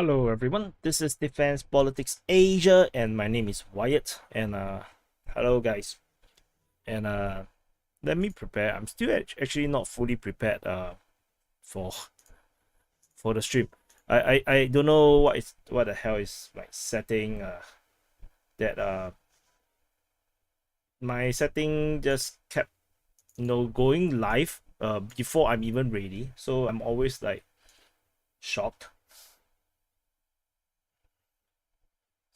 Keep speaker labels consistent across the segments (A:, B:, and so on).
A: Hello everyone, this is Defense Politics Asia and my name is Wyatt and hello guys. And let me prepare. I'm still actually not fully prepared for for the stream. I don't know what the hell is like setting that my setting just kept going live before I'm even ready. So I'm always like shocked.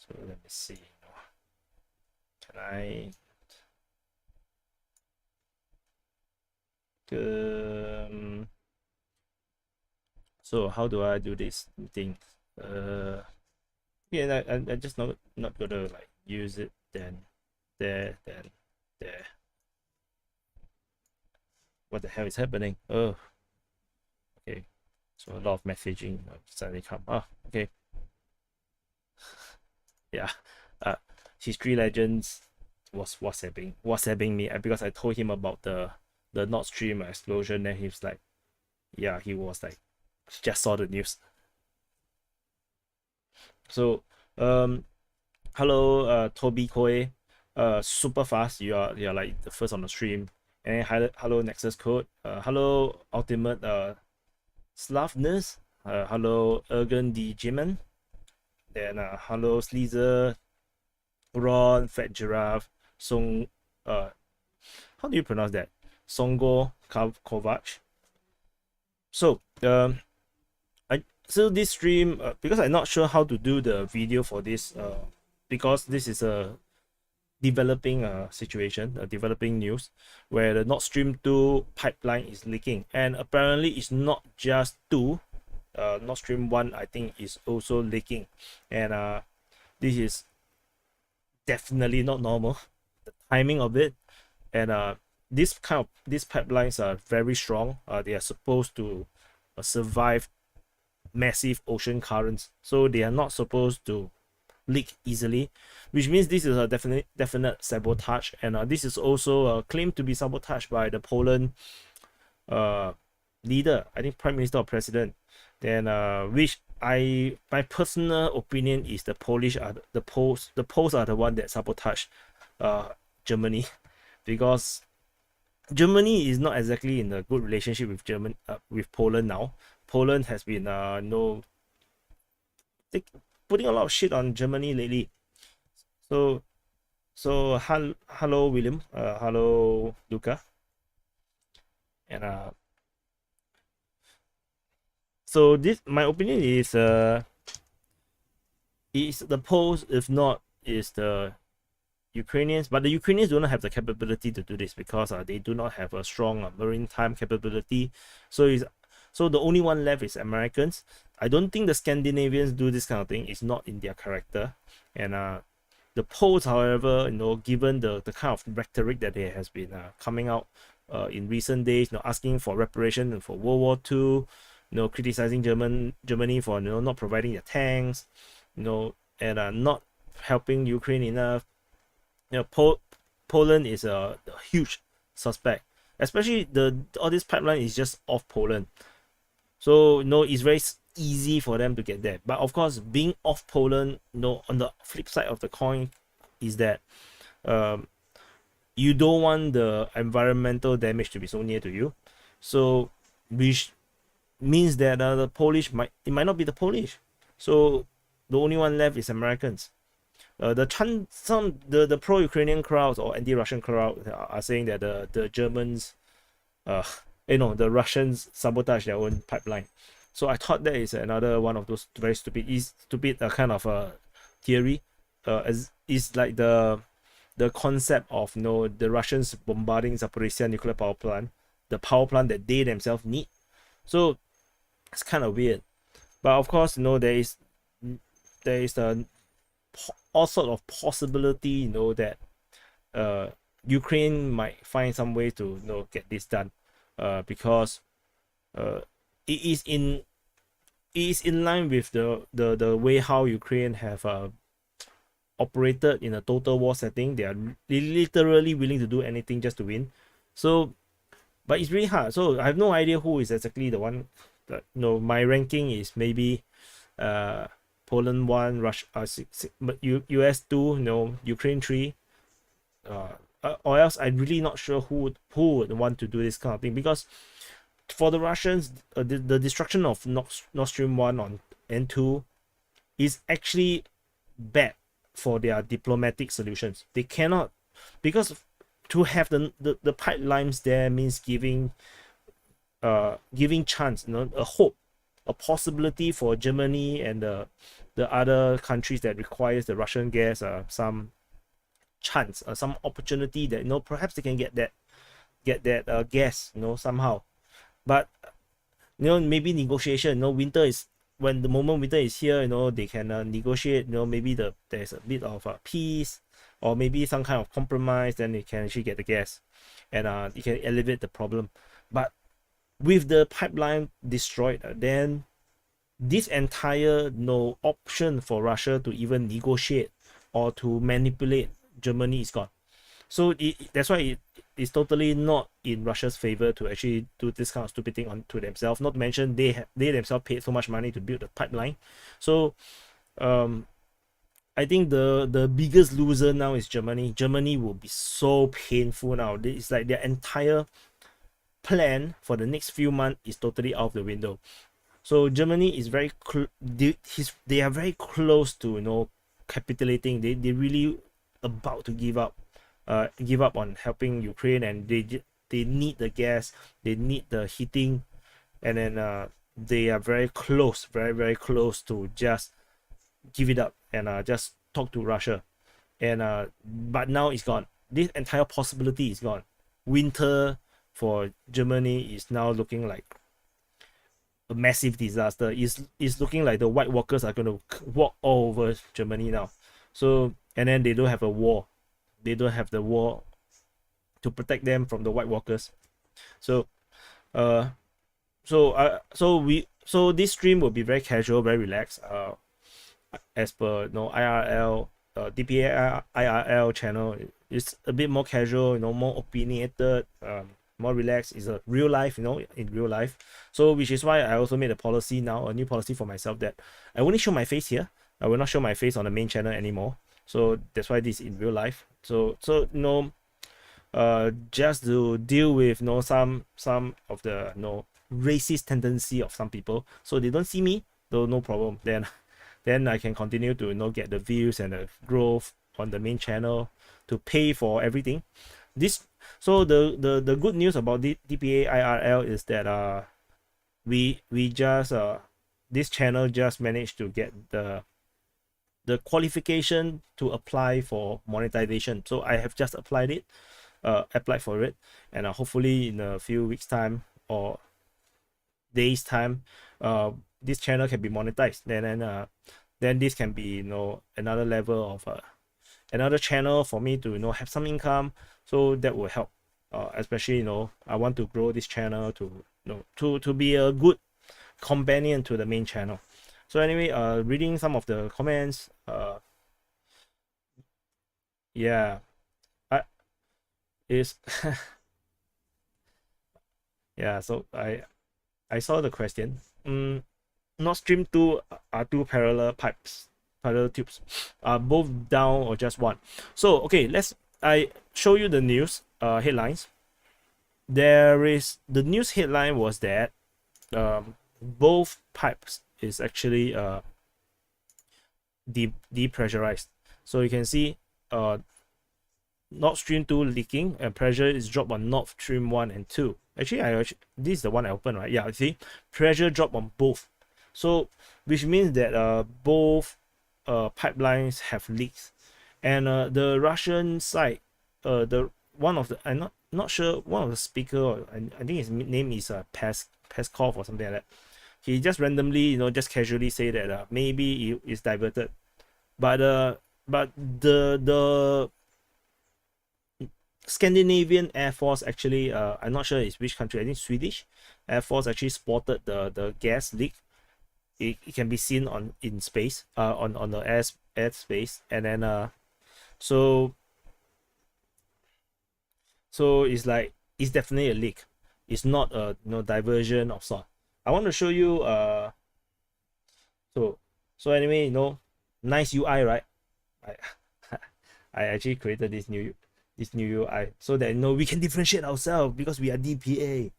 A: So let me see. Can I so how do I do this thing? Yeah, I just not gonna like use it then there then there. What the hell is happening? Oh, okay. So a lot of messaging suddenly come. Ah, okay. Yeah. History Legends was WhatsApping me because I told him about the Nordstream explosion. Then he was like, yeah, he was like, just saw the news. So hello Toby Koi, super fast. You're like the first on the stream. And hello Nexus Code. Hello Ultimate Slavness. Hello Ergen D Jimin. Then hello Sleazer, Ron, Fat Giraffe, Song. How do you pronounce that? Songo Kovac. So so this stream because I'm not sure how to do the video for this because this is a developing situation, a developing news where the Nord Stream 2 pipeline is leaking, and apparently it's not just 2. Nord Stream 1 I think is also leaking, and this is definitely not normal, the timing of it. And these pipelines are very strong. They are supposed to survive massive ocean currents, so they are not supposed to leak easily, which means this is a definite sabotage. And this is also claimed to be sabotaged by the Poland leader, I think prime minister or president. Then which my personal opinion is the Poles are the one that sabotage Germany, because Germany is not exactly in a good relationship with Poland now. Poland has been putting a lot of shit on Germany lately. So hello William, hello Luca, and so this, my opinion is the Poles, if not is the Ukrainians, but the Ukrainians do not have the capability to do this because they do not have a strong maritime capability. So the only one left is Americans. I don't think the Scandinavians do this kind of thing. It's not in their character. And the Poles, however, given the kind of rhetoric that they has been coming out in recent days, asking for reparation for World War II, criticizing Germany for not providing their tanks, and not helping Ukraine enough. Poland is a huge suspect, especially all this pipeline is just off Poland. So it's very easy for them to get there. But of course, being off Poland, on the flip side of the coin is that you don't want the environmental damage to be so near to you. So which means that the Polish might not be the Polish. So the only one left is Americans. The pro-Ukrainian crowds or anti-Russian crowd are saying that the Germans, the Russians sabotage their own pipeline. So I thought that is another one of those very stupid kind of theory. As is like the concept of the Russians bombarding Zaporizhzhia nuclear power plant, the power plant that they themselves need. So it's kind of weird. But of course, there is all sort of possibility, that Ukraine might find some way to get this done, because it is in line with the way how Ukraine have operated in a total war setting. They are literally willing to do anything just to win. So, but it's really hard. So I have no idea who is exactly the one that my ranking is maybe Poland 1, Russia, but US 2, Ukraine 3, or else I'm really not sure who would want to do this kind of thing, because for the Russians, the destruction of Nord Stream 1 and 2 is actually bad for their diplomatic solutions. They cannot, because to have the pipelines there means giving chance, a hope, a possibility for Germany and the other countries that requires the Russian gas, some chance, some opportunity that perhaps they can get that gas, somehow. But maybe negotiation, winter is, when the moment winter is here, they can negotiate, maybe there's a bit of peace, or maybe some kind of compromise, then they can actually get the gas, and it can alleviate the problem. But with the pipeline destroyed, then this entire no option for Russia to even negotiate or to manipulate Germany is gone. So that's why it's totally not in Russia's favor to actually do this kind of stupid thing onto themselves. Not to mention they themselves paid so much money to build the pipeline. So I think the biggest loser now is Germany. Germany will be so painful now. It's like their entire plan for the next few months is totally out of the window. So Germany is very they are very close to capitulating. They really about to give up on helping Ukraine, and they need the gas, they need the heating, and then they are very close, very close to just give it up and just talk to Russia. And but now it's gone. This entire possibility is gone. Winter for Germany is now looking like a massive disaster. It's looking like the White Walkers are going to walk all over Germany now. So, and then they don't have a war. They don't have the war to protect them from the White Walkers. So so this stream will be very casual, very relaxed, as per IRL, DPA IRL channel. It's a bit more casual, more opinionated, more relaxed. It's a real life, in real life. So which is why I also made a policy now, a new policy for myself, that I only show my face here. I will not show my face on the main channel anymore. So that's why this is in real life. So just to deal with some of the racist tendency of some people, so they don't see me, though, no problem. Then I can continue to get the views and the growth on the main channel to pay for everything. So the good news about the DPA IRL is that we just this channel just managed to get the qualification to apply for monetization. So I have just applied for it, and hopefully in a few weeks time or days time, this channel can be monetized. Then this can be another level of another channel for me to have some income. So that will help, especially I want to grow this channel to be a good companion to the main channel. So anyway, reading some of the comments, yeah, is yeah. So I saw the question. Nord Stream 2 are two parallel tubes, are both down or just one? So okay, I show you the news headlines. The news headline was that both pipes is actually depressurized. So you can see Nord Stream 2 leaking, and pressure is dropped on Nord Stream 1 and 2. Actually, this is the one I opened, right? Yeah, see, pressure drop on both. So which means that both pipelines have leaks, and the Russian side, I'm not sure, one of the speaker, I think his name is Peskov or something like that. He just randomly, just casually say that maybe it's diverted, but the Scandinavian Air Force actually, I'm not sure it's which country, I think Swedish Air Force actually spotted the gas leak. It can be seen in space, on the airspace, and then so it's like, it's definitely a leak. It's not a diversion of sort. I want to show you so So anyway, nice UI, right? I I actually created this new UI so that we can differentiate ourselves because we are DPA.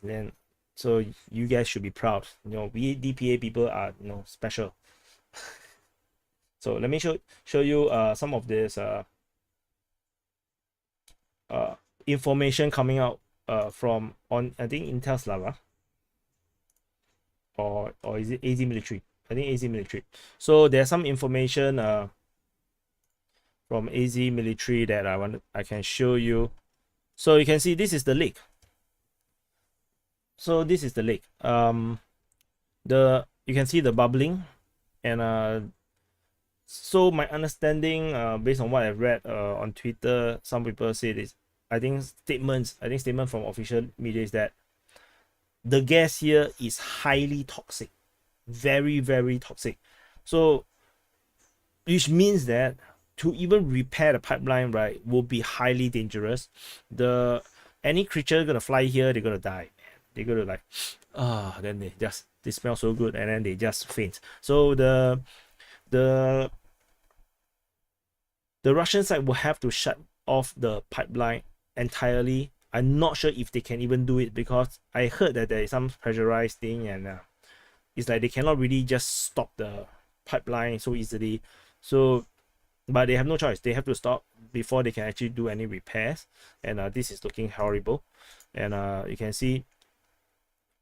A: Then so you guys should be proud. We DPA people are special. So let me show you some of this uh information coming out from on I think Intel's Lava or is it AZ Military? I think AZ Military. So there's some information from AZ Military that I can show you. So you can see this is the leak. So this is the leak. You can see the bubbling, and so my understanding, based on what I've read on Twitter, some people say this. I think statement from official media is that the gas here is highly toxic, very very toxic. So which means that to even repair the pipeline, right, will be highly dangerous. Any creature gonna fly here, they're gonna die. They're gonna like then they smell so good and then they just faint. So the Russian side will have to shut off the pipeline entirely. I'm not sure if they can even do it because I heard that there is some pressurized thing, and it's like they cannot really just stop the pipeline so easily. So but they have no choice. They have to stop before they can actually do any repairs. And this is looking horrible. And you can see,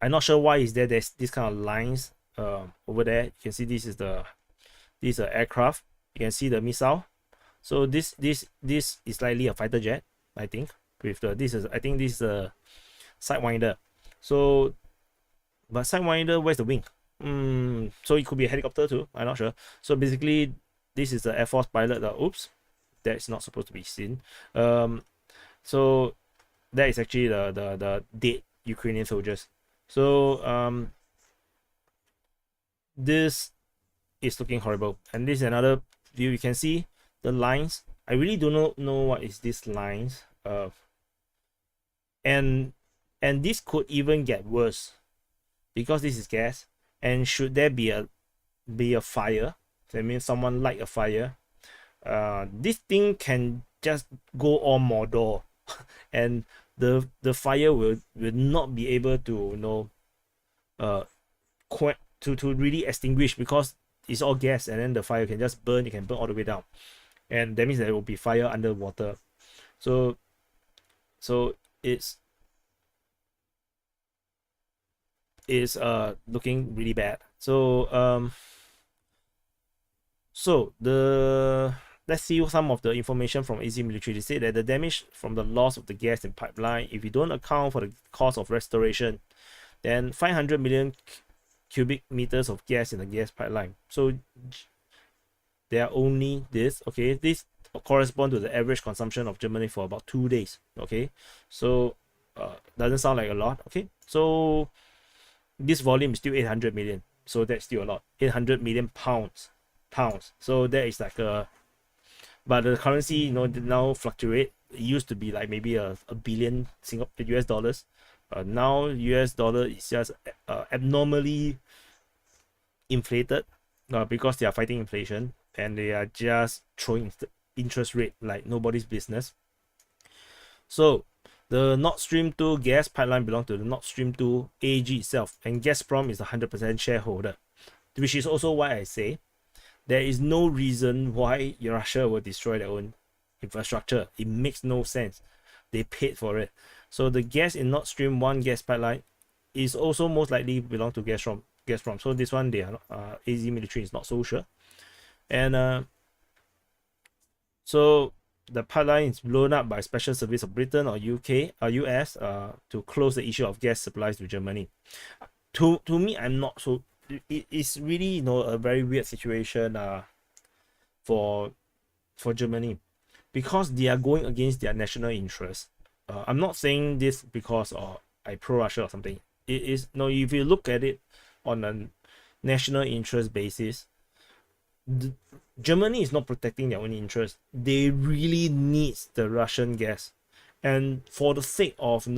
A: I'm not sure why is there's this kind of lines over there. You can see this is aircraft. You can see the missile. So this is likely a fighter jet, I think. With I think this is a sidewinder. So but sidewinder, where's the wing? So it could be a helicopter too. I'm not sure. So basically, this is the Air Force pilot. Oops, that's not supposed to be seen. So that is actually the dead Ukrainian soldiers. So this is looking horrible. And this is another view. You can see the lines. I really do not know what is this lines. And this could even get worse because this is gas. And should there be a fire, that means someone light a fire, this thing can just go on Mordor and the fire will not be able to to really extinguish because it's all gas, and then the fire can just burn. It can burn all the way down, and that means there will be fire underwater. So it's looking really bad. So let's see some of the information from AZ Military. They say that the damage from the loss of the gas in pipeline, if you don't account for the cost of restoration, then 500 million cubic meters of gas in the gas pipeline. So there are only this. Okay, this correspond to the average consumption of Germany for about 2 days. Okay, so doesn't sound like a lot. Okay, so this volume is still 800 million. So that's still a lot. 800 million pounds. So that is like but the currency now fluctuate. It used to be like maybe a billion US dollars. Now US dollar is just abnormally inflated because they are fighting inflation, and they are just throwing interest rate like nobody's business. So the Nordstream 2 gas pipeline belongs to the Nordstream 2 AG itself, and Gazprom is a 100% shareholder, which is also why I say there is no reason why Russia will destroy their own infrastructure. It makes no sense. They paid for it. So the gas in Nord Stream 1 gas pipeline is also most likely belong to Gazprom. So this one, they are AZ Military is not so sure. And so the pipeline is blown up by Special Service of Britain or UK or US to close the issue of gas supplies to Germany. To me, I'm not so. It's really a very weird situation for Germany, because they are going against their national interest. I'm not saying this because I pro Russia or something. It is if you look at it on a national interest basis, Germany is not protecting their own interest. They really need the Russian gas, and for the sake of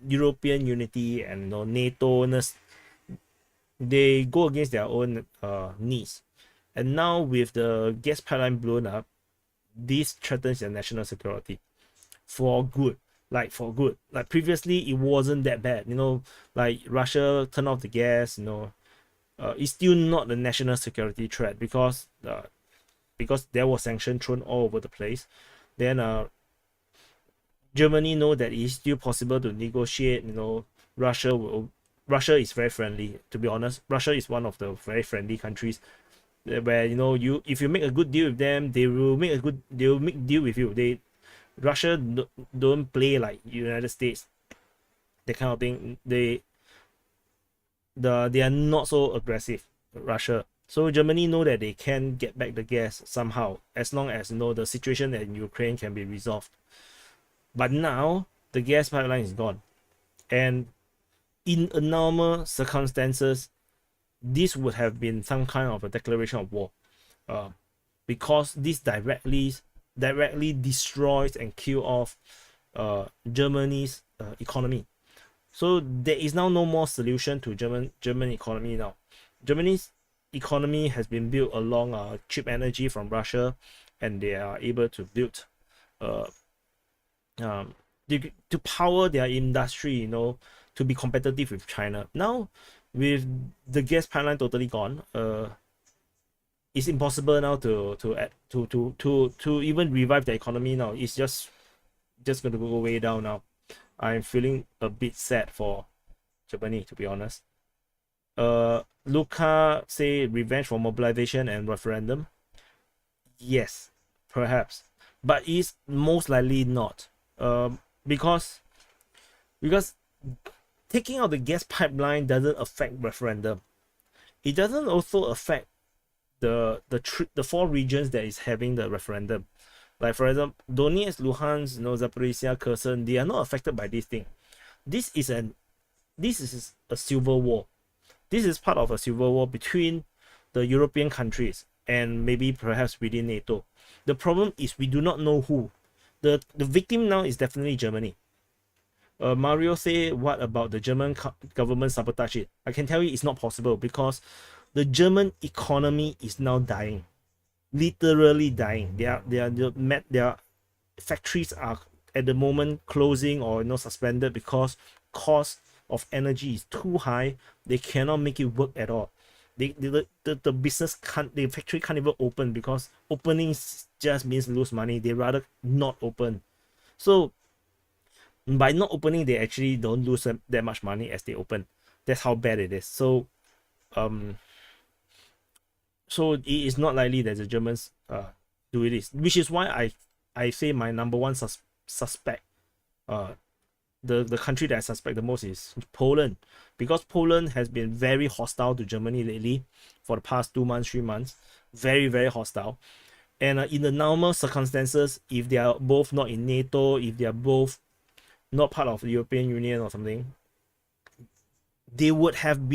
A: European unity and NATO-ness, they go against their own needs. And now with the gas pipeline blown up, this threatens their national security for good. Like for good. Like previously, it wasn't that bad. Like Russia turned off the gas. It's still not a national security threat because there was sanction thrown all over the place. Then Germany know that it's still possible to negotiate. Russia is very friendly. To be honest, Russia is one of the very friendly countries where if you make a good deal with them, they will make deal with you. Russia don't play like United States, that kind of thing. They are not so aggressive, Russia. So Germany know that they can get back the gas somehow, as long as the situation in Ukraine can be resolved. But now the gas pipeline is gone, and in a normal circumstances, this would have been some kind of a declaration of war, because this directly destroys and kill off Germany's economy. So there is now no more solution to German economy now. Germany's economy has been built along cheap energy from Russia, and they are able to build to power their industry, to be competitive with China. Now, with the gas pipeline totally gone, it's impossible now to even revive the economy now. It's just going to go way down now. I'm feeling a bit sad for Germany, to be honest. Luca say revenge for mobilization and referendum. Yes, perhaps, but it's most likely not. Because taking out the gas pipeline doesn't affect referendum. It doesn't also affect the 4 regions that is having the referendum. Like for example, Donetsk, Luhansk, Zaporizhia, Kherson, they are not affected by this thing. This is a civil war. This is part of a civil war between the European countries and maybe perhaps within NATO. The problem is we do not know who. The victim now is definitely Germany. Mario say, what about the German government sabotage it? I can tell you it's not possible, because the German economy is now dying, literally dying. Their factories are at the moment closing or suspended because cost of energy is too high. They cannot make it work at all. The business the factory can't even open, because opening just means lose money. They rather not open. So by not opening, they actually don't lose that much money as they open. That's how bad it is. So it is not likely that the Germans do this, which is why I say my number one suspect, the country that I suspect the most is Poland, because Poland has been very hostile to Germany lately for the past 2 months, 3 months. Very, very hostile. And in the normal circumstances, if they are both not in NATO, if they are both not part of the European Union or something, they would have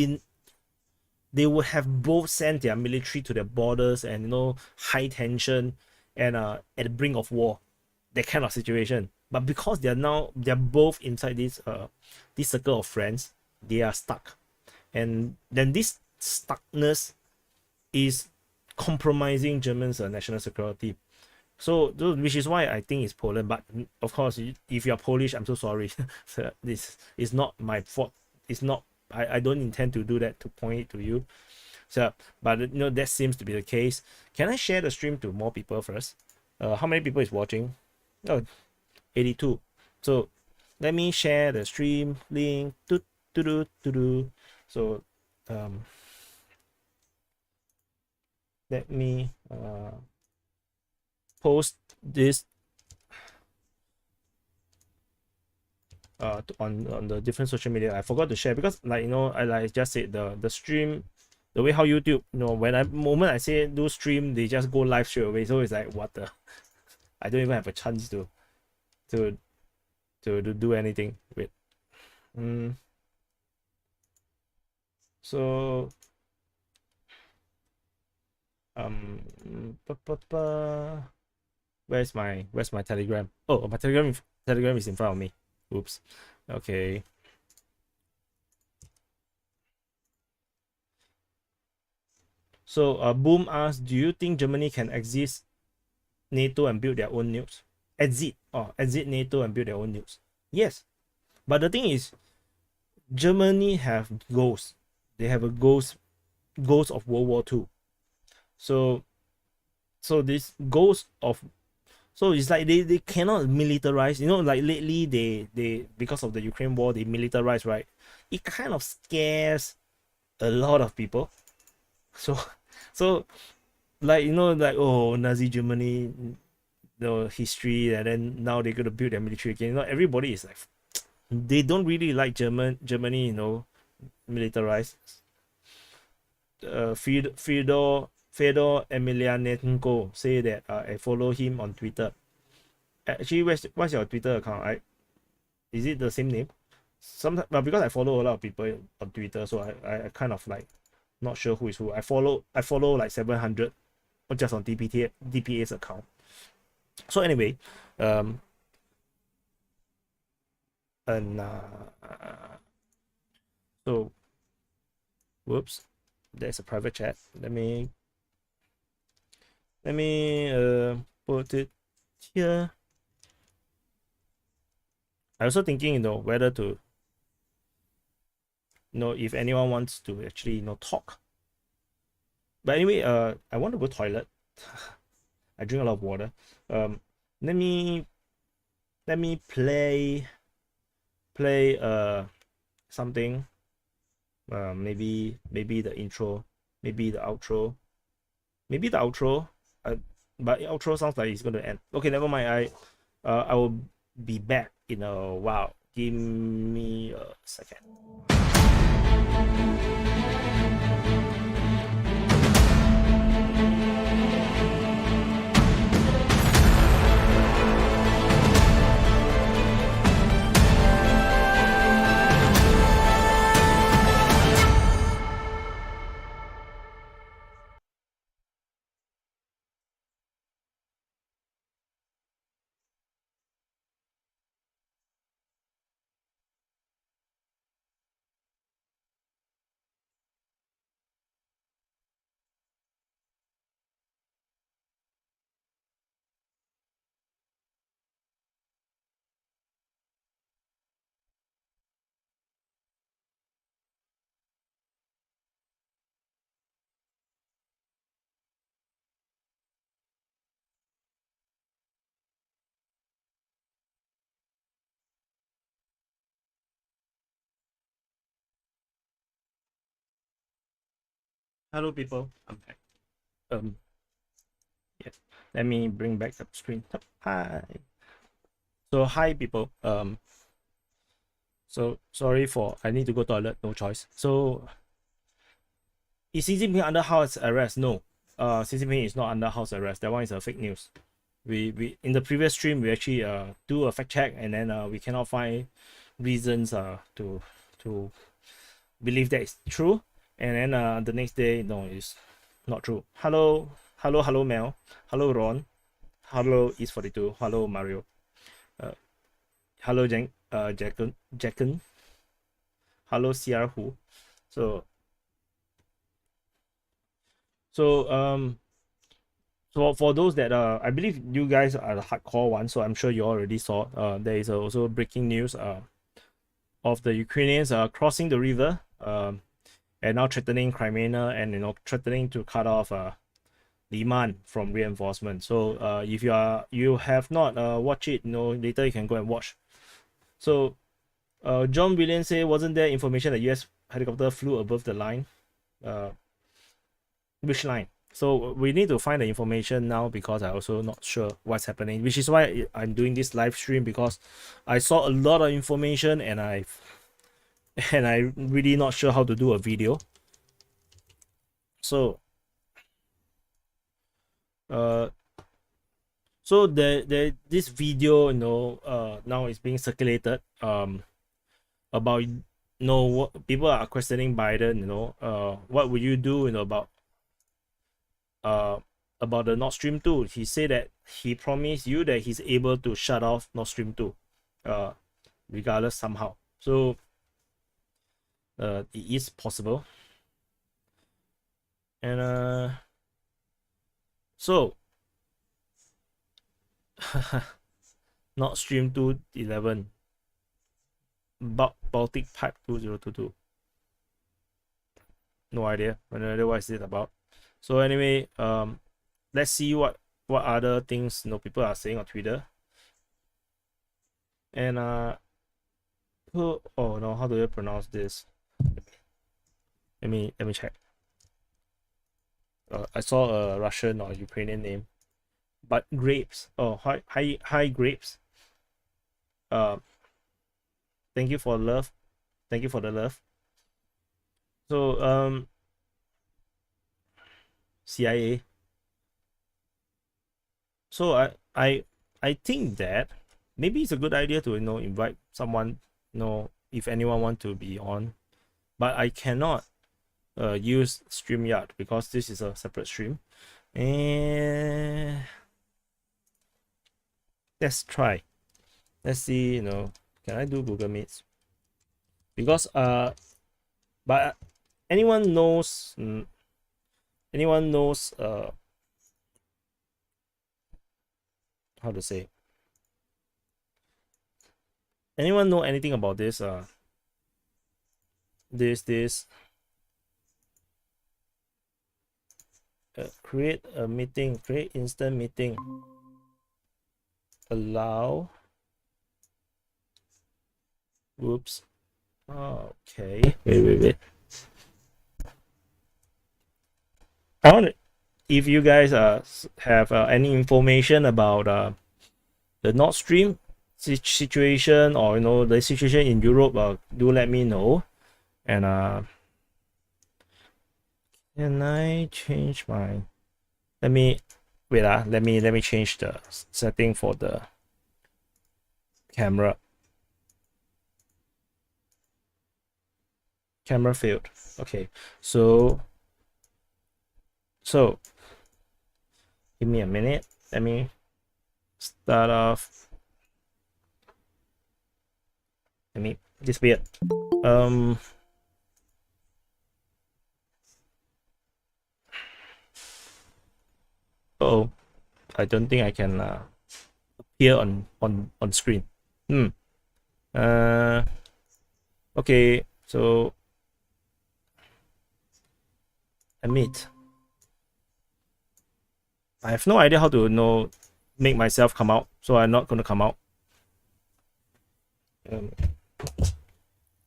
A: both sent their military to their borders and high tension and at the brink of war, that kind of situation. But because they're both inside this circle of friends, they are stuck, and then this stuckness is compromising Germany's national security. So which is why I think it's Poland. But of course, if you're Polish, I'm so sorry. So this is not my fault. It's not. I don't intend to do that to point it to you. So, but that seems to be the case. Can I share the stream to more people first? How many people is watching? Oh, 82. So let me share the stream link. So let me post this on the different social media. I forgot to share because, I just said, the stream, the way how YouTube, moment I say do stream, they just go live straight away. So it's like, what the, I don't even have a chance to do anything with. So where's my Telegram? Oh, my Telegram is in front of me. Oops. Okay. So Boom asks, do you think Germany can exit NATO and build their own nukes? Exit NATO and build their own nukes. Yes, but the thing is, Germany have goals. They have a goals of World War II. So this goals of, so it's like they cannot militarize. You know, like lately they because of the Ukraine war they militarize, right? It kind of scares a lot of people. So so like, you know, like, oh, Nazi Germany, the history, and then now they're gonna build their military again. You know, everybody is like, they don't really like Germany, you know, militarized. Fedor Emelianenko say that I follow him on Twitter. Actually, what's your Twitter account? Is it the same name? Sometimes, but because I follow a lot of people on Twitter, so I kind of like not sure who is who. I follow like 700 just on DPA's account. So anyway, and so whoops, there's a private chat. Let me put it here. I also thinking, you know, whether to, you know, if anyone wants to actually, you know, talk. But anyway, I want to go toilet. I drink a lot of water. Let me play something. Maybe the intro, maybe the outro, but outro sounds like it's going to end. Okay, never mind. I will be back in a while. Give me a second. Hello, people. I'm back. Yeah. Let me bring back the screen. Hi. So hi, people. So sorry for, I need to go toilet. No choice. So is Xi Jinping under house arrest? No. Xi Jinping is not under house arrest. That one is a fake news. We in the previous stream we actually do a fact check, and then we cannot find reasons to believe that it's true, and then the next day, no, it's not true. Hello Mel. Hello Ron. Hello East42. Hello Mario. Hello Jacken. Hello CR Hu. So for those that I believe you guys are the hardcore ones, so I'm sure you already saw there is also breaking news of the Ukrainians crossing the river and now threatening Crimea, and, you know, threatening to cut off Liman from reinforcement. So if you have not watched it, you know, later you can go and watch. So John Williams say, wasn't there information that US helicopter flew above the line? Which line? So we need to find the information now, because I also not sure what's happening, which is why I'm doing this live stream, because I saw a lot of information and I really not sure how to do a video. So so this video, you know, now is being circulated about, you know, what people are questioning Biden, you know, what would you do, you know, about the Nordstream 2. He said that he promised you that he's able to shut off Nordstream 2 regardless somehow. So it is possible. And so Nordstream 211 Baltic Pipe 2022. No idea. What is it about? So anyway, let's see what other things people are saying on Twitter. And oh no, how do I pronounce this? Let me check. I saw a Russian or Ukrainian name, but grapes. Oh, hi grapes. Thank you for love. Thank you for the love. So CIA. So I think that maybe it's a good idea to invite someone, if anyone want to be on, but I cannot use StreamYard because this is a separate stream. And let's try. Let's see, can I do Google Meets? Because but anyone knows how to say, anyone know anything about this create a meeting, create instant meeting, allow, whoops, okay, wait, I want to, if you guys have any information about the Nordstream situation, or the situation in Europe, do let me know. And can I change my, let me change the setting for the camera field. Okay, so give me a minute. Let me start off. Let me disappear. Oh, I don't think I can appear on screen. Okay, so admit. I have no idea how to make myself come out, so I'm not gonna come out.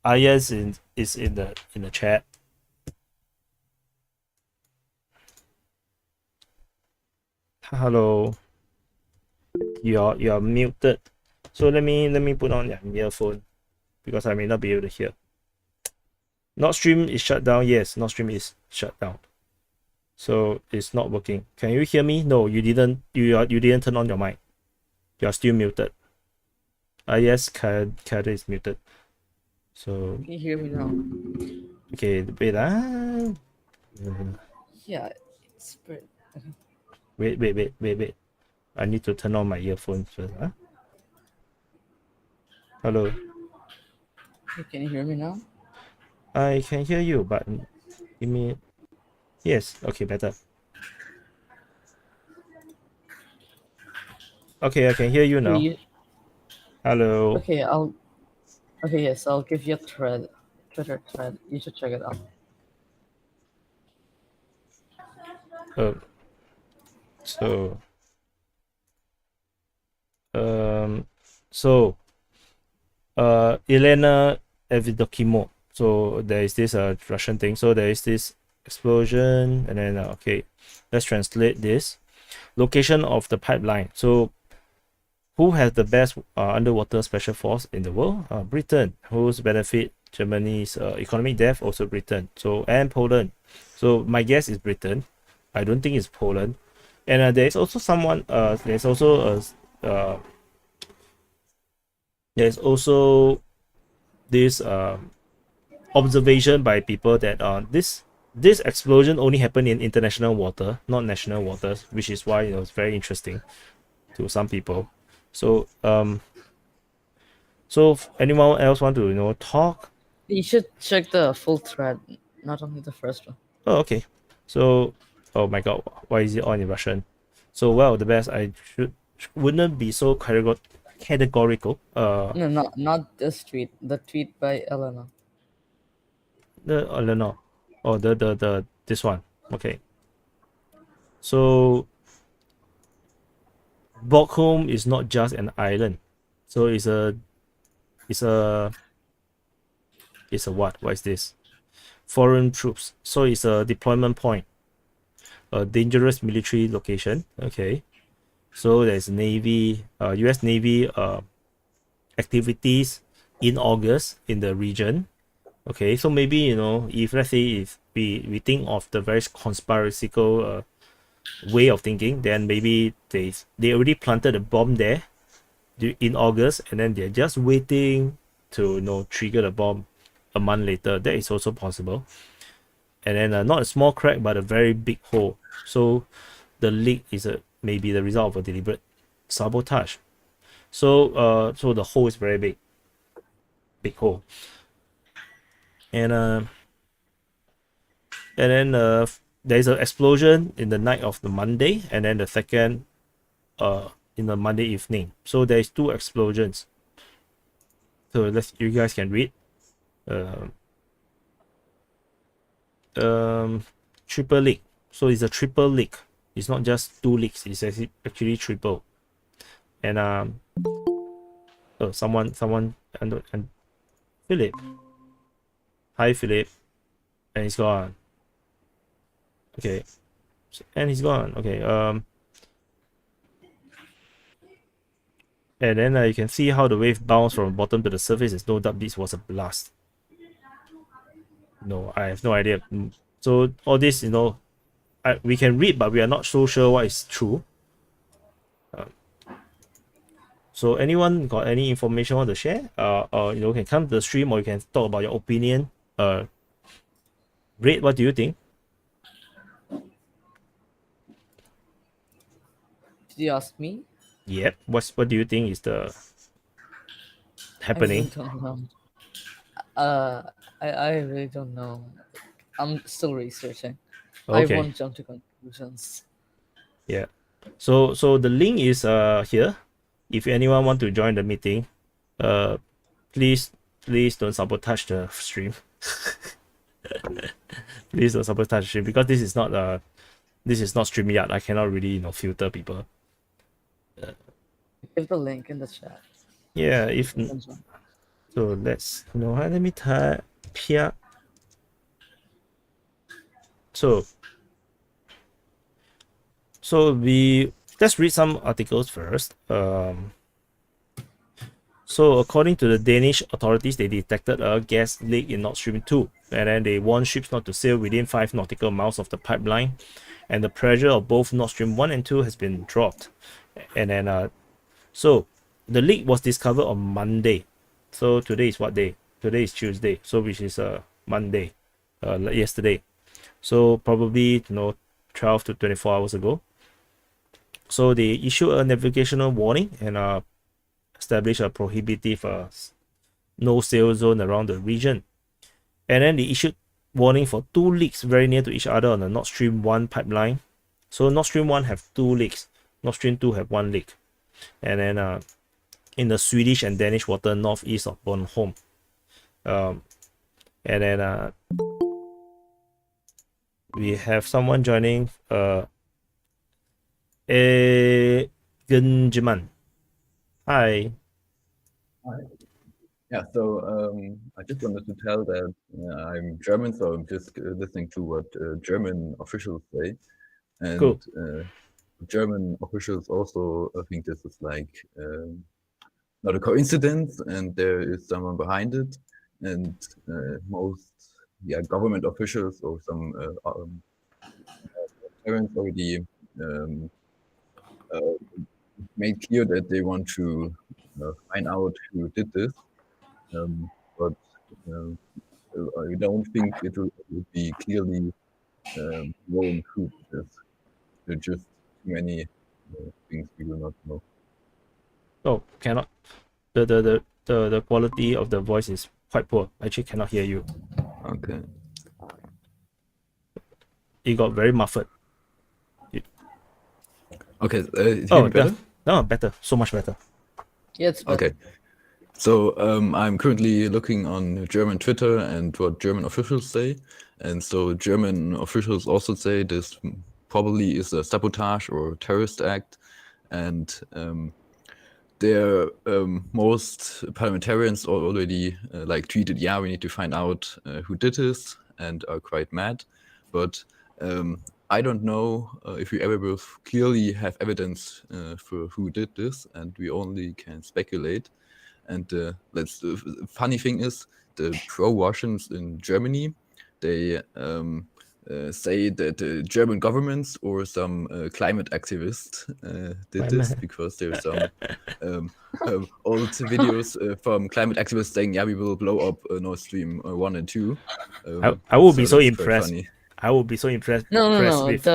A: Ayas is in the chat. Hello. You're muted. So let me put on your earphone because I may not be able to hear. Nordstream is shut down. Yes, Nordstream is shut down. So it's not working. Can you hear me? No, you didn't. You didn't turn on your mic. You're still muted. Yes, Kada is muted. So
B: can you hear me now?
A: Okay, wait.
B: Yeah, it's pretty.
A: Wait. I need to turn on my earphones first. Hello.
B: Can you hear me now?
A: I can hear you, but give me. Yes. Okay, better. Okay, I can hear you now. Hello.
B: Okay, yes, I'll give you a Twitter thread. You should check it out.
A: So Elena Evidokimo. So there is this Russian thing. So there is this explosion, and then okay, let's translate this. Location of the pipeline. So who has the best underwater special force in the world? Britain. Whose benefit Germany's economic death? Also Britain. So and Poland. So my guess is Britain. I don't think it's Poland. And there's also someone. There's also there's also this observation by people that this explosion only happened in international water, not national waters, which is why it's very interesting to some people. So so if anyone else want to talk?
B: You should check the full thread, not only the first one.
A: Oh, okay. So, oh my god, why is it all in Russian? So, well, the best I wouldn't be so categorical.
B: No, not this tweet. The tweet by Elena.
A: No, oh the this one. Okay. So, Bornholm is not just an island. So it's a it's a what? What is this? Foreign troops. So it's a deployment point, a dangerous military location. Okay. So there's Navy, U.S. Navy activities in August in the region. Okay, so maybe if let's say if we think of the very conspiracical way of thinking, then maybe they already planted a bomb there in August, and then they're just waiting to trigger the bomb a month later. That is also possible. And then not a small crack, but a very big hole. So the leak is maybe the result of a deliberate sabotage. So the hole is very big hole. And then there's an explosion in the night of the Monday, and then the second in the Monday evening. So there's two explosions. So you guys can read. Triple leak. So it's a triple leak. It's not just two leaks. It's actually triple. And someone and Philip. Hi Philip. And he's gone. Okay. And he's gone. Okay. And then you can see how the wave bounced from the bottom to the surface. There's no doubt this was a blast. No, I have no idea. So all this, we can read, but we are not so sure what is true. So anyone got any information want to share? Or can come to the stream, or you can talk about your opinion. Red, what do you think?
B: Did you ask me?
A: Yep. What do you think is the happening?
B: I really don't know. I really don't know. I'm still researching. I
A: Okay.
B: won't jump to conclusions.
A: Yeah. So the link is here. If anyone want to join the meeting, please don't sabotage the stream. Please don't sabotage the stream, because this is not StreamYard. I cannot really filter people.
B: Give the link in the chat.
A: Yeah. So let's let me type here. So let's read some articles first. So according to the Danish authorities, they detected a gas leak in Nord Stream 2, and then they warned ships not to sail within 5 nautical miles of the pipeline, and the pressure of both Nord Stream 1 and 2 has been dropped. And then so the leak was discovered on Monday. So today is what day? Today is Tuesday, so which is Monday, yesterday. So probably 12 to 24 hours ago. So they issued a navigational warning and established a prohibitive no sail zone around the region. And then they issued warning for 2 leaks very near to each other on the Nord Stream 1 pipeline. So Nord Stream 1 have 2 leaks, Nord Stream 2 have 1 leak. And then in the Swedish and Danish water northeast of Bornholm. And then we have someone joining, Gunjaman. Hi.
C: Yeah, so I just wanted to tell that I'm German, so I'm just listening to what German officials say. And
A: Cool.
C: German officials also think this is like not a coincidence, and there is someone behind it. And most government officials or some parents already made clear that they want to find out who did this. But I don't think it would be clearly known who did this. There are just too many things we will not know.
A: Oh, cannot. The quality of the voice is quite poor. Actually, cannot hear you.
C: Okay.
A: it got very muffled.
C: Okay, hear
A: Oh,
C: me better?
A: no, better, so much better.
B: Yeah, it's better.
C: Okay. So I'm currently looking on German Twitter and what German officials say. And so German officials also say this probably is a sabotage or terrorist act. And their most parliamentarians already like tweeted, yeah, we need to find out who did this, and are quite mad. But I don't know if we ever will clearly have evidence for who did this, and we only can speculate. And the funny thing is, the pro-Russians in Germany, they say that the German governments or some climate activist did this, because there's some old videos from climate activists saying, yeah, we will blow up Nord Stream 1 and 2.
A: I will be so
C: that's quite
A: impressed.
C: funny.
A: I will be so impressed.
B: No.
A: With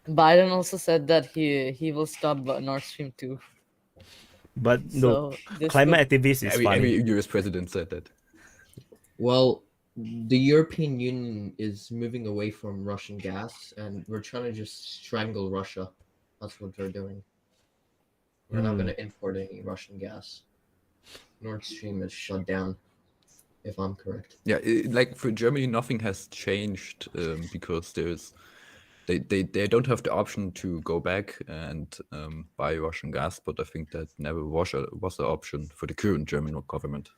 B: Biden also said that he will stop Nord Stream 2.
A: but no,
B: So this
A: climate activist is funny.
C: Every US president said that.
D: Well, the European Union is moving away from Russian gas, and we're trying to just strangle Russia. That's what they're doing. We're not going to import any Russian gas. Nord Stream is shut down, if I'm correct.
C: Yeah, like for Germany, nothing has changed because they don't have the option to go back and buy Russian gas, but I think that never was an option for the current German government.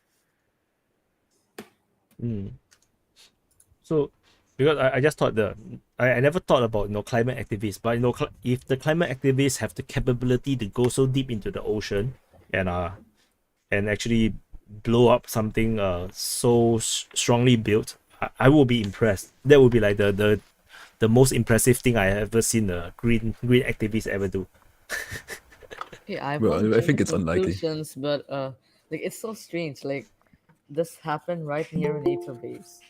A: So, because I just thought I never thought about climate activists, but if the climate activists have the capability to go so deep into the ocean and actually blow up something so strongly built, I will be impressed. That would be like the most impressive thing I ever seen a green activist ever do.
B: Yeah, I
C: think it's unlikely.
B: But like it's so strange. Like this happened right near a NATO base.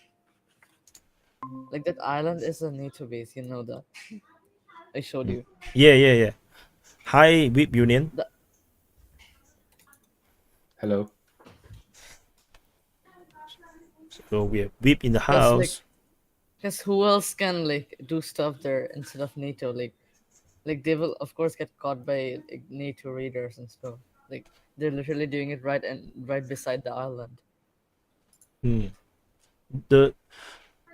B: Like that island is a NATO base. You know that. I showed you.
A: Yeah. Hi, Whip Union.
E: Hello.
A: So we have Whip in the house.
B: Because who else can like do stuff there instead of NATO? Like they will of course get caught by like, NATO raiders and stuff. Like they're literally doing it right beside the island.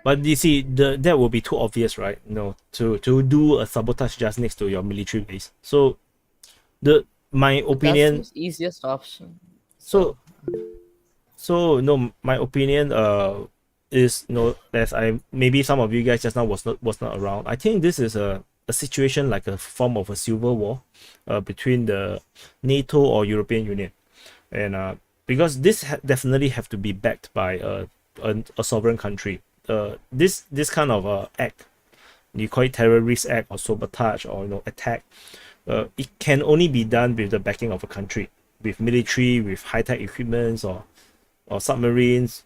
A: But you see, that will be too obvious, right? To do a sabotage just next to your military base. So, my opinion.
B: That's the easiest option.
A: So no, my opinion is as maybe some of you guys just now was not around. I think this is a situation like a form of a civil war between the NATO or European Union, and because this definitely have to be backed by a sovereign country. This kind of act, you call it terrorist act or sabotage or attack, it can only be done with the backing of a country, with military, with high-tech equipments or submarines,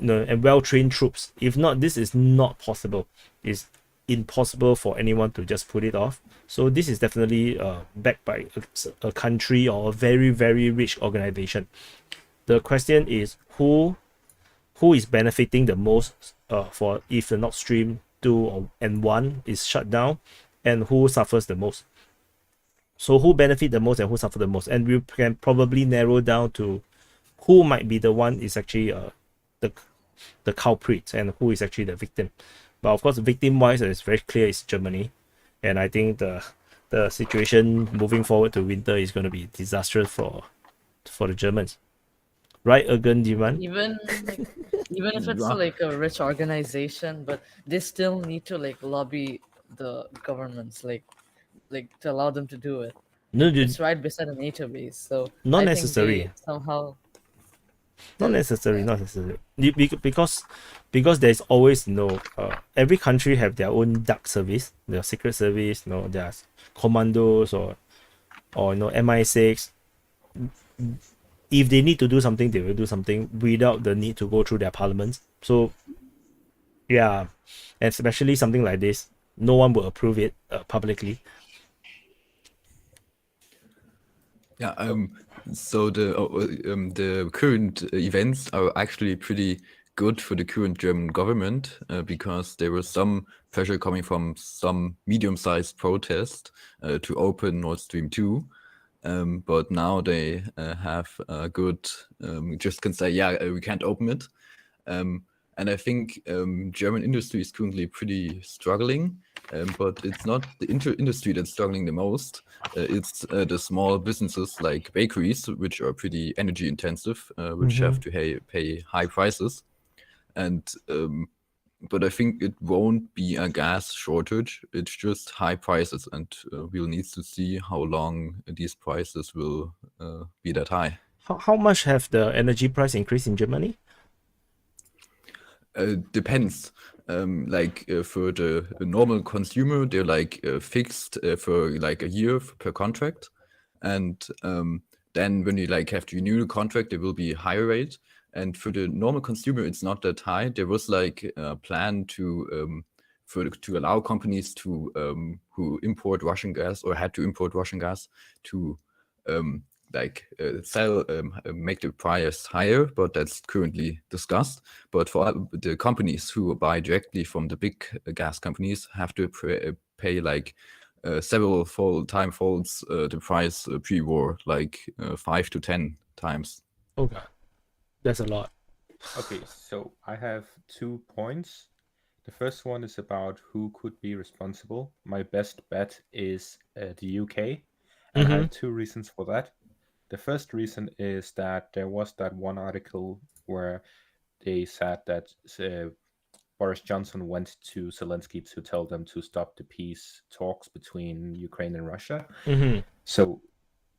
A: and well-trained troops. If not, this is not possible. It's impossible for anyone to just pull it off. So this is definitely backed by a country or a very, very rich organization. The question is who is benefiting the most for if the Nord Stream 2 and 1 is shut down, and who suffers the most. So who benefit the most and who suffer the most, and we can probably narrow down to who might be the one is actually the culprit and who is actually the victim. But of course, victim wise, it's very clear it's Germany, and I think the situation moving forward to winter is going to be disastrous for the Germans. Right, Ergen Diman?
B: Even if it's like a rich organization, but they still need to like lobby the governments, like to allow them to do it.
A: No, dude,
B: It's right beside a NATO base, so
A: not
B: I
A: necessary.
B: think they somehow.
A: Not necessary. Because there's always every country have their own dark service, their secret service, their commandos or MI6. If they need to do something, they will do something without the need to go through their parliaments. So yeah, and especially something like this, no one will approve it publicly.
C: Yeah. So the current events are actually pretty good for the current German government because there was some pressure coming from some medium-sized protest to open Nord Stream 2. But now they have a good, just can say, yeah, we can't open it. And I think German industry is currently pretty struggling, but it's not the industry that's struggling the most. It's the small businesses like bakeries, which are pretty energy intensive, which have to pay high prices. And but I think it won't be a gas shortage. It's just high prices, and we'll need to see how long these prices will be that high.
A: How much have the energy price increased in Germany?
C: Depends. For the normal consumer, they're like fixed for like a year per contract, and then when you like have to renew the contract, there will be a higher rate. And for the normal consumer, it's not that high. There was like a plan to allow companies to who import Russian gas or had to import Russian gas to make the price higher, but that's currently discussed. But for the companies who buy directly from the big gas companies, have to pay like several folds the price pre-war, like 5 to 10 times.
A: Okay, that's a lot.
E: Okay, so I have 2 points. The first one is about who could be responsible. My best bet is the UK, and I have 2 reasons for that. The first reason is that there was that one article where they said that Boris Johnson went to Zelensky to tell them to stop the peace talks between Ukraine and Russia. So,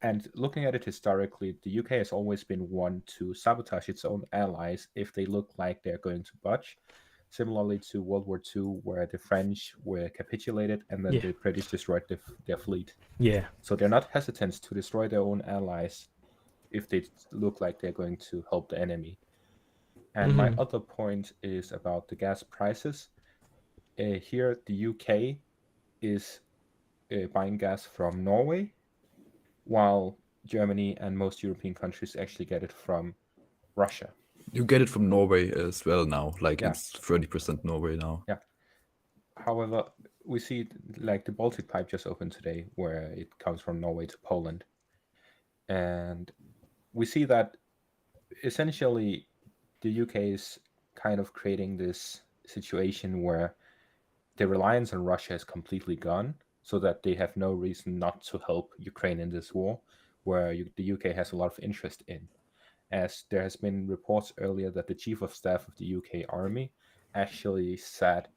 E: and looking at it historically, the UK has always been one to sabotage its own allies if they look like they're going to budge. Similarly to World War II, where the French were capitulated and then the British destroyed their fleet.
A: Yeah.
E: So they're not hesitant to destroy their own allies if they look like they're going to help the enemy. And my other point is about the gas prices. Here, the UK is buying gas from Norway, while Germany and most European countries actually get it from Russia.
C: You get it from Norway as well now. It's 30% Norway now.
E: Yeah. However, we see like the Baltic pipe just opened today, where it comes from Norway to Poland. And we see that essentially the UK is kind of creating this situation where the reliance on Russia is completely gone, so that they have no reason not to help Ukraine in this war, where the UK has a lot of interest in. As there has been reports earlier that the Chief of Staff of the UK Army actually said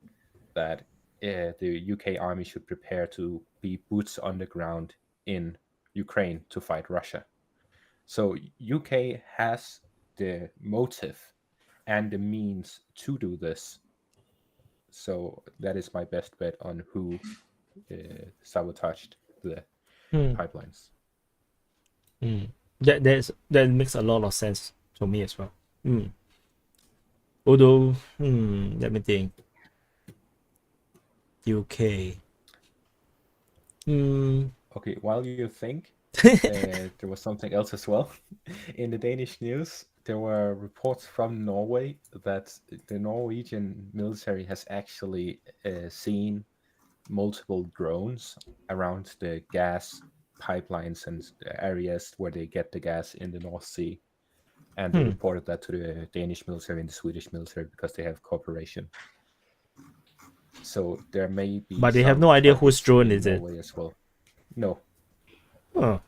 E: that the UK Army should prepare to be boots on the ground in Ukraine to fight Russia. So UK has the motive and the means to do this. So that is my best bet on who sabotaged the pipelines.
A: That makes a lot of sense to me as well. Although, let me think. UK.
E: Okay, while you think, there was something else as well. In the Danish news, there were reports from Norway that the Norwegian military has actually seen multiple drones around the gas pipelines and areas where they get the gas in the North Sea. And they reported that to the Danish military and the Swedish military because they have cooperation. So there may be.
A: But they have no idea whose drone is it.
E: Norway as well. No.
A: Oh,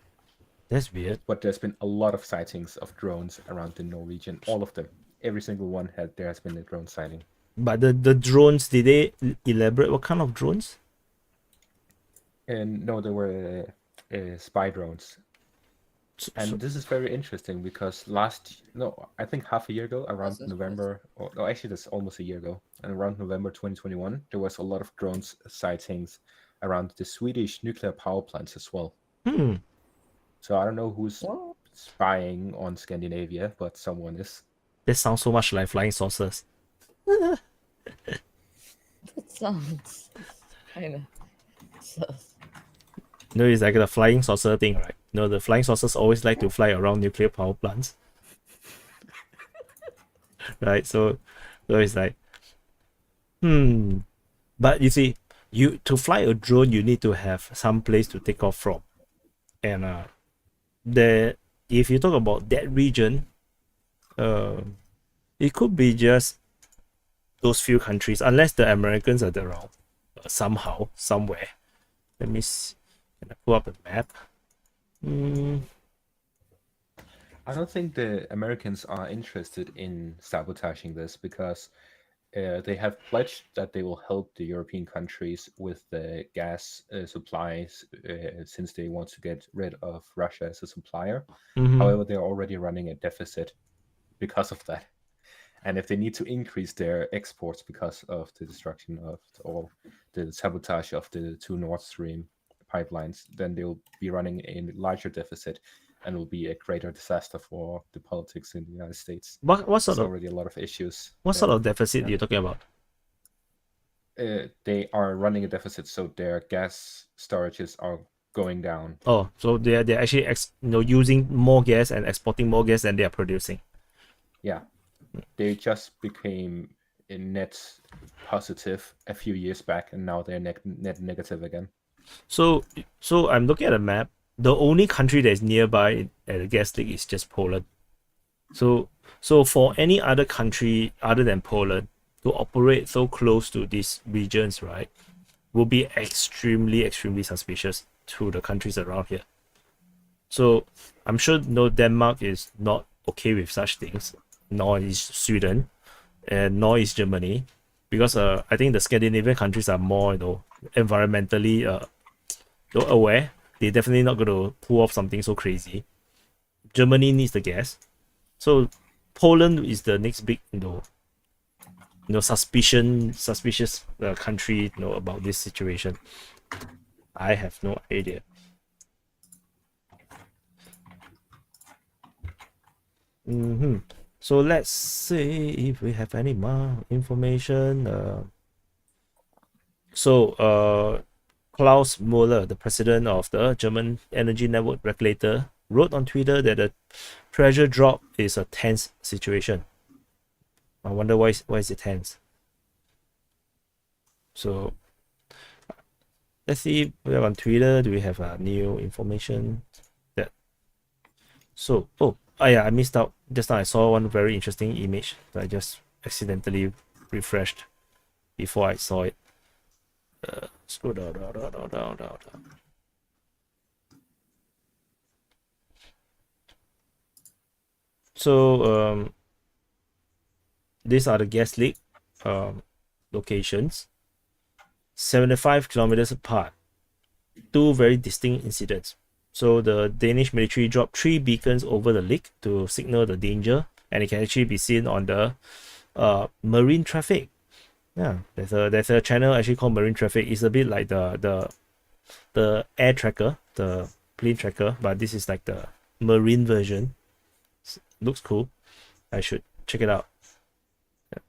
A: that's weird.
E: But there's been a lot of sightings of drones around the Norwegian. All of them. Every single one there has been a drone sighting.
A: But the drones, did they elaborate what kind of drones?
E: And no, they were spy drones. And this is very interesting because I think half a year ago, around November, actually that's almost a year ago, and around November 2021, there was a lot of drones sightings around the Swedish nuclear power plants as well. So I don't know who's spying on Scandinavia, but someone is.
A: That sounds so much like flying saucers.
B: That sounds kind of sus.
A: No, it's like the flying saucer thing, right? No, the flying saucers always like to fly around nuclear power plants. Right, so So it's like, but you see, you to fly a drone, you need to have some place to take off from, and if you talk about that region, it could be just those few countries, unless the Americans are around somehow, somewhere. Let me see. Can I pull up the map?
E: I don't think the Americans are interested in sabotaging this because they have pledged that they will help the European countries with the gas supplies since they want to get rid of Russia as a supplier. However, they're already running a deficit because of that. And if they need to increase their exports because of the destruction of or the sabotage of the 2 Nordstream pipelines, then they'll be running a larger deficit and will be a greater disaster for the politics in the United States.
A: What
E: There's
A: sort of
E: already a lot of issues.
A: what sort of deficit you're talking about?
E: They are running a deficit, so their gas storages are going down.
A: Oh, so they're actually using more gas and exporting more gas than they are producing.
E: Yeah, they just became a net positive a few years back, and now they're net negative again.
A: So I'm looking at a map. The only country that is nearby at the gas leak is just Poland. So for any other country other than Poland to operate so close to these regions, right, will be extremely, extremely suspicious to the countries around here. So I'm sure Denmark is not okay with such things, nor is Sweden, and nor is Germany, because I think the Scandinavian countries are more environmentally aware. They're definitely not going to pull off something so crazy. Germany needs the gas, so Poland is the next big suspicious country about this situation. I have no idea. So let's see if we have any more information. Klaus Müller, the president of the German energy network regulator, wrote on Twitter that the pressure drop is a tense situation. I wonder why is it tense? So let's see if we have on Twitter. Do we have new information? I missed out. Just now I saw one very interesting image that I just accidentally refreshed before I saw it. Scroll down. So these are the gas leak locations, 75 kilometers apart. Two very distinct incidents. So the Danish military dropped 3 beacons over the leak to signal the danger, and it can actually be seen on the marine traffic. Yeah, there's a channel actually called Marine Traffic. It's a bit like the air tracker, the plane tracker, but this is like the marine version. Looks cool. I should check it out. Yeah.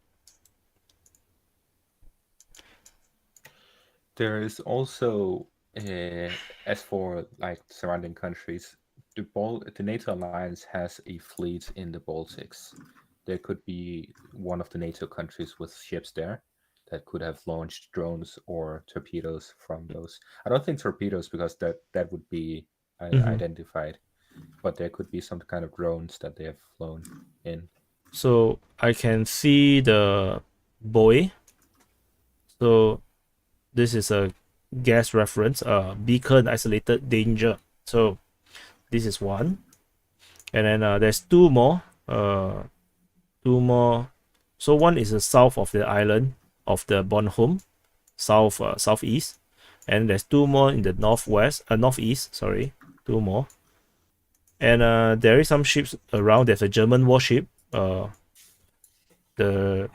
E: There is also, as for like surrounding countries, the NATO alliance has a fleet in the Baltics. There could be one of the NATO countries with ships there that could have launched drones or torpedoes from those. I don't think torpedoes, because that would be identified, but there could be some kind of drones that they have flown in.
A: So I can see the buoy. So this is a gas reference, beacon isolated danger. So this is one, and then there's two more. So one is the south of the island of the Bornholm, southeast, and there's 2 more in the northeast. Sorry, 2 more. And there is some ships around. There's a German warship. The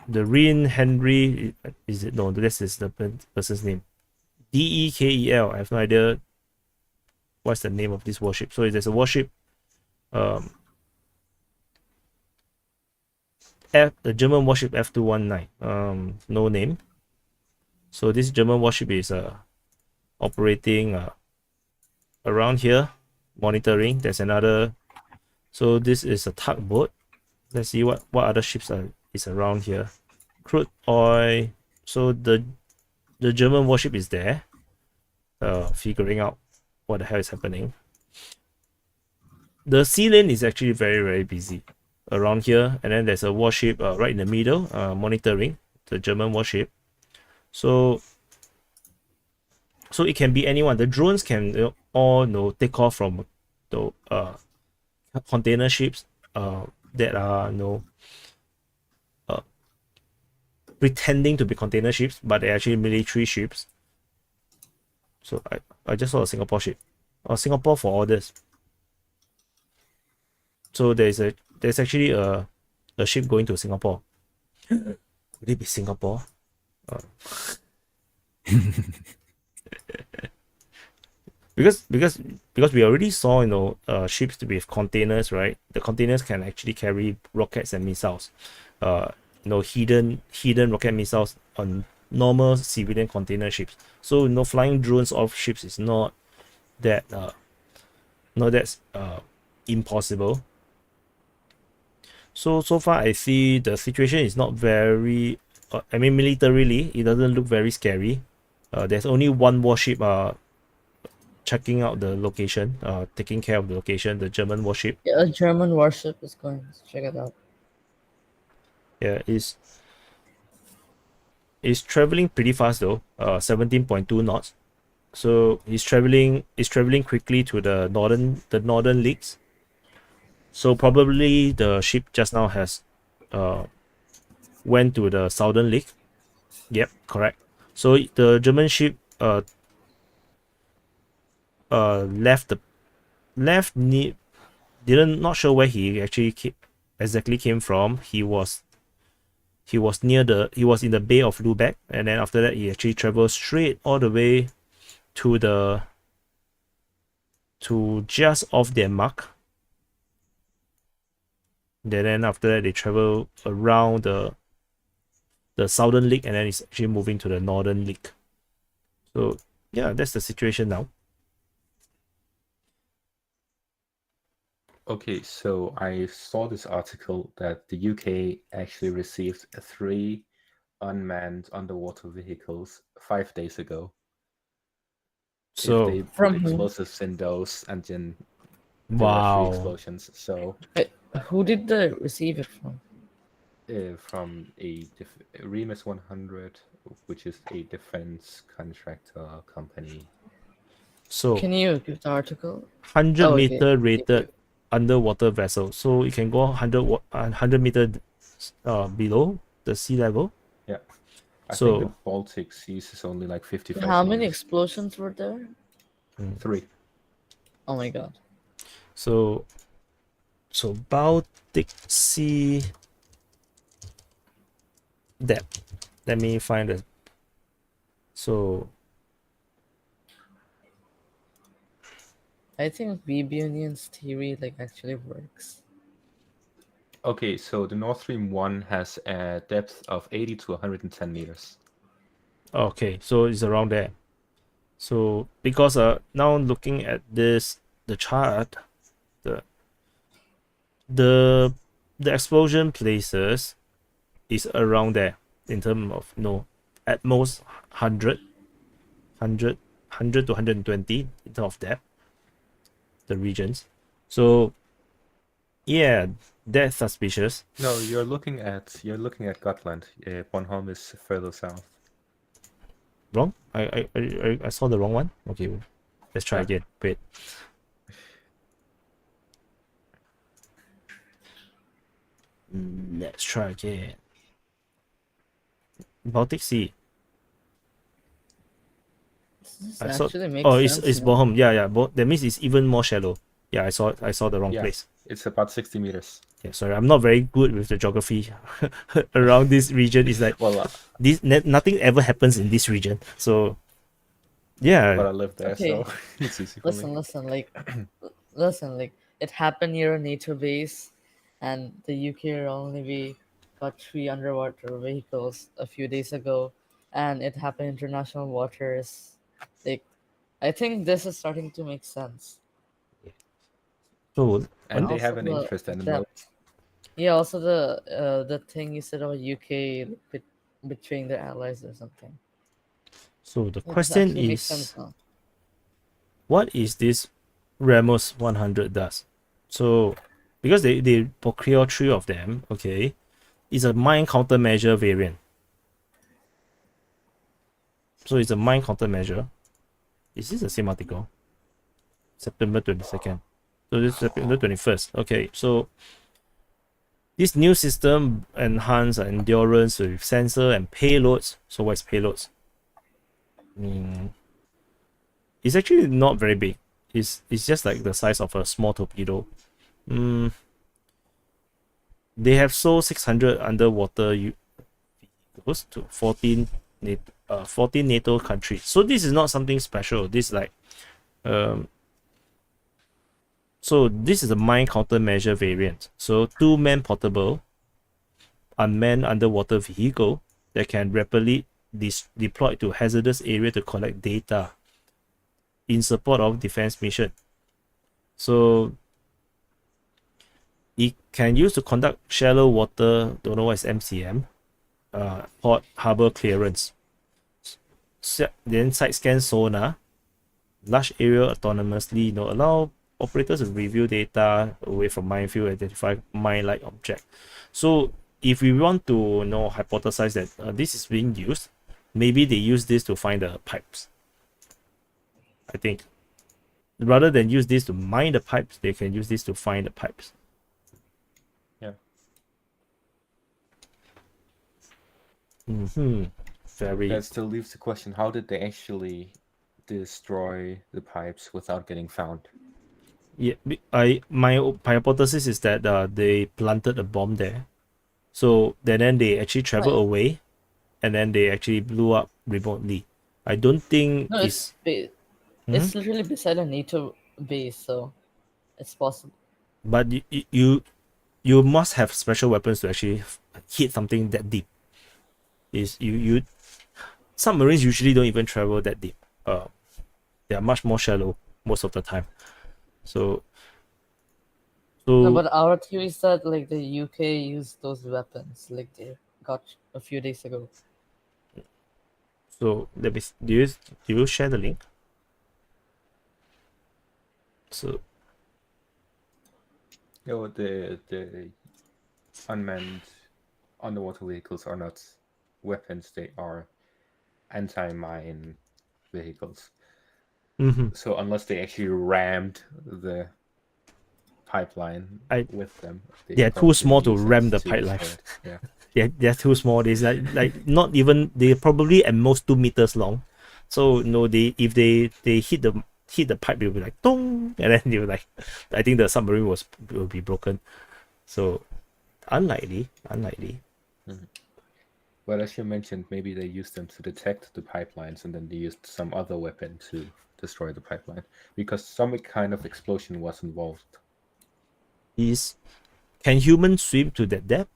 A: Rhine Henry, is it? No, this is the person's name. Dekel. I have no idea what's the name of this warship. So there's a warship. The German warship F219. No name. So this German warship is operating around here, monitoring. There's another. So this is a tugboat. Let's see what other ships is around here. crude oil. So the German warship is there, figuring out what the hell is happening. The sea lane is actually very, very busy around here, and then there's a warship right in the middle, monitoring the German warship. So it can be anyone. The drones can all take off from the container ships that are pretending to be container ships, but they're actually military ships. So I just saw a Singapore ship. Singapore for orders. So there's actually a ship going to Singapore. Would it be Singapore? Because we already saw ships with containers, right? The containers can actually carry rockets and missiles. Hidden rocket missiles on normal civilian container ships. So flying drones off ships is not that impossible. So far I see the situation is not very militarily it doesn't look very scary. There's only one warship checking out the location, taking care of the location, the German warship.
B: Yeah, a German warship is going to check it out.
A: Yeah, it's traveling pretty fast though, 17.2 knots. So it's traveling quickly to the northern leaks. So probably the ship just now has went to the southern leak. Yep, correct. So the German ship not sure where he actually exactly came from. He was in the Bay of Lubeck, and then after that he actually traveled straight all the way to just off Denmark. Then after that they travel around the southern leak, and then it's actually moving to the northern leak. So yeah, that's the situation now.
E: Okay, so I saw this article that the UK actually received 3 unmanned underwater vehicles 5 days ago.
A: So
E: if they
B: From
E: put
B: who?
E: explosives in those and then there were 3
A: wow.
E: explosions. So
B: Who did they receive it from?
E: from a Remus 100, which is a defense contractor company.
A: So
B: Can you give the article?
A: 100
B: Oh,
A: meter
B: okay.
A: rated underwater vessel. So it can go 100 meter below the sea level.
E: Yeah. I
A: So-
E: think the Baltic Seas is only like 55
B: How many
E: meters.
B: explosions were there?
E: 3.
B: Oh my god.
A: So Baltic Sea depth. Let me find it. So
B: I think BB Union's theory actually works.
E: Okay, so the Nordstream 1 has a depth of 80 to 110 meters.
A: okay, so it's around there. So because now looking at the chart, the explosion places is around there in terms of at most 100 to 120 in terms of depth, the regions. So yeah, that's suspicious.
E: No, you're looking at Gotland. Bornholm is further south.
A: Wrong? I saw the wrong one. Okay, let's try
E: Yeah.
A: again. Wait. Let's try again. Baltic Sea.
B: This
A: I saw.
B: actually makes
A: Oh,
B: sense.
A: it's
B: now.
A: Bochum. Yeah. That means it's even more shallow. Yeah, I saw the wrong
E: Yeah.
A: place.
E: It's about 60 meters.
A: Yeah, sorry, I'm not very good with the geography around this region. It's like
E: Well,
A: nothing ever happens in this region. So yeah,
E: but I live there,
B: Okay.
E: so it's easy for me.
B: Listen, it happened near a NATO base, and the UK only got 3 underwater vehicles a few days ago, and it happened in international waters. I think this is starting to make sense.
A: so
E: And they
B: Also
E: have an
B: the
E: interest in the
B: depth. Yeah, also the thing you said about UK with betraying their allies or something.
A: So the
B: This
A: question
B: actually makes sense
A: is,
B: now.
A: what is this Ramos 100 does? So because they procure 3 of them, okay, it's a mine countermeasure variant. So it's a mine countermeasure. Is this the same article? September 22nd. So this is September 21st. Okay, so this new system enhance endurance with sensor and payloads. So what is payloads? It's actually not very big. It's just like the size of a small torpedo. They have sold 600 underwater vehicles to 14 NATO countries. So this is not something special. This is like so this is a mine countermeasure variant. So 2-man portable unmanned underwater vehicle that can rapidly deployed to hazardous area to collect data in support of defense mission. So it can use to conduct shallow water, don't know what is MCM, port harbor clearance. Then side scan sonar, large area autonomously, allow operators to review data away from minefield, identify mine-like object. So if we want to hypothesize that this is being used, maybe they use this to find the pipes. I think rather than use this to mine the pipes, they can use this to find the pipes.
E: Yeah.
A: Very.
E: That still leaves the question: how did they actually destroy the pipes without getting found?
A: Yeah, my hypothesis is that they planted a bomb there, so then they actually travel away, and then they actually blew up remotely. I don't think
B: No, it's literally beside a NATO base, so it's possible.
A: But you must have special weapons to actually hit something that deep. Submarines usually don't even travel that deep. They are much more shallow most of the time. So
B: No, but our theory is that like the UK used those weapons, like they got a few days ago.
A: So do you share the link? So
E: the unmanned underwater vehicles are not weapons; they are anti-mine vehicles. So unless they actually rammed the pipeline with them,
A: they're too small to ram the pipeline.
E: Yeah.
A: They're too small. There's like not even, they're probably at most 2 meters long. So if they hit the pipe, it'll be like dong, and then you're like, I think the submarine will be broken. So unlikely.
E: But as you mentioned, maybe they used them to detect the pipelines, and then they used some other weapon to destroy the pipeline, because some kind of explosion was involved.
A: Can humans swim to that depth?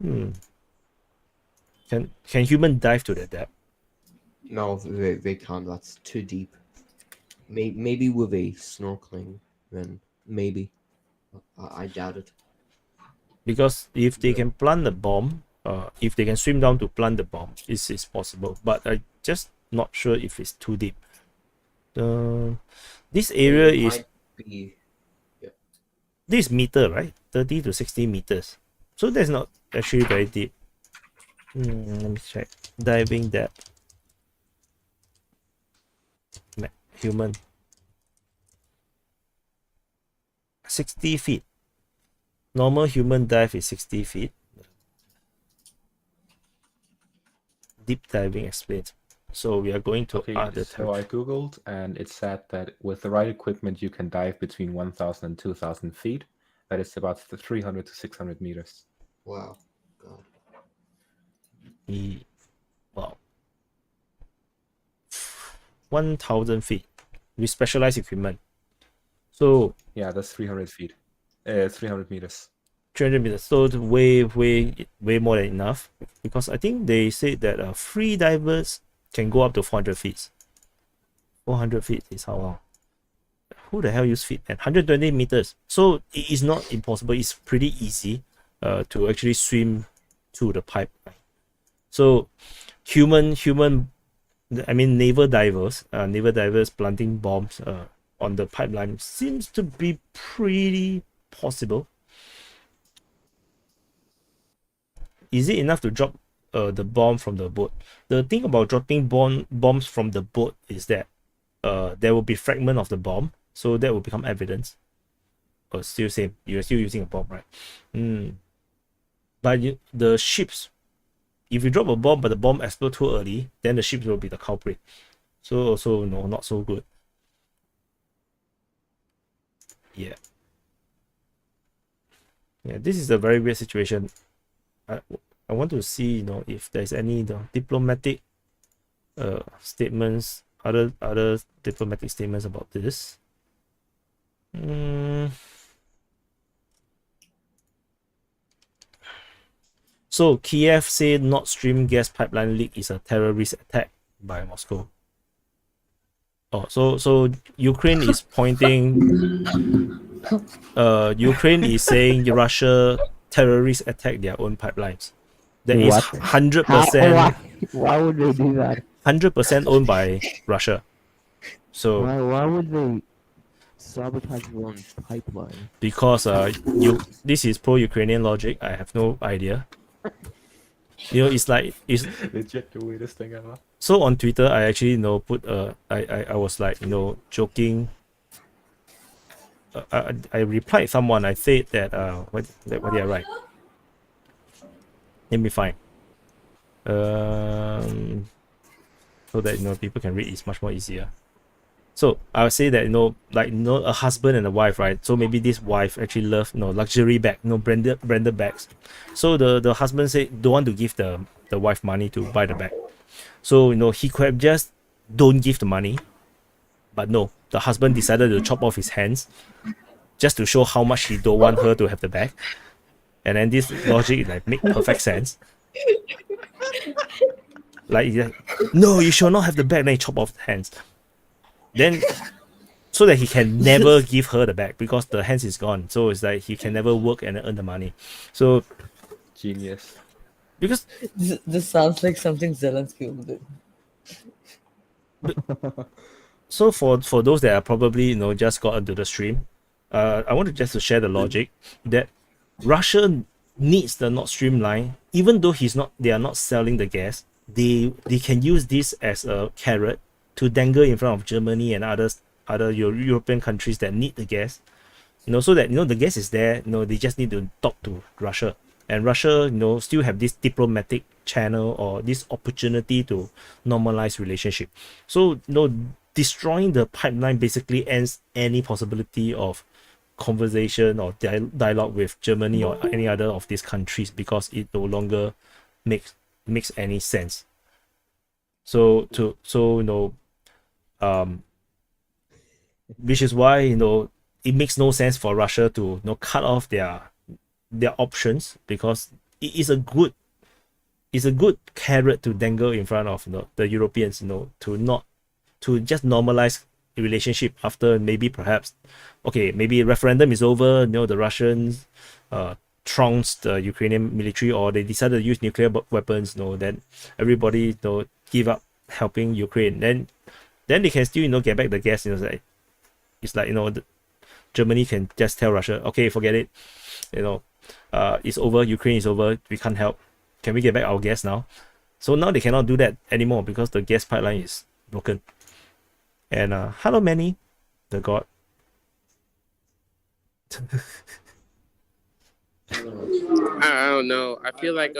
A: Can human dive to that depth?
D: No, they can't. That's too deep. Maybe with a snorkeling, then maybe. I doubt it.
A: Because if they can plant the bomb, if they can swim down to plant the bomb, it's possible. But I just not sure if it's too deep. This area is this meter, right? 30 to 60 meters. So that's not actually very deep. Let me check. Diving depth. Human. 60 feet. Normal human dive is 60 feet. Deep diving explained. So we are going to other
E: so I googled, and it said that with the right equipment you can dive between 1,000 and 2,000 feet. That is about 300 to 600 meters.
D: Wow. God.
A: Wow. 1,000 feet with specialized equipment. So
E: yeah, that's 300 feet. 300 meters.
A: 300 meters. So it's way more than enough, because I think they said that free divers can go up to 400 feet. 400 feet is how long? Who the hell use feet? And 120 meters. So it is not impossible. It's pretty easy to actually swim to the pipeline. So human I mean naval divers planting bombs on the pipeline seems to be pretty possible. Is it enough to drop the bomb from the boat? The thing about dropping bombs from the boat is that there will be fragment of the bomb, so that will become evidence. Or still same, you're still using a bomb, right? But the ships, if you drop a bomb but the bomb explodes too early, then the ships will be the culprit. So also no, not so good. Yeah, this is a very weird situation. I want to see, if there's any diplomatic statements, other diplomatic statements about this. So Kiev said Nordstream gas pipeline leak is a terrorist attack by Moscow. Oh, so Ukraine is pointing. Ukraine is saying Russia terrorists attack their own pipelines. That is
F: What?
A: 100%.
F: Why would they do that?
A: 100% owned by Russia. So
F: Why would they sabotage their own pipeline?
A: because this is pro-Ukrainian logic. I have no idea. It's like it's
E: Legit the weirdest thing ever.
A: so on Twitter. I actually put I was like joking. I replied someone. I said that what did I write? Let me find. So that people can read. It's much more easier. So I would say that a husband and a wife, right? So maybe this wife actually love luxury bag, branded bags. So the husband said don't want to give the wife money to buy the bag. So he could have just don't give the money, but no, the husband decided to chop off his hands just to show how much he don't want her to have the bag. And then this logic make perfect sense. Like no, you shall not have the bag. Then he chop off the hands. Then so that he can never give her the bag because the hands is gone. So it's like he can never work and earn the money. So
E: Genius.
A: because
B: This sounds like something Zelensky would do.
A: so for those that are probably just got into the stream, I wanted just to share the logic that Russia needs the Nord Stream line, even though they are not selling the gas. They can use this as a carrot to dangle in front of Germany and other European countries that need the gas, so that the gas is there. They just need to talk to Russia, and Russia still have this diplomatic channel or this opportunity to normalize relationship. So destroying the pipeline basically ends any possibility of conversation or dialogue with Germany or any other of these countries because it no longer makes any sense. Which is why it makes no sense for Russia to cut off their options, because it is a good carrot to dangle in front of the Europeans, to just normalize the relationship after maybe referendum is over, the Russians trounced the Ukrainian military, or they decided to use nuclear weapons, then everybody give up helping Ukraine, then they can still get back the gas. It's like Germany can just tell Russia, okay, forget it, it's over, Ukraine is over, we can't help, can we get back our gas now? So now they cannot do that anymore because the gas pipeline is broken. And hello Manny, the god.
G: I don't know. I feel like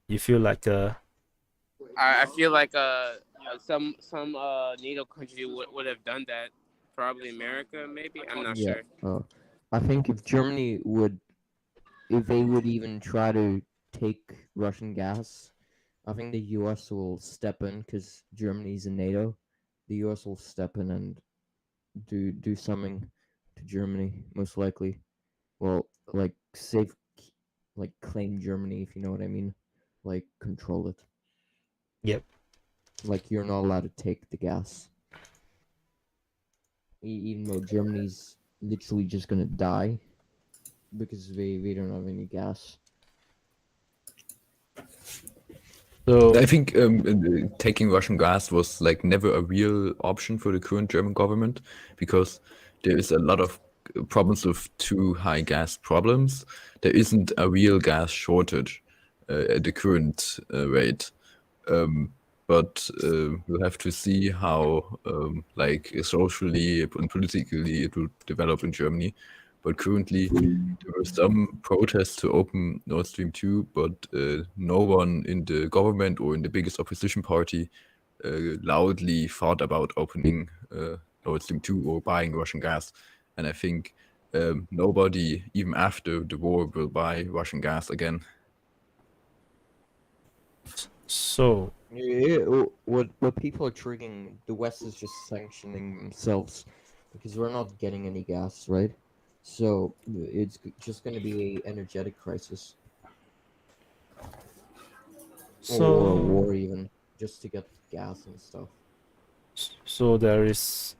A: You feel like
G: I feel like some NATO country would have done that. Probably America, maybe. I'm not
F: Yeah.
G: sure.
F: I think if they would even try to take Russian gas, I think the U.S. will step in because Germany's in NATO. The U.S. will step in and do something to Germany, most likely. Well, like claim Germany, if you know what I mean. Like control it.
A: Yep.
F: Like you're not allowed to take the gas. Even though Germany's literally just gonna die. because we don't have any gas.
A: So
C: I think taking Russian gas was like never a real option for the current German government because there is a lot of problems with too high gas problems. There isn't a real gas shortage at the current rate. But we'll have to see how like socially and politically it will develop in Germany. But currently, there were some protests to open Nord Stream 2, but no one in the government or in the biggest opposition party loudly thought about opening Nord Stream 2 or buying Russian gas. And I think nobody, even after the war, will buy Russian gas again.
A: so
F: What people are triggering, the West is just sanctioning themselves because we're not getting any gas, right? So it's just going to be a energetic crisis or a
A: so
F: war even, just to get gas and stuff.
A: so there is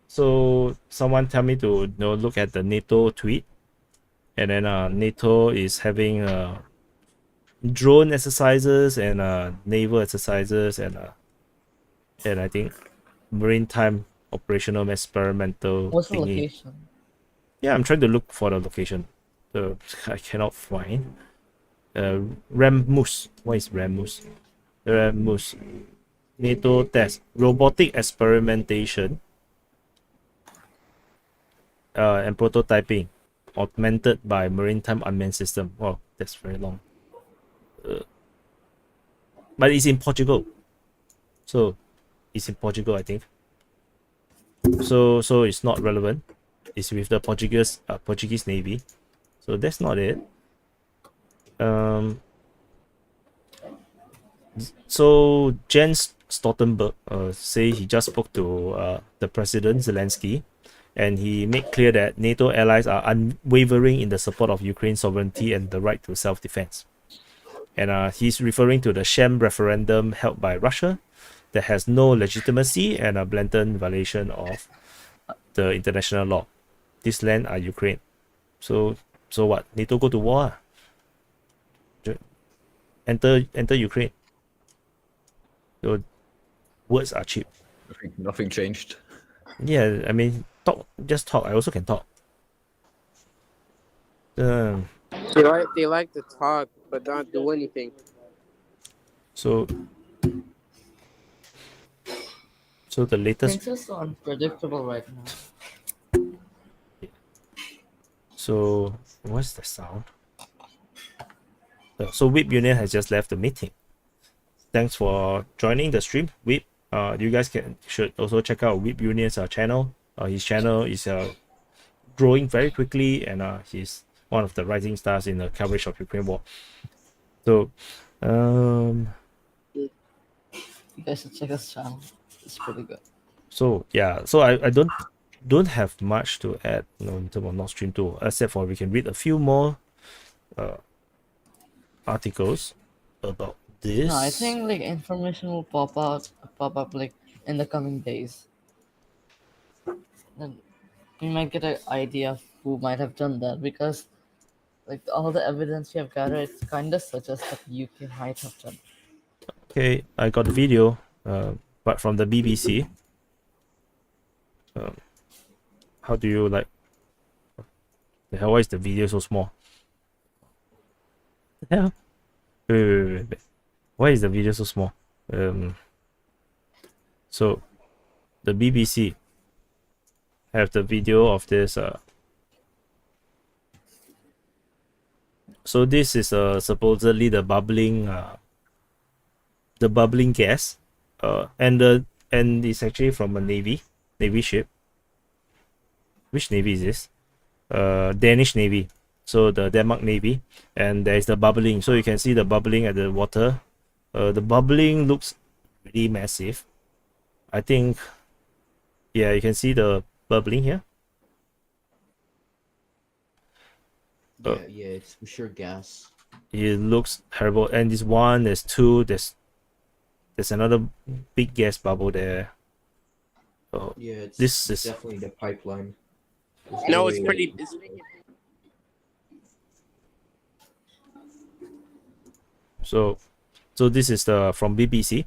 A: so someone tell me to look at the NATO tweet, and then NATO is having drone exercises and naval exercises and I think maritime operational experimental
B: What's the
A: thingy.
B: location?
A: Yeah, I'm trying to look for the location. I cannot find. Ramus. What is Ramus? Ramus. NATO test. Robotic experimentation. And prototyping. Augmented by maritime unmanned system. Wow, that's very long. But it's in Portugal. So it's in Portugal, I think. So it's not relevant. It's with the Portuguese Navy. So that's not it. So Jens Stoltenberg say he just spoke to the President Zelensky, and he made clear that NATO allies are unwavering in the support of Ukraine's sovereignty and the right to self-defense. And he's referring to the sham referendum held by Russia that has no legitimacy and a blatant violation of the international law. This land are Ukraine. So what? NATO go to war? Enter Ukraine. So words are cheap.
C: Nothing changed.
A: Yeah, I mean, just talk. I also can talk.
G: They like to talk but not do anything.
A: So the latest.
B: Things are so unpredictable right now.
A: So what's the sound? So Whip Union has just left the meeting. Thanks for joining the stream, Whip. You guys should also check out Whip Union's channel. His channel is growing very quickly, and he's one of the rising stars in the coverage of Ukraine war. So
B: You guys should check his channel. It's pretty good.
A: So yeah, so I don't have much to add, in terms of Nord Stream 2, except for we can read a few more articles about this.
B: No, I think like information will pop up like in the coming days. And you might get an idea of who might have done that, because like all the evidence you have gathered, it kind of suggests that UK might have done it.
A: Okay, I got a video, but from the BBC. How do you like? The hell? Why is the video so small? The hell? Wait. Why is the video so small? So the BBC have the video of this. So this is supposedly the bubbling gas, and it's actually from a navy ship. Which navy is this? Danish Navy. So the Denmark Navy, and there is the bubbling. So you can see the bubbling at the water. The bubbling looks really massive. I think, yeah, you can see the bubbling here.
F: Yeah, it's for sure gas.
A: It looks terrible. And this one, there's two, there's another big gas bubble there.
F: Yeah,
A: this is
F: definitely the pipeline.
G: No, it's
A: So this is the from BBC.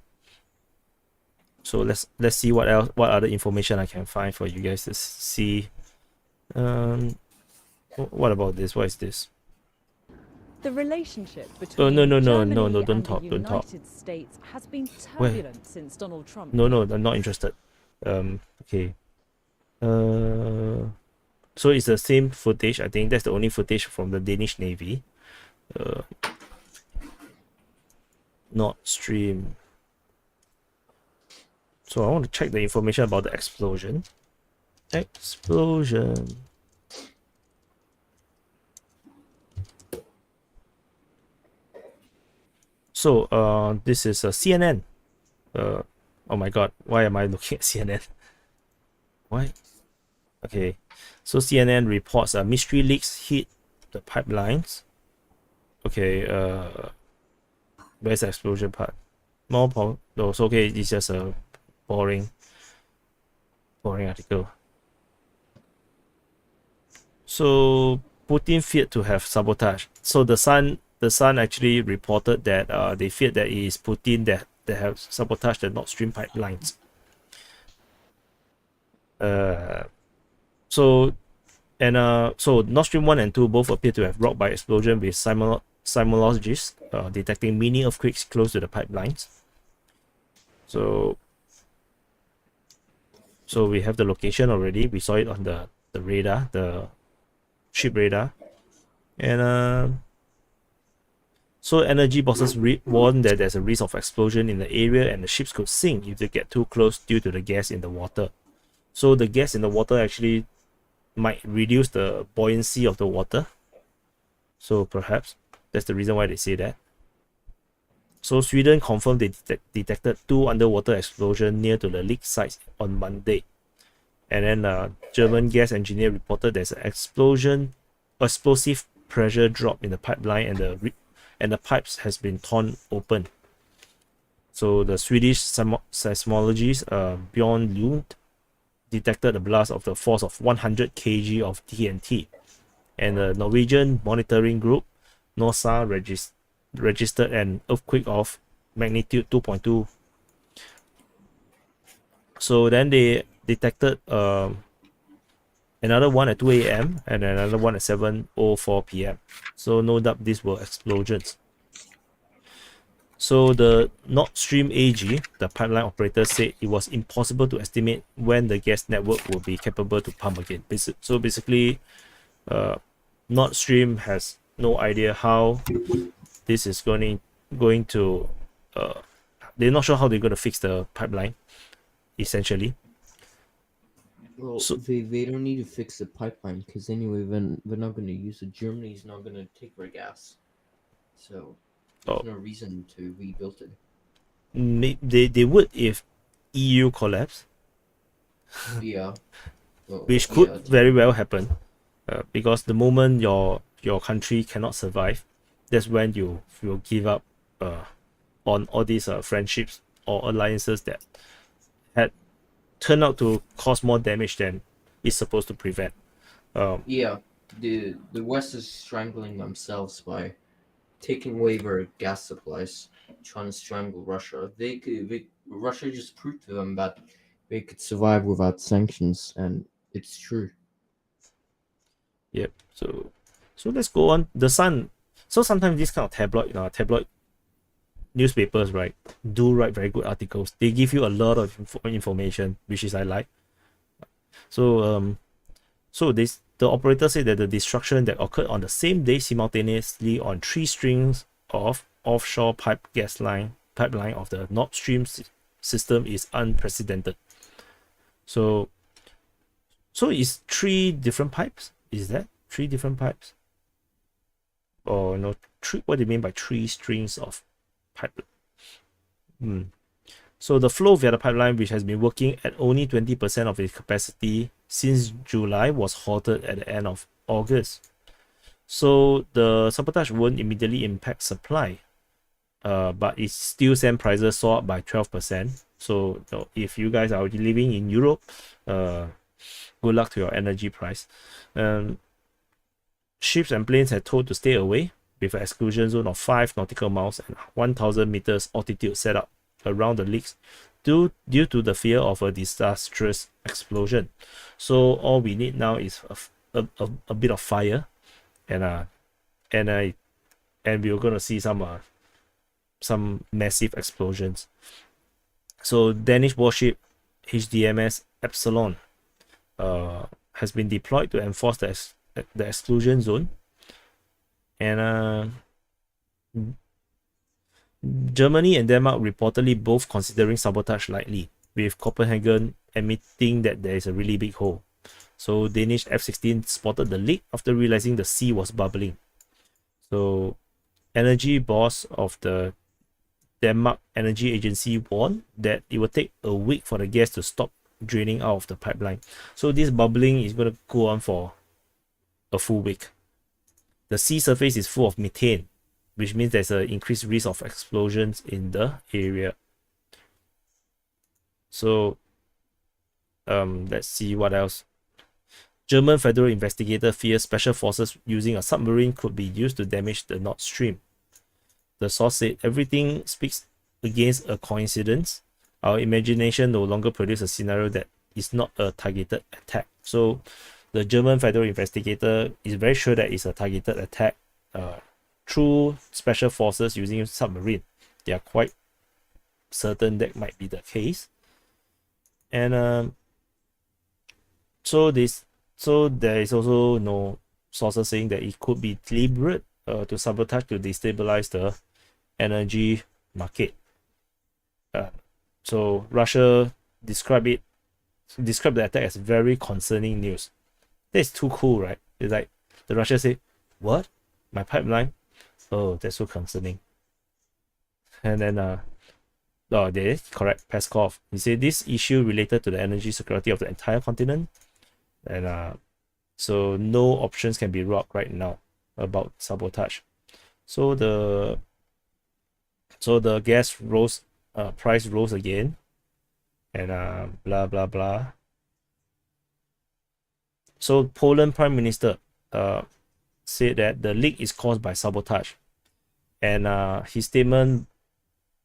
A: So let's see what other information I can find for you guys to see. What about this? What is this?
H: The relationship
A: Oh,
H: between
A: no,
H: Germany
A: don't
H: and
A: talk,
H: the
A: don't talk.
H: United States has been
A: Where?
H: turbulent since Donald Trump.
A: No, I'm not interested. Okay. So it's the same footage. I think that's the only footage from the Danish Navy. Nordstream. So I want to check the information about the explosion. Explosion. So this is a CNN. Oh my god, why am I looking at CNN? Why? Okay, so CNN reports mystery leaks hit the pipelines. Okay, where's the explosion part? More no, it's okay. It's just a boring article. So Putin feared to have sabotage. So the Sun actually reported that they feared that it is Putin that have sabotaged the Nord Stream pipelines. So Nord Stream 1 and 2 both appear to have rocked by explosion, with seismologists detecting mini earthquakes close to the pipelines. So we have the location already. We saw it on the radar, the ship radar. And so energy bosses warned that there's a risk of explosion in the area and the ships could sink if they get too close due to the gas in the water. So the gas in the water actually might reduce the buoyancy of the water. So perhaps that's the reason why they say that. So Sweden confirmed they detected 2 underwater explosions near to the leak sites on Monday. And then German gas engineer reported there's an explosive pressure drop in the pipeline, and the pipes has been torn open. So the Swedish seismologist Bjorn Lund detected a blast of the force of 100 kg of TNT, and the Norwegian monitoring group NORSA registered an earthquake of magnitude 2.2. So then they detected another one at 2 a.m. and another one at 7:04 p.m. So no doubt these were explosions. So the Nord Stream AG, the pipeline operator, said it was impossible to estimate when the gas network will be capable to pump again. So basically, Nord Stream has no idea how this is going to. They're not sure how they're going to fix the pipeline, essentially.
F: Well,
A: So-
F: they don't need to fix the pipeline because anyway, we're not going to use it. Germany's not going to take our gas, so there's no reason to rebuild it.
A: They would if EU collapse,
F: Yeah, well,
A: which could
F: yeah,
A: very well happen, because the moment your country cannot survive, that's when you will give up on all these friendships or alliances that had turned out to cause more damage than it's supposed to prevent.
F: yeah. The West is strangling themselves by taking away their gas supplies, trying to strangle Russia. Russia just proved to them that they could survive without sanctions, and it's true.
A: Yep. So let's go on. The Sun. So sometimes this kind of tabloid newspapers, right, do write very good articles. They give you a lot of information, which is I like. So the operator said that the destruction that occurred on the same day simultaneously on 3 strings of offshore pipeline of the Nord Stream system is unprecedented. So is 3 different pipes? Is that 3 different pipes? Or no? What do you mean by 3 strings of pipe? So the flow via the pipeline, which has been working at only 20% of its capacity since July, was halted at the end of August. So the sabotage won't immediately impact supply, but it still sent prices soar up by 12%. So if you guys are living in Europe, good luck to your energy price. Ships and planes are told to stay away. with an exclusion zone of 5 nautical miles and 1,000 meters altitude set up around the leaks due to the fear of a disastrous explosion. So all we need now is a bit of fire, and we're gonna see some massive explosions. So Danish warship HDMS Epsilon has been deployed to enforce the exclusion zone, and Germany and Denmark reportedly both considering sabotage lightly, with Copenhagen admitting that there is a really big hole. So Danish F-16 spotted the leak after realizing the sea was bubbling. So energy boss of the Denmark Energy Agency warned that it will take a week for the gas to stop draining out of the pipeline. So this bubbling is going to go on for a full week. The sea surface is full of methane, which means there's an increased risk of explosions in the area. So let's see what else. German federal investigator fears special forces using a submarine could be used to damage the Nordstream. The source said, everything speaks against a coincidence. Our imagination no longer produces a scenario that is not a targeted attack. So the German federal investigator is very sure that it's a targeted attack through special forces using submarine. They are quite certain that might be the case. And so there is also no sources saying that it could be deliberate to sabotage to destabilize the energy market. So Russia described the attack as very concerning news. That's too cool, right? It's like the Russia say, "What? My pipeline? Oh, that's so concerning." And then there is correct. Peskov. He said this issue related to the energy security of the entire continent, and so no options can be rocked right now about sabotage. So the gas price rose again, and blah blah blah. So Poland Prime Minister said that the leak is caused by sabotage, and his statement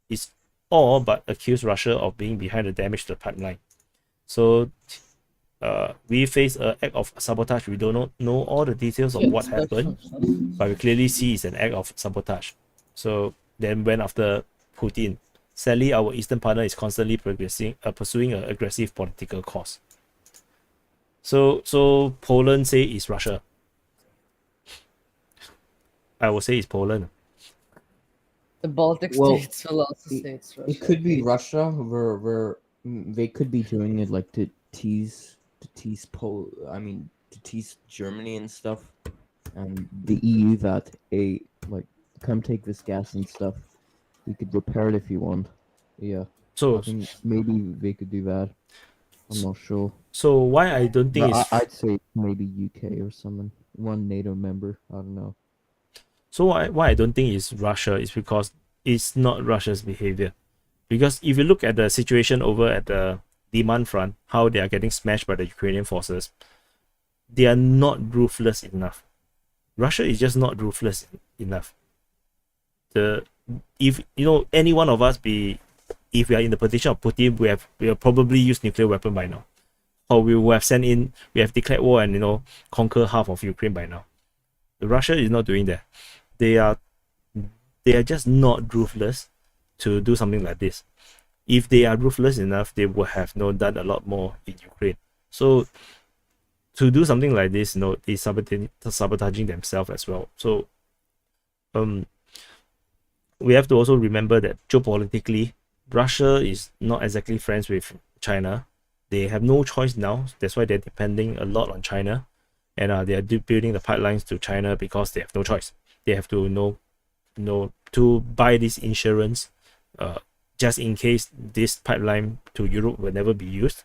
A: is all but accused Russia of being behind the damage to the pipeline. So we face an act of sabotage. We do not know all the details of what happened, but we clearly see it's an act of sabotage. So then went after Putin. Sadly, our eastern partner is constantly pursuing an aggressive political course. So Poland say it's Russia. I will say it's Poland.
B: The Baltic
F: Well,
B: states will also say it's Russia.
F: It could be Russia, where they could be doing it like to tease Germany and stuff, and the EU that come take this gas and stuff. We could repair it if you want. Yeah.
A: So
F: I think maybe they could do that. I'm not sure.
A: So why I don't think
F: But
A: it's
F: I'd say maybe UK or someone, one NATO member. I don't know.
A: So why I don't think it's Russia is because it's not Russia's behavior. Because if you look at the situation over at the demand front, how they are getting smashed by the Ukrainian forces, they are not ruthless enough. Russia is just not ruthless enough. If any one of us if we are in the position of Putin, we have probably used nuclear weapon by now, or we have declared war and conquer half of Ukraine by now. Russia is not doing that. They are just not ruthless to do something like this. If they are ruthless enough, they would have done a lot more in Ukraine. So to do something like this, they sabotaging themselves as well. So we have to also remember that geopolitically, Russia is not exactly friends with China. They have no choice now. That's why they're depending a lot on China, and they are building the pipelines to China because they have no choice. They have to to buy this insurance, just in case this pipeline to Europe will never be used,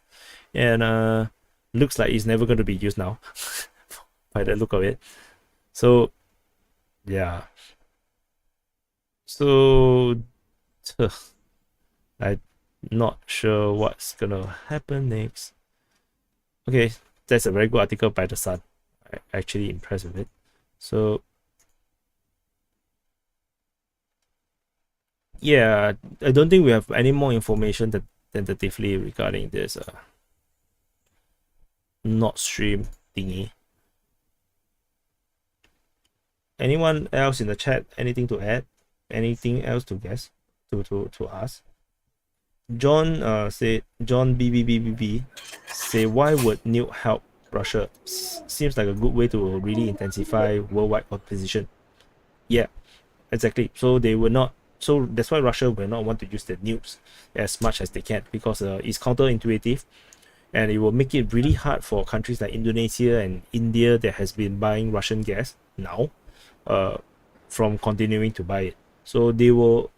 A: and looks like it's never going to be used now, by the look of it. So, yeah. So, I'm not sure what's gonna happen next. Okay, that's a very good article by The Sun. I'm actually impressed with it. So yeah, I don't think we have any more information that tentatively regarding this Nordstream thingy. Anyone else in the chat? Anything to add? Anything else to guess? To ask? John said John BBBBB say why would nuke help Russia? Seems like a good way to really intensify worldwide opposition. Yeah, exactly. So they will not. So that's why Russia will not want to use the nukes as much as they can, because it's counterintuitive, and it will make it really hard for countries like Indonesia and India that has been buying Russian gas now, from continuing to buy it. So they will.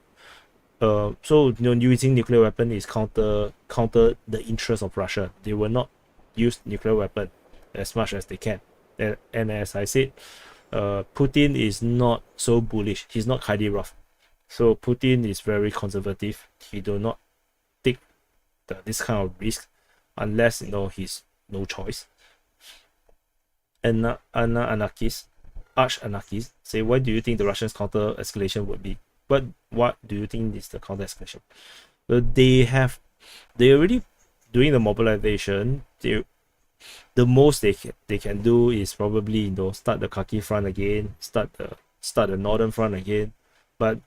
A: So using nuclear weapon is counter the interest of Russia. They will not use nuclear weapon as much as they can. And as I said, Putin is not so bullish. He's not Kadyrov. So Putin is very conservative. He do not take this kind of risk unless he's no choice. And arch anarchist say, why do you think the Russians counter escalation would be? What do you think is the counter escalation? Well, they already doing the mobilization. The most they can do is probably start the Kharkiv front again, start the northern front again. But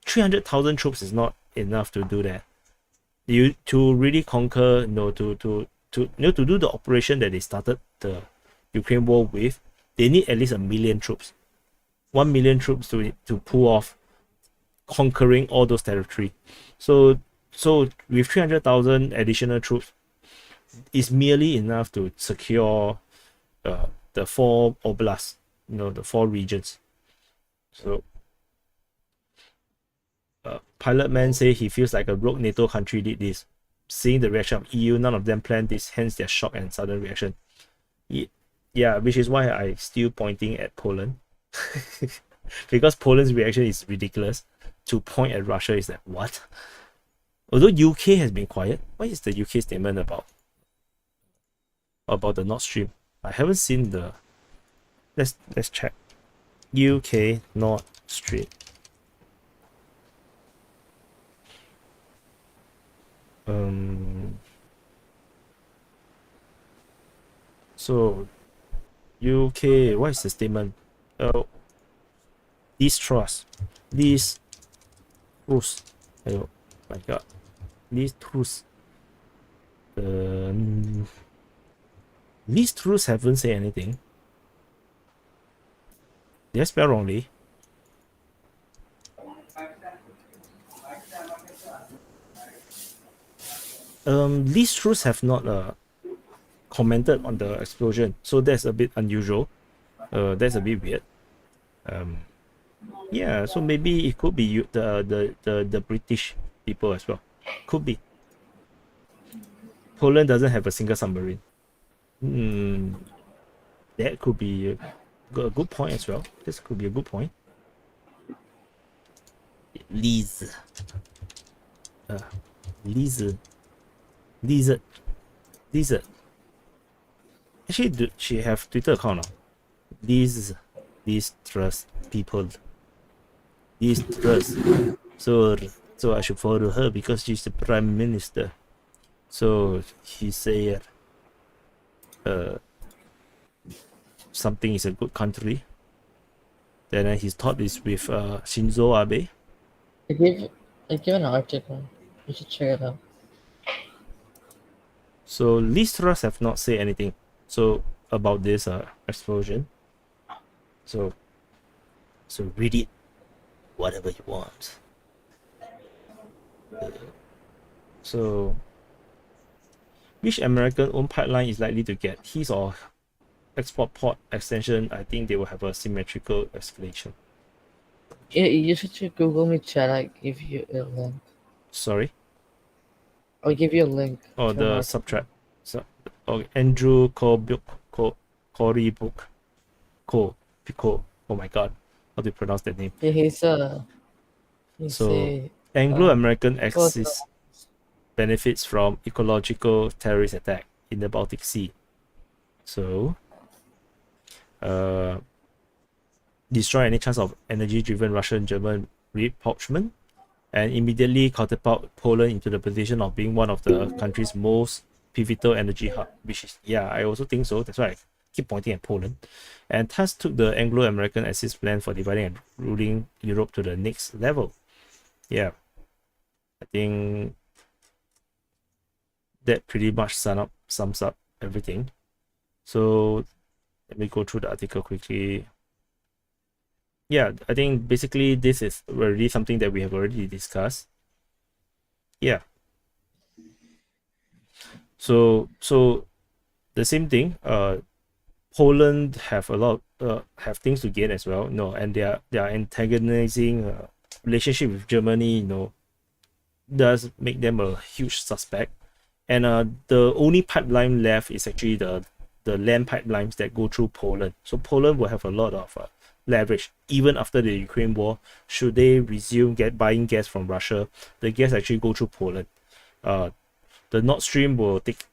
A: 300,000 troops is not enough to do that. To really conquer, to do the operation that they started the Ukraine war with, they need at least 1 million troops. 1 million troops to pull off conquering all those territory. So with 300,000 additional troops is merely enough to secure the 4 oblasts, the 4 regions. So Pilot Man say he feels like a rogue NATO country did this. Seeing the reaction of EU, none of them planned this, hence their shock and sudden reaction. Yeah, which is why I still pointing at Poland. Because Poland's reaction is ridiculous. To point at Russia is like, what? Although UK has been quiet, what is the UK statement about the Nord Stream? I haven't seen the. Let's check. UK Nord Stream. So UK, what is the statement? Distrust. These truths. Oh my god. These truths. These truths haven't said anything. Did I spell wrongly? These truths have not commented on the explosion, so that's a bit unusual. That's a bit weird. Yeah, so maybe it could be the British people as well. Could be. Poland doesn't have a single submarine. That could be a good point as well. This could be a good point. Liz. Lizard. Actually, do she have Twitter account now? These trust people. These trust. So I should follow her because she's the prime minister. So he said, something is a good country. Then his thought is with Shinzo Abe.
B: I give an article. You should check it out.
A: So Liz Truss have not said anything about this explosion. So read it, whatever you want. So which American-owned pipeline is likely to get his or export port extension? I think they will have a symmetrical escalation.
B: Yeah, you should Google me, chat. I give you a link.
A: Sorry?
B: I'll give you a link.
A: Oh,
B: to
A: the
B: an
A: subtract. Andrew Corey Book. Pico. Oh my god. How do you pronounce that name?
B: Yeah, he's
A: So
B: a
A: Anglo-American Axis benefits from ecological terrorist attack in the Baltic Sea. So destroy any chance of energy-driven Russian-German rapprochement and immediately catapult Poland into the position of being one of the country's most pivotal energy hub, which is, yeah, I also think so. That's why I keep pointing at Poland. And thus took the Anglo-American Axis plan for dividing and ruling Europe to the next level. Yeah, I think that pretty much sums up everything. So let me go through the article quickly. Yeah, I think basically this is already something that we have already discussed. Yeah. So the same thing. Poland have a lot have things to gain as well. No, and they are antagonizing relationship with Germany. Does make them a huge suspect. And the only pipeline left is actually the land pipelines that go through Poland. So Poland will have a lot of leverage even after the Ukraine war. Should they resume buying gas from Russia, the gas actually go through Poland. The Nordstream will take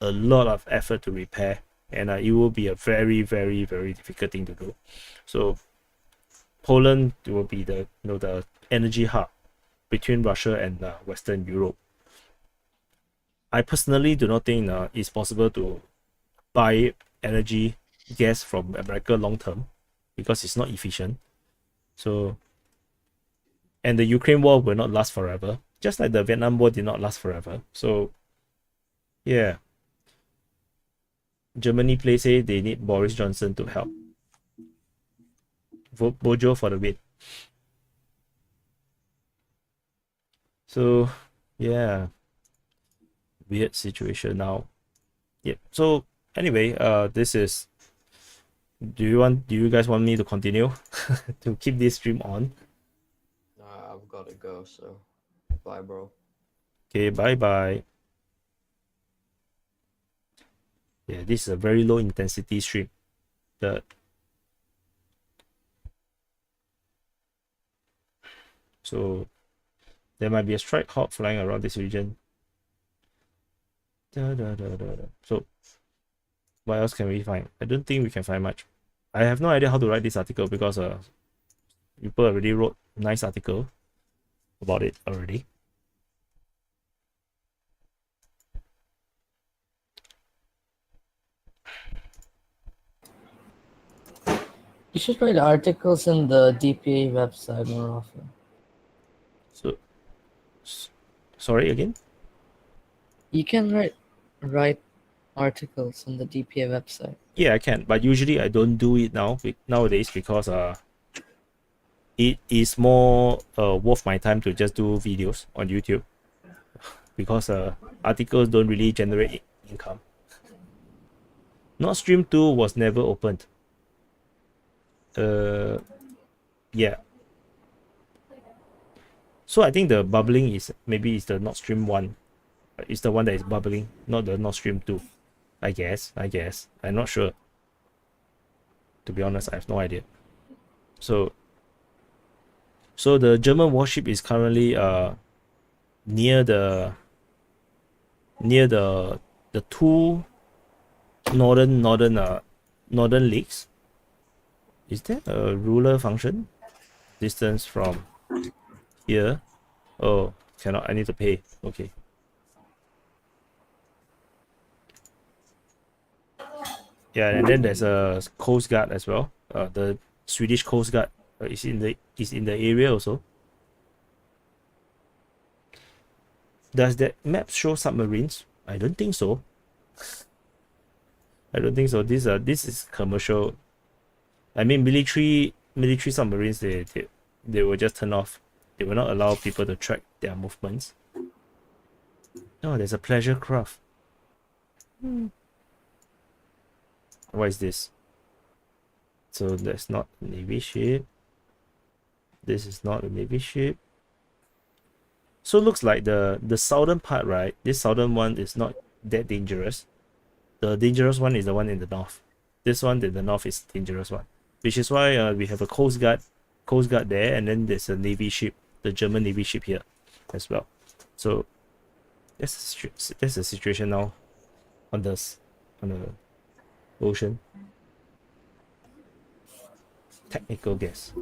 A: a lot of effort to repair, and it will be a very, very, very difficult thing to do. So Poland will be the the energy hub between Russia and Western Europe. I personally do not think it's possible to buy energy gas from America long term because it's not efficient. So, and the Ukraine war will not last forever, just like the Vietnam war did not last forever. So, yeah. Germany play say they need Boris Johnson to help. Vote Bojo for the win. So, yeah. Weird situation now. Yeah. So anyway, this is. Do you guys want me to continue to keep this stream on?
D: I've got to go, so bye, bro.
A: Okay, bye bye. Yeah, this is a very low intensity stream. So there might be a strike hawk flying around this region. So what else can we find? I don't think we can find much. I have no idea how to write this article because people already wrote nice article about it already.
B: You should write articles in the DPA website more often.
A: So sorry again?
B: You can write articles on the DPA website.
A: Yeah, I can, but usually I don't do it nowadays because it is more worth my time to just do videos on YouTube because articles don't really generate income. Nordstream 2 was never opened. Yeah. So I think the bubbling is maybe the Nordstream 1. It's the one that is bubbling, not the Nordstream 2. I guess. I'm not sure. To be honest, I have no idea. So the German warship is currently near the two northern lakes. Is there a ruler function? Distance from here. Oh, cannot. I need to pay. Okay. Yeah, and then there's a Coast Guard as well. The Swedish Coast Guard is in the area also. Does that map show submarines? I don't think so. This is commercial. I mean, military submarines. They will just turn off. They will not allow people to track their movements. Oh, there's a pleasure craft. What is this? So that's not a Navy ship. This is not a Navy ship. So it looks like the southern part, right? This southern one is not that dangerous. The dangerous one is the one in the north. This one in the north is dangerous one, which is why we have a coast guard there, and then there's a Navy ship, the German Navy ship here as well. So that's the situation now on the ocean. Technical guess.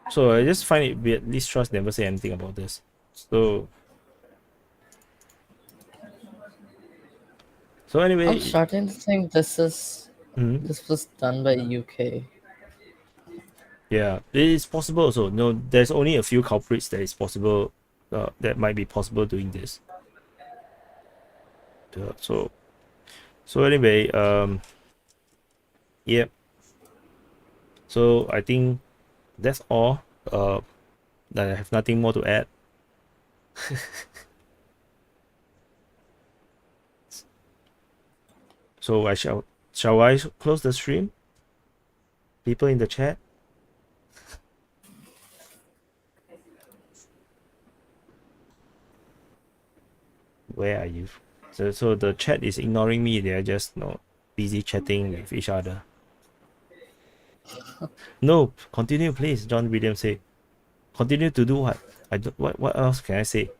A: So I just find it weird. Liz Truss never say anything about this. So anyway,
B: I'm starting to think this
A: mhm,
B: was done by UK.
A: yeah, it is possible also. No, there's only a few culprits that is possible, that might be possible doing this. So anyway, yep. So I think that's all. I have nothing more to add. So shall I close the stream? People in the chat. Where are you? So the chat is ignoring me. They are just busy chatting with each other. No, continue, please. John Williams say, continue to do what? I don't, what else can I say?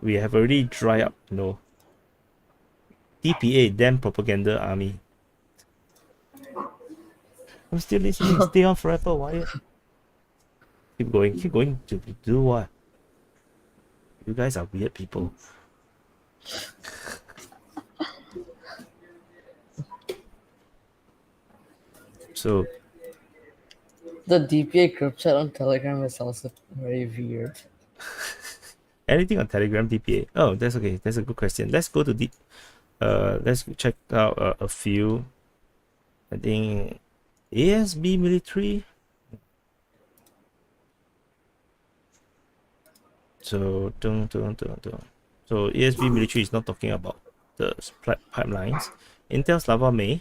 A: We have already dried up. No. DPA, damn propaganda army. I'm still listening. Stay on forever, Wyatt. Keep going to do what? You guys are weird people. So
B: The DPA group chat on Telegram is also very weird.
A: anything on Telegram DPA? Oh, that's okay. That's a good question. Let's go to let's check out a few. I think ASB military. So So ASB military is not talking about the pipelines. Intel's lava may.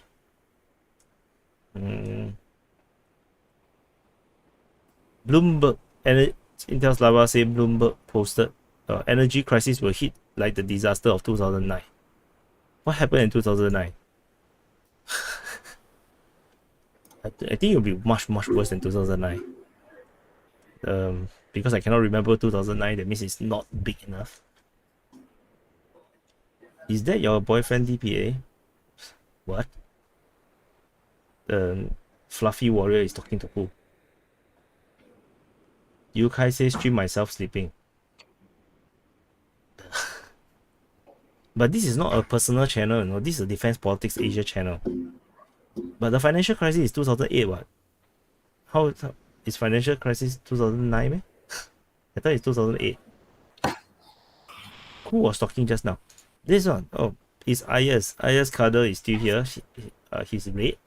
A: Bloomberg and Intel's lava say Bloomberg posted energy crisis will hit like the disaster of 2009. What happened in 2009? I think it'll be much worse than 2009. Because I cannot remember 2009. That means it's not big enough. Is that your boyfriend DPA? What? Fluffy warrior is talking to who? Yukai says stream myself sleeping. But this is not a personal channel, no. This is a Defense Politics Asia channel. But the financial crisis is 2008, what? How is financial crisis 2009, man? I thought it's 2008. Who was talking just now? This one. Oh, it's Ayers. Ayers Kader is still here. He's red.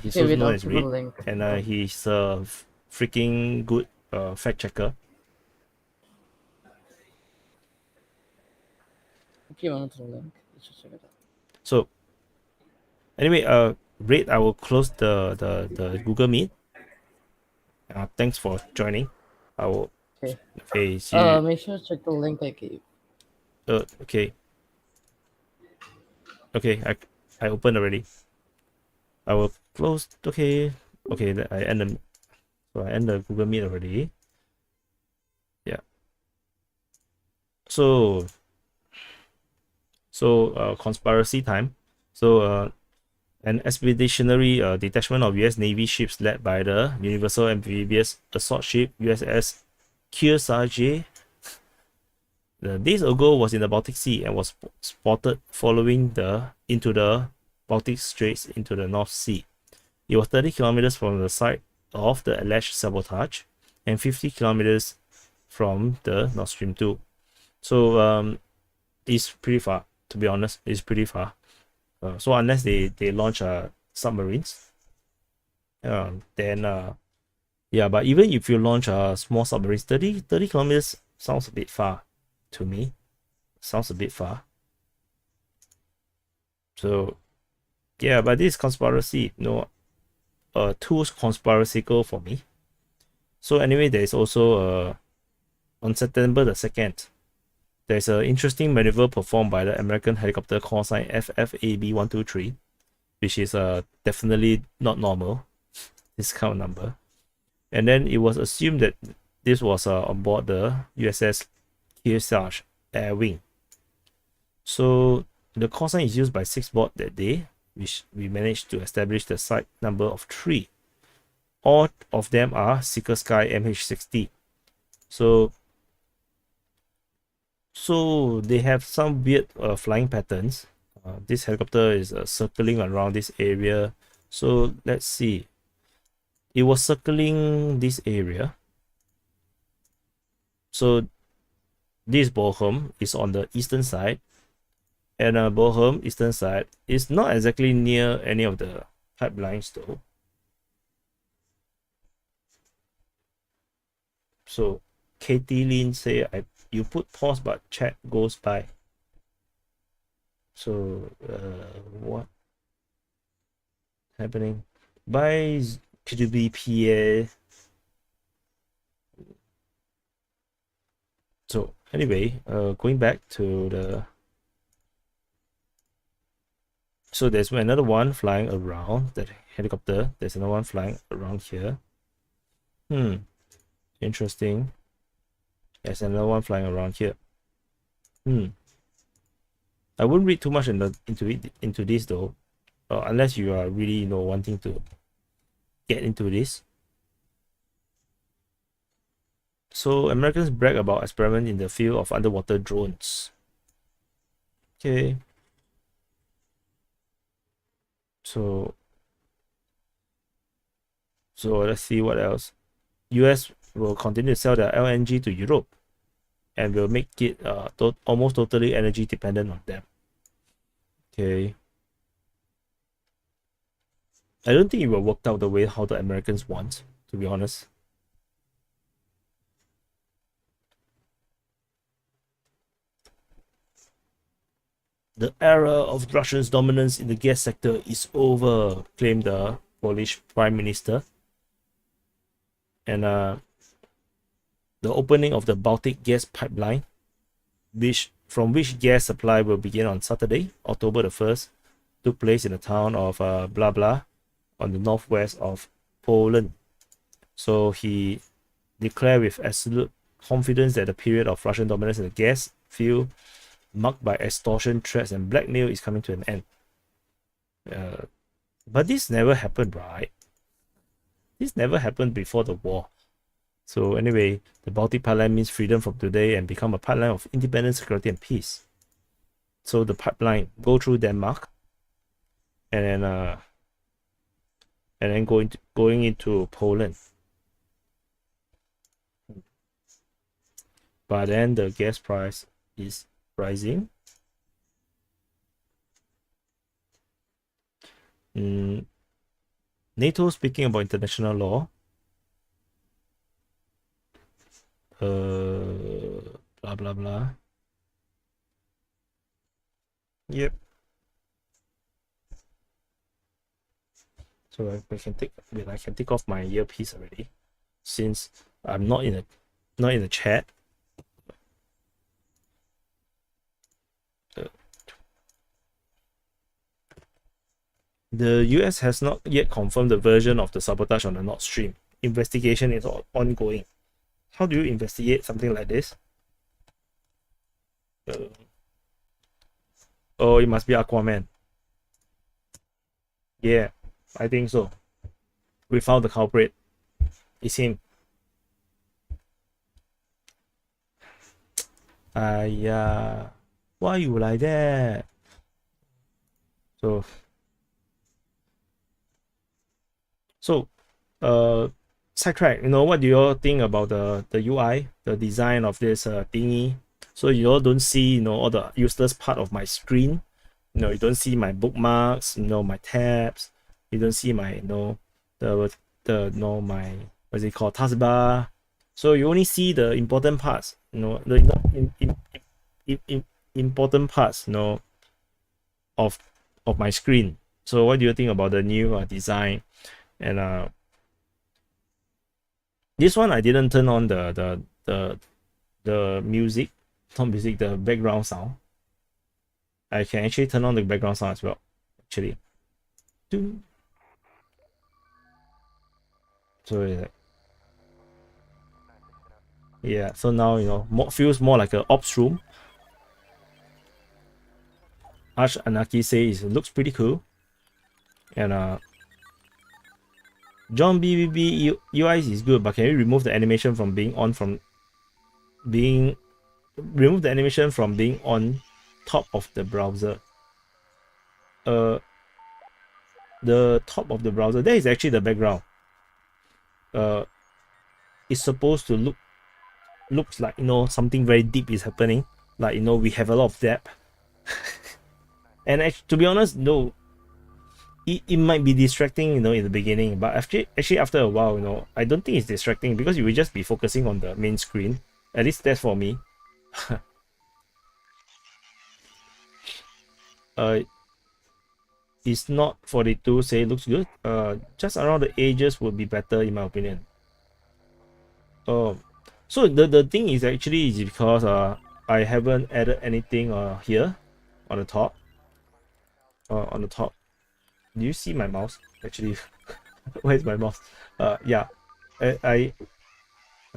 A: He's also known as red. And he's a freaking good fact checker. So anyway, Red, I will close the Google Meet. Thanks for joining. I will. Okay. See you.
B: Make sure to check the link I gave.
A: Okay. Okay, I opened already. I will close. Okay. I end the Google Meet already. Yeah. So conspiracy time. So an expeditionary detachment of US Navy ships led by the Universal Amphibious Assault Ship USS Kearsarge days ago was in the Baltic Sea and was spotted following into the Baltic Straits into the North Sea. It was 30 kilometers from the site of the alleged sabotage and 50 kilometers from the Nordstream 2. So it's pretty far, to be honest. It's pretty far. So unless they launch submarines, then yeah. But even if you launch small submarines, 30 kilometers sounds a bit far to me. Sounds a bit far. So yeah, but this conspiracy, too conspiracical for me. So anyway, there is also on September the 2nd, there's an interesting maneuver performed by the American helicopter call sign FFAB123, which is definitely not normal, this kind of number. And then it was assumed that this was on board the USS Kearsarge Air Wing. So the call sign is used by 6 boats that day, which we managed to establish the site number of 3 all of them are Seeker Sky MH60. So they have some weird flying patterns. This helicopter is circling around this area. So let's see. It was circling this area. So this Bochum is on the eastern side, and Bochum eastern side is not exactly near any of the pipelines though. So Katie Lin say you put pause but chat goes by. So what happening? By DPA. So anyway, going back to the, so there's another one flying around that helicopter. There's another one flying around here. Interesting. There's another one flying around here. I wouldn't read too much into this though, unless you are really wanting to get into this. So Americans brag about experiment in the field of underwater drones. Okay. So let's see what else. US will continue to sell their LNG to Europe and will make it almost totally energy dependent on them. Okay. I don't think it will work out the way how the Americans want, to be honest. The era of Russia's dominance in the gas sector is over, claimed the Polish Prime Minister. And the opening of the Baltic gas pipeline, from which gas supply will begin on Saturday, October the 1st, took place in the town of blah blah on the northwest of Poland. So he declared with absolute confidence that the period of Russian dominance in the gas field, marked by extortion, threats, and blackmail, is coming to an end. But this never happened, right? This never happened before the war. So anyway, the Baltic pipeline means freedom from today and become a pipeline of independence, security, and peace. So the pipeline go through Denmark, and then going into Poland. But then the gas price is rising. NATO speaking about international law. Blah blah blah. Yep. So I can take off my earpiece already, since I'm not in the chat. The US has not yet confirmed the version of the sabotage on the Nordstream. Investigation is ongoing. How do you investigate something like this? Oh, it must be Aquaman. Yeah, I think so. We found the culprit. It's him. Yeah. Why you like that? So, sidetrack. What do you all think about the UI, the design of this thingy? So you all don't see, all the useless part of my screen. You don't see my bookmarks, my tabs. You don't see my, my what's it called, taskbar. So you only see the important parts, the important parts, of my screen. So what do you think about the new design? And this one I didn't turn on the music, not music, the background sound. I can actually turn on the background sound as well, actually. So yeah, so now feels more like an ops room. Arch Anarchy says it looks pretty cool, and John BBB UI is good, but can you remove the animation from being on top of the browser? The top of the browser, that is actually the background. It's supposed to looks like, you know, something very deep is happening, like, you know, we have a lot of depth. And to be honest, no, it might be distracting, you know, in the beginning, but actually after a while, you know, I don't think it's distracting because you will just be focusing on the main screen. At least that's for me. It's not 42, say it looks good. Just around the edges would be better in my opinion. So the thing is actually is because I haven't added anything here on the top. On the top. Do you see my mouse? Actually, where's my mouse? Yeah. Okay,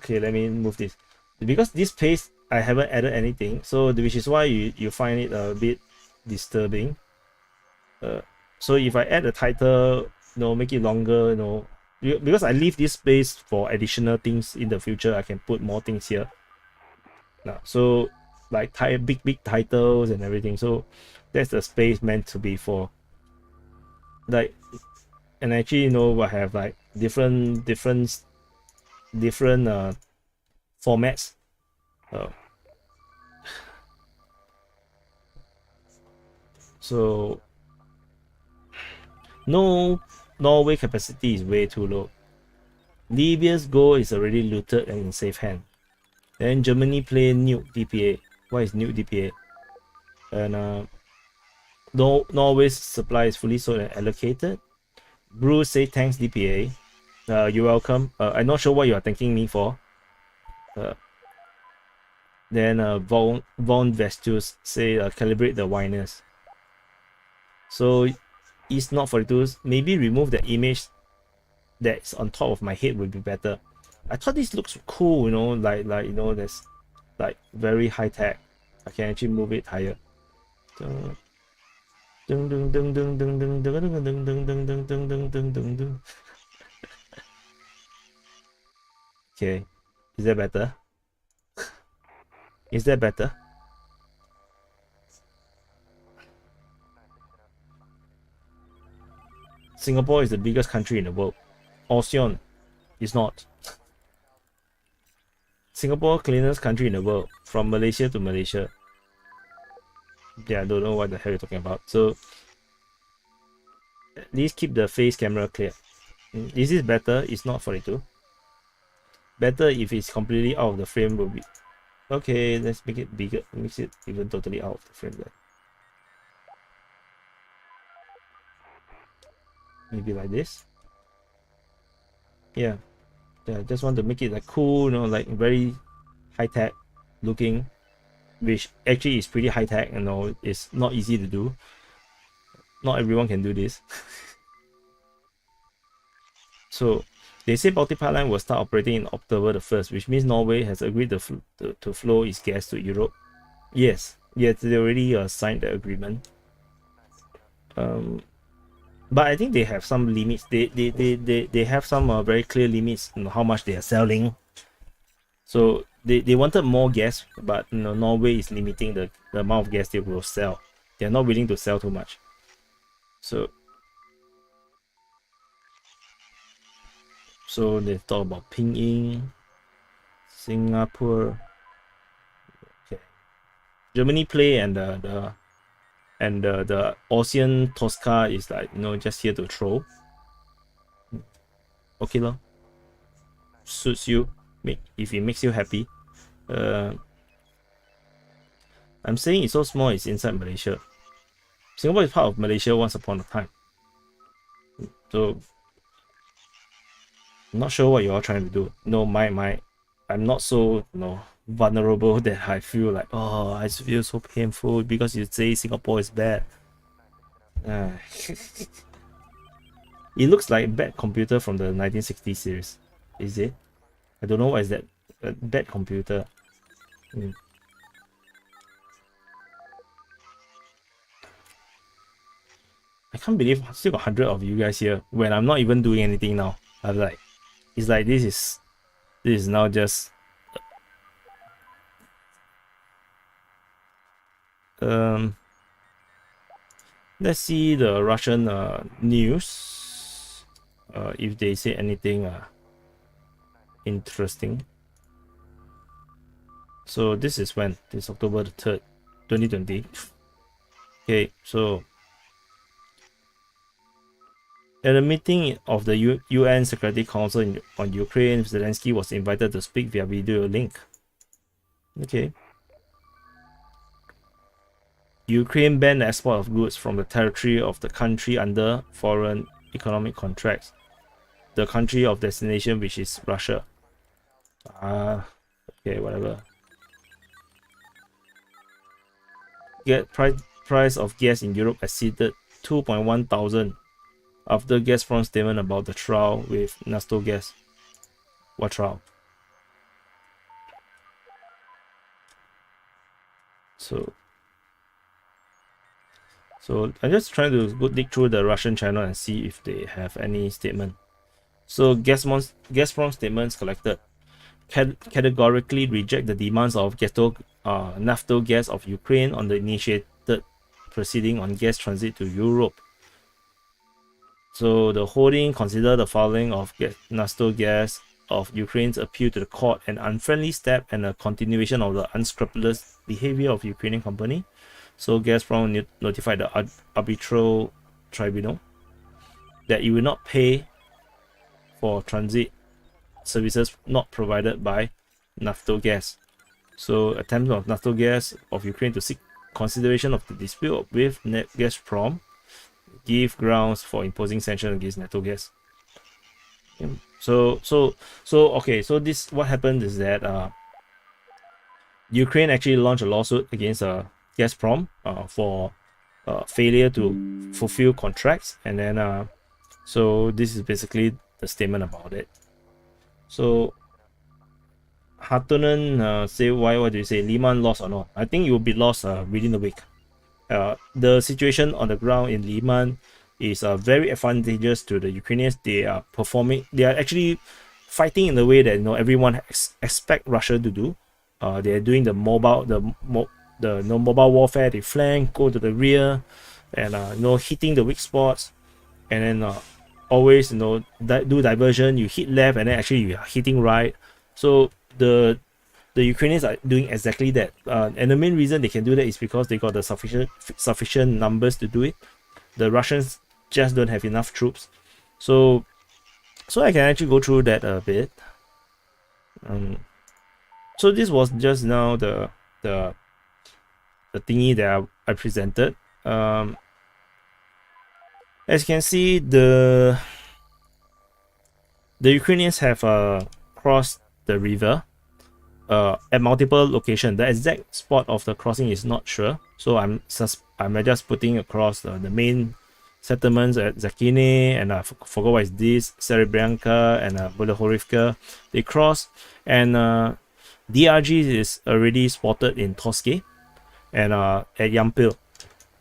A: let me move this. Because this page I haven't added anything, so which is why you find it a bit disturbing. So if I add a title, you know, make it longer, you know, because I leave this space for additional things in the future, I can put more things here. Now, so like big titles and everything. So that's the space meant to be for. Like, and actually, you know, I have like different formats. So no, Norway capacity is way too low. Libya's goal is already looted and in safe hand. Then Germany play nuke DPA. What is nuke DPA? And Norway's supply is fully sold and allocated. Bruce say thanks DPA. You're welcome. I'm not sure what you are thanking me for. Then Von Vestus say calibrate the whiners. So it's not 42. Maybe remove the image that's on top of my head would be better. I thought this looks cool, you know, like you know, that's like very high tech. I can actually move it higher. Okay, is that better? Is that better? Singapore is the biggest country in the world. Ocean is not. Singapore cleanest country in the world, from Malaysia to Malaysia. Yeah, I don't know what the hell you're talking about. So at least keep the face camera clear. Is this better? It's not 42. Better if it's completely out of the frame will be. Okay, let's make it bigger. Mix it even totally out of the frame there. Maybe like this. Yeah. Yeah, just want to make it like cool, you know, like very high tech looking, which actually is pretty high tech, you know, it's not easy to do. Not everyone can do this. So they say Baltic Pipeline will start operating in October the 1st, which means Norway has agreed to flow its gas to Europe. Yes, they already signed the agreement. But I think they have some limits. They have some very clear limits on how much they are selling. So they wanted more gas, but you know, Norway is limiting the amount of gas they will sell. They're not willing to sell too much. So they talk about Pinyin, Singapore. Okay. Germany play and the Ocean Tosca is like, you know, just here to troll. Okay lor. Suits you. If it makes you happy. I'm saying it's so small, it's inside Malaysia. Singapore is part of Malaysia once upon a time. So I'm not sure what you're trying to do. No, I'm not so, you know, vulnerable that I feel like, oh, I feel so painful because you say Singapore is bad. It looks like a bad computer from the 1960 series. Is it? I don't know what is that. A bad computer. I can't believe I still got 100 of you guys here when I'm not even doing anything now. I'm like, it's like this is now just let's see the Russian news. If they say anything interesting. So this is when? This is October the 3rd, 2020. Okay, so at a meeting of the UN Security Council on Ukraine, Zelensky was invited to speak via video link. Okay. Ukraine banned the export of goods from the territory of the country under foreign economic contracts. The country of destination, which is Russia. Okay, whatever. Price of gas in Europe exceeded 2.1 thousand after Gazprom's statement about the trial with Nastogaz. What trial? So I'm just trying to dig through the Russian channel and see if they have any statement. So Gazprom statements collected categorically reject the demands of Naftogaz of Ukraine on the initiated proceeding on gas transit to Europe. So the holding consider the filing of Nastogaz of Ukraine's appeal to the court an unfriendly step and a continuation of the unscrupulous behavior of Ukrainian company. So Gazprom notified the arbitral tribunal that it will not pay for transit services not provided by Naftogaz. So attempts of Naftogaz of Ukraine to seek consideration of the dispute with Gazprom give grounds for imposing sanctions against Naftogaz. Okay, so this what happened is that Ukraine actually launched a lawsuit against Gazprom for failure to fulfill contracts, and then so this is basically the statement about it. So Hatunen say what do you say? Liman lost or not? I think it will be lost within the week. The situation on the ground in Liman is very advantageous to the Ukrainians. They are actually fighting in the way that everyone expect Russia to do. They are doing the mobile warfare. They flank, go to the rear, and hitting the weak spots, and then always do diversion. You hit left, and then actually you are hitting right. So the Ukrainians are doing exactly that, and the main reason they can do that is because they got the sufficient numbers to do it. The Russians just don't have enough troops. So I can actually go through that a bit. So this was just now the thingy that I presented. As you can see, the Ukrainians have crossed the river at multiple locations. The exact spot of the crossing is not sure, so I'm just putting across the main settlements at Zakine, and I forgot what is this, Serebryanka and Bolehorivka. They cross, and DRG is already spotted in Toske and at Yampil,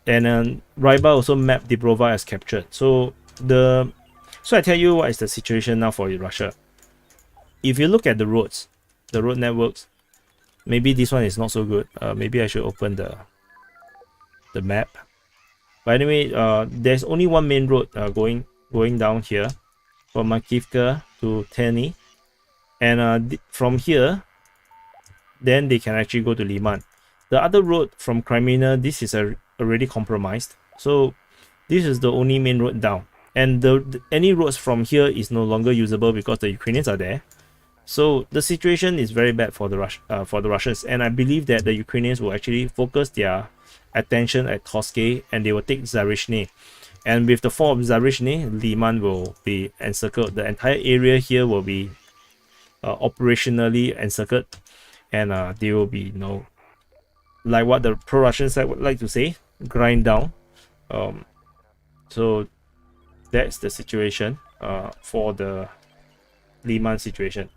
A: and Ryba also mapped Dibrova as captured. So I tell you what is the situation now for Russia. If you look at the road networks, maybe this one is not so good. Maybe I should open the map. But anyway, there's only one main road going down here from Makivka to Terny, and from here, then they can actually go to Liman. The other road from Crimea, this is already compromised. So this is the only main road down, and any roads from here is no longer usable because the Ukrainians are there. So the situation is very bad for the Russians, and I believe that the Ukrainians will actually focus their attention at Toske, and they will take Zarishny. And with the fall of Zarishny, Liman will be encircled. The entire area here will be operationally encircled, and they will be, like what the pro-Russian side would like to say, grind down. So that's the situation for the Liman situation.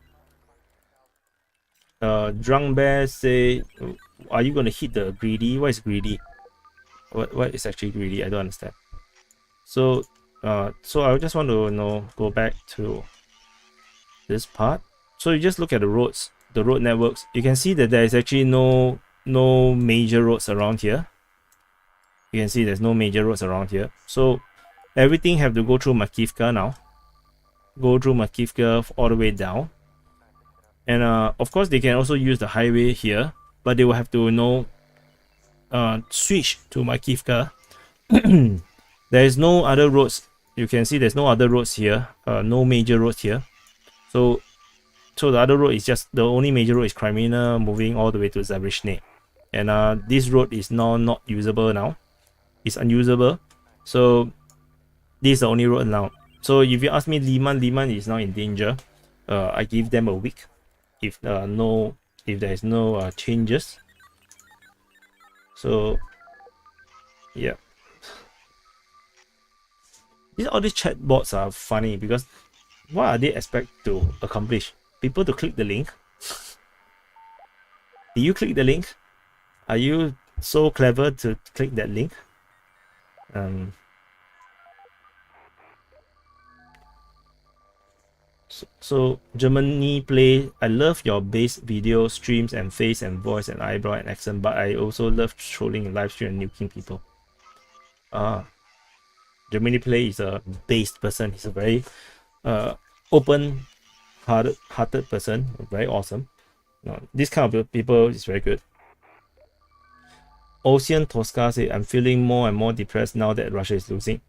A: Drunk Bear say, are you going to hit the greedy? What is greedy? What is actually greedy? I don't understand. So I just want to go back to this part. So you just look at the roads, the road networks. You can see that there is actually no major roads around here. You can see there's no major roads around here. So everything have to go through Makivka now. Go through Makivka all the way down. And of course they can also use the highway here, but they will have to switch to Makivka. There is no other roads. You can see there's no other roads here. No major roads here. So the other road is just the only major road is Crimea moving all the way to Zabrishne. And this road is now not usable now. It's unusable. So this is the only road now. So if you ask me, Liman is now in danger. I give them a week if there is no changes. So yeah. All these chatbots are funny because what are they expect to accomplish? People to click the link? Do you click the link? Are you so clever to click that link? So Germany play. I love your base video streams and face and voice and eyebrow and accent, but I also love trolling in live stream and nuking people. Germany play is a based person. He's a very open-hearted person. Very awesome. This kind of people is very good. Ocean Tosca said, I'm feeling more and more depressed now that Russia is losing.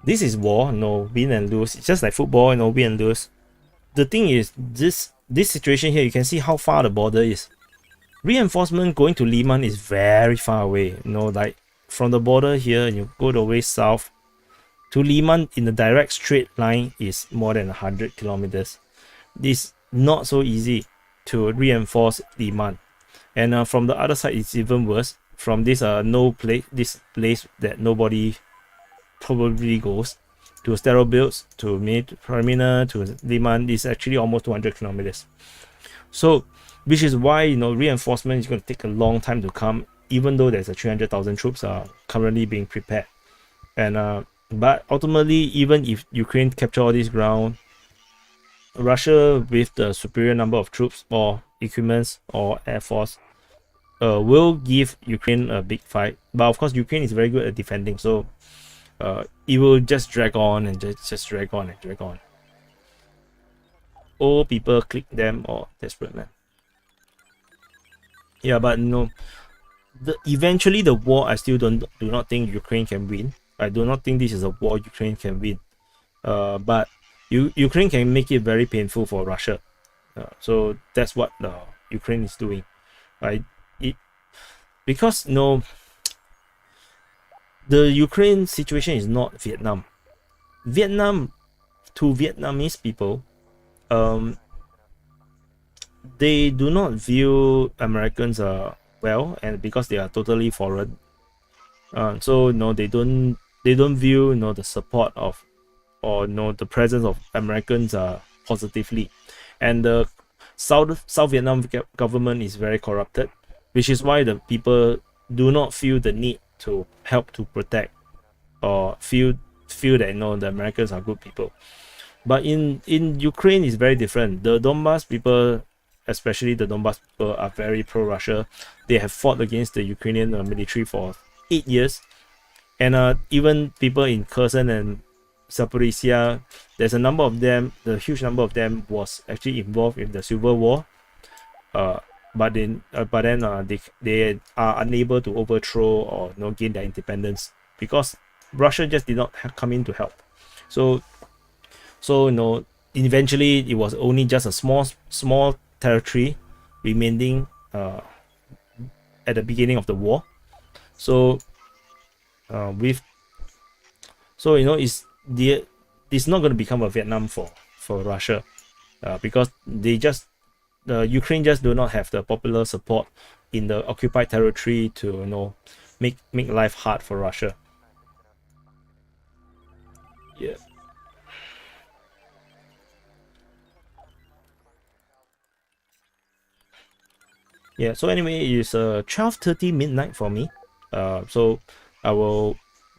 A: This is war, no, win and lose. It's just like football, win and lose. The thing is, this situation here, you can see how far the border is. Reinforcement going to Liman is very far away. Like from the border here, you go the way south to Liman in the direct straight line is more than 100 kilometers. This is not so easy to reinforce Liman. And from the other side, it's even worse. From this this place that nobody probably goes to Sterobuilds, to Crimea, to Liman, is actually almost 200 kilometers. So, which is why reinforcement is going to take a long time to come, even though there's 300,000 troops are currently being prepared. And but ultimately, even if Ukraine capture all this ground, Russia with the superior number of troops or equipments or air force will give Ukraine a big fight. But of course, Ukraine is very good at defending, so it will just drag on and just drag on and drag on. All people click them or desperate, man. Yeah, but eventually the war, I still do not think Ukraine can win. I do not think this is a war Ukraine can win. But Ukraine can make it very painful for Russia. So that's what Ukraine is doing, right? Because the Ukraine situation is not Vietnam. To Vietnamese people, they do not view Americans well, and because they are totally foreign. So they don't view the support of or the presence of Americans positively. And the South Vietnam government is very corrupted, which is why the people do not feel the need to help to protect or feel that the Americans are good people. But in Ukraine is very different. The Donbas people, especially the Donbas people, are very pro-Russia. They have fought against the Ukrainian military for 8 years. And even people in Kherson and Zaporizhia, there's a number of them, the huge number of them was actually involved in the Civil War. But then they are unable to overthrow or gain their independence because Russia just did not come in to help. So eventually it was only just a small territory remaining at the beginning of the war. So it's not going to become a Vietnam for Russia because Ukraine just do not have the popular support in the occupied territory to make life hard for Russia. Yeah. Yeah, so anyway, it's 12:30 midnight for me. So I will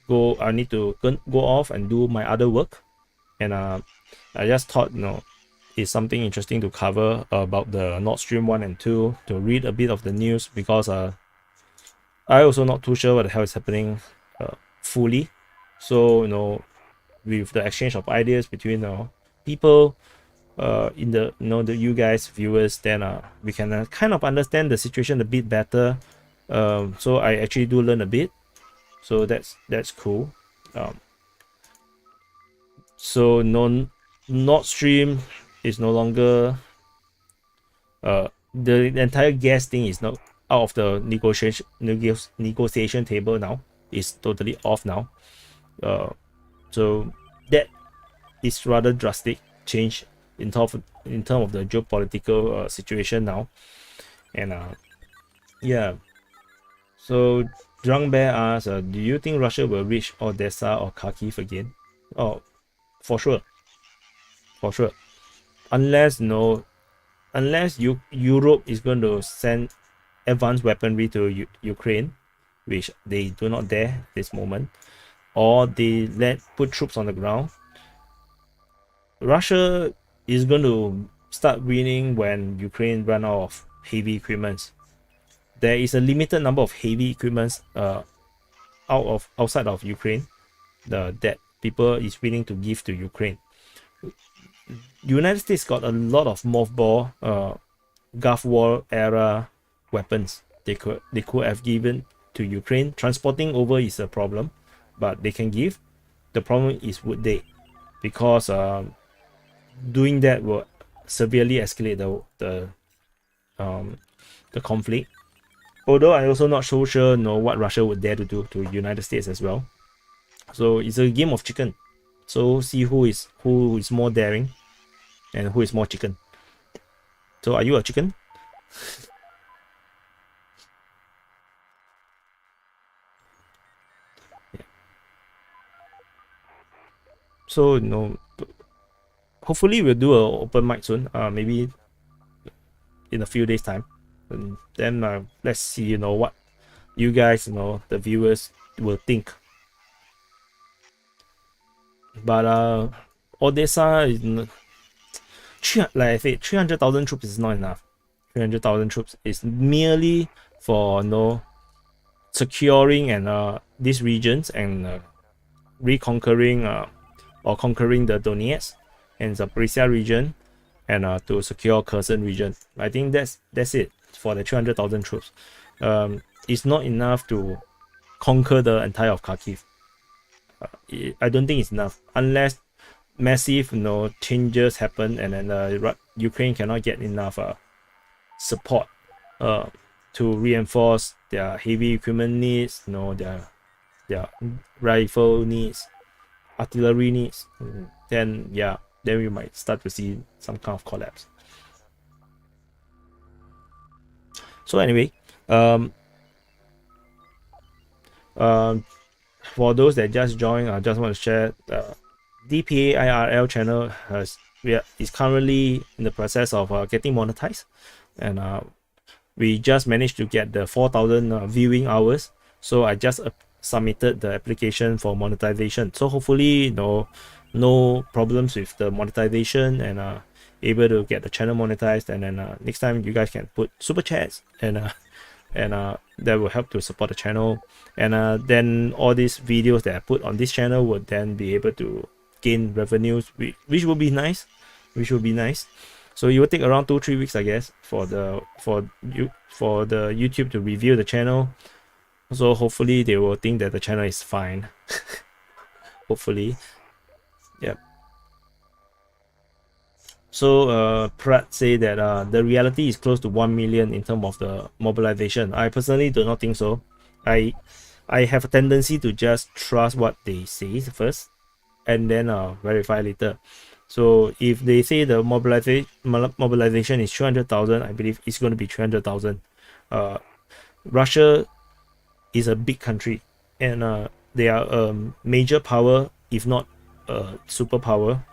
A: go. I need to go off and do my other work, and I just thought is something interesting to cover about the Nordstream 1 and 2, to read a bit of the news, because I also not too sure what the hell is happening fully. So with the exchange of ideas between people in the you guys viewers, then we can kind of understand the situation a bit better. So I actually do learn a bit, so that's cool. So Nordstream is no longer the entire gas thing is not out of the negotiation table now. It's totally off now. So that is rather drastic change in terms of the geopolitical situation now. And yeah. So Drunk Bear asks, do you think Russia will reach Odessa or Kharkiv again? Oh, for sure. For sure. Unless Europe is going to send advanced weaponry to Ukraine, which they do not dare this moment, or they put troops on the ground. Russia is going to start winning when Ukraine run out of heavy equipment. There is a limited number of heavy equipment outside of Ukraine that people is willing to give to Ukraine. United States got a lot of mothball Gulf War era weapons they could have given to Ukraine. Transporting over is a problem, but they can give. The problem is would they, because doing that will severely escalate the conflict. Although I also not so sure what Russia would dare to do to United States as well. So it's a game of chicken. So see who is more daring and who is more chicken. So are you a chicken? Yeah. So hopefully we'll do an open mic soon. Maybe in a few days time. And then let's see what you guys the viewers will think. But Odessa is like I said, 300,000 troops is not enough. 300,000 troops is merely for securing and these regions and reconquering or conquering the Donetsk and Zaporizhia region, and to secure Kherson region. I think that's it for the 300,000 troops. It's not enough to conquer the entire of Kharkiv. I don't think it's enough unless massive changes happen, and then Ukraine cannot get enough support to reinforce their heavy equipment needs, their rifle needs, artillery needs. Then we might start to see some kind of collapse. So anyway, for those that just joined, I just want to share DPA IRL channel is currently in the process of getting monetized, and we just managed to get the 4,000 viewing hours. So I just submitted the application for monetization. So hopefully no problems with the monetization, and able to get the channel monetized. And then next time you guys can put super chats, and that will help to support the channel. And then all these videos that I put on this channel would then be able to gain revenues, which will be nice. So it will take around 2-3 weeks, I guess, for the YouTube to review the channel. So hopefully they will think that the channel is fine. Hopefully. Yep. So Pratt say that the reality is close to 1 million in terms of the mobilization. I personally do not think so. I have a tendency to just trust what they say first, and then verify later. So if they say the mobilization is 300,000, I believe it's going to be 300,000. Russia is a big country, and they are a major power, if not a superpower,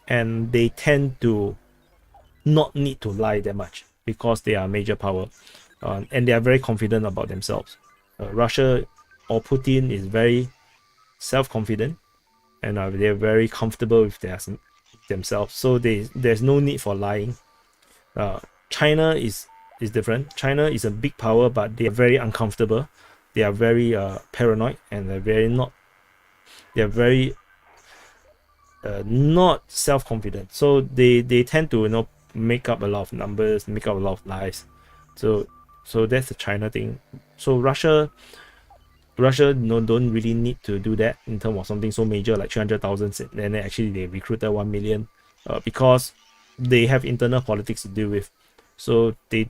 A: and they tend to not need to lie that much because they are a major power, and they are very confident about themselves. Russia or Putin is very self-confident, and they're very comfortable with themselves, so there's no need for lying. China is different. China is a big power, but they are very uncomfortable. They are very paranoid, and they're very not self-confident. So they tend to make up a lot of numbers, make up a lot of lies. So that's the China thing. So Russia don't really need to do that in terms of something so major like 300,000, and then actually they recruited 1 million because they have internal politics to deal with. So they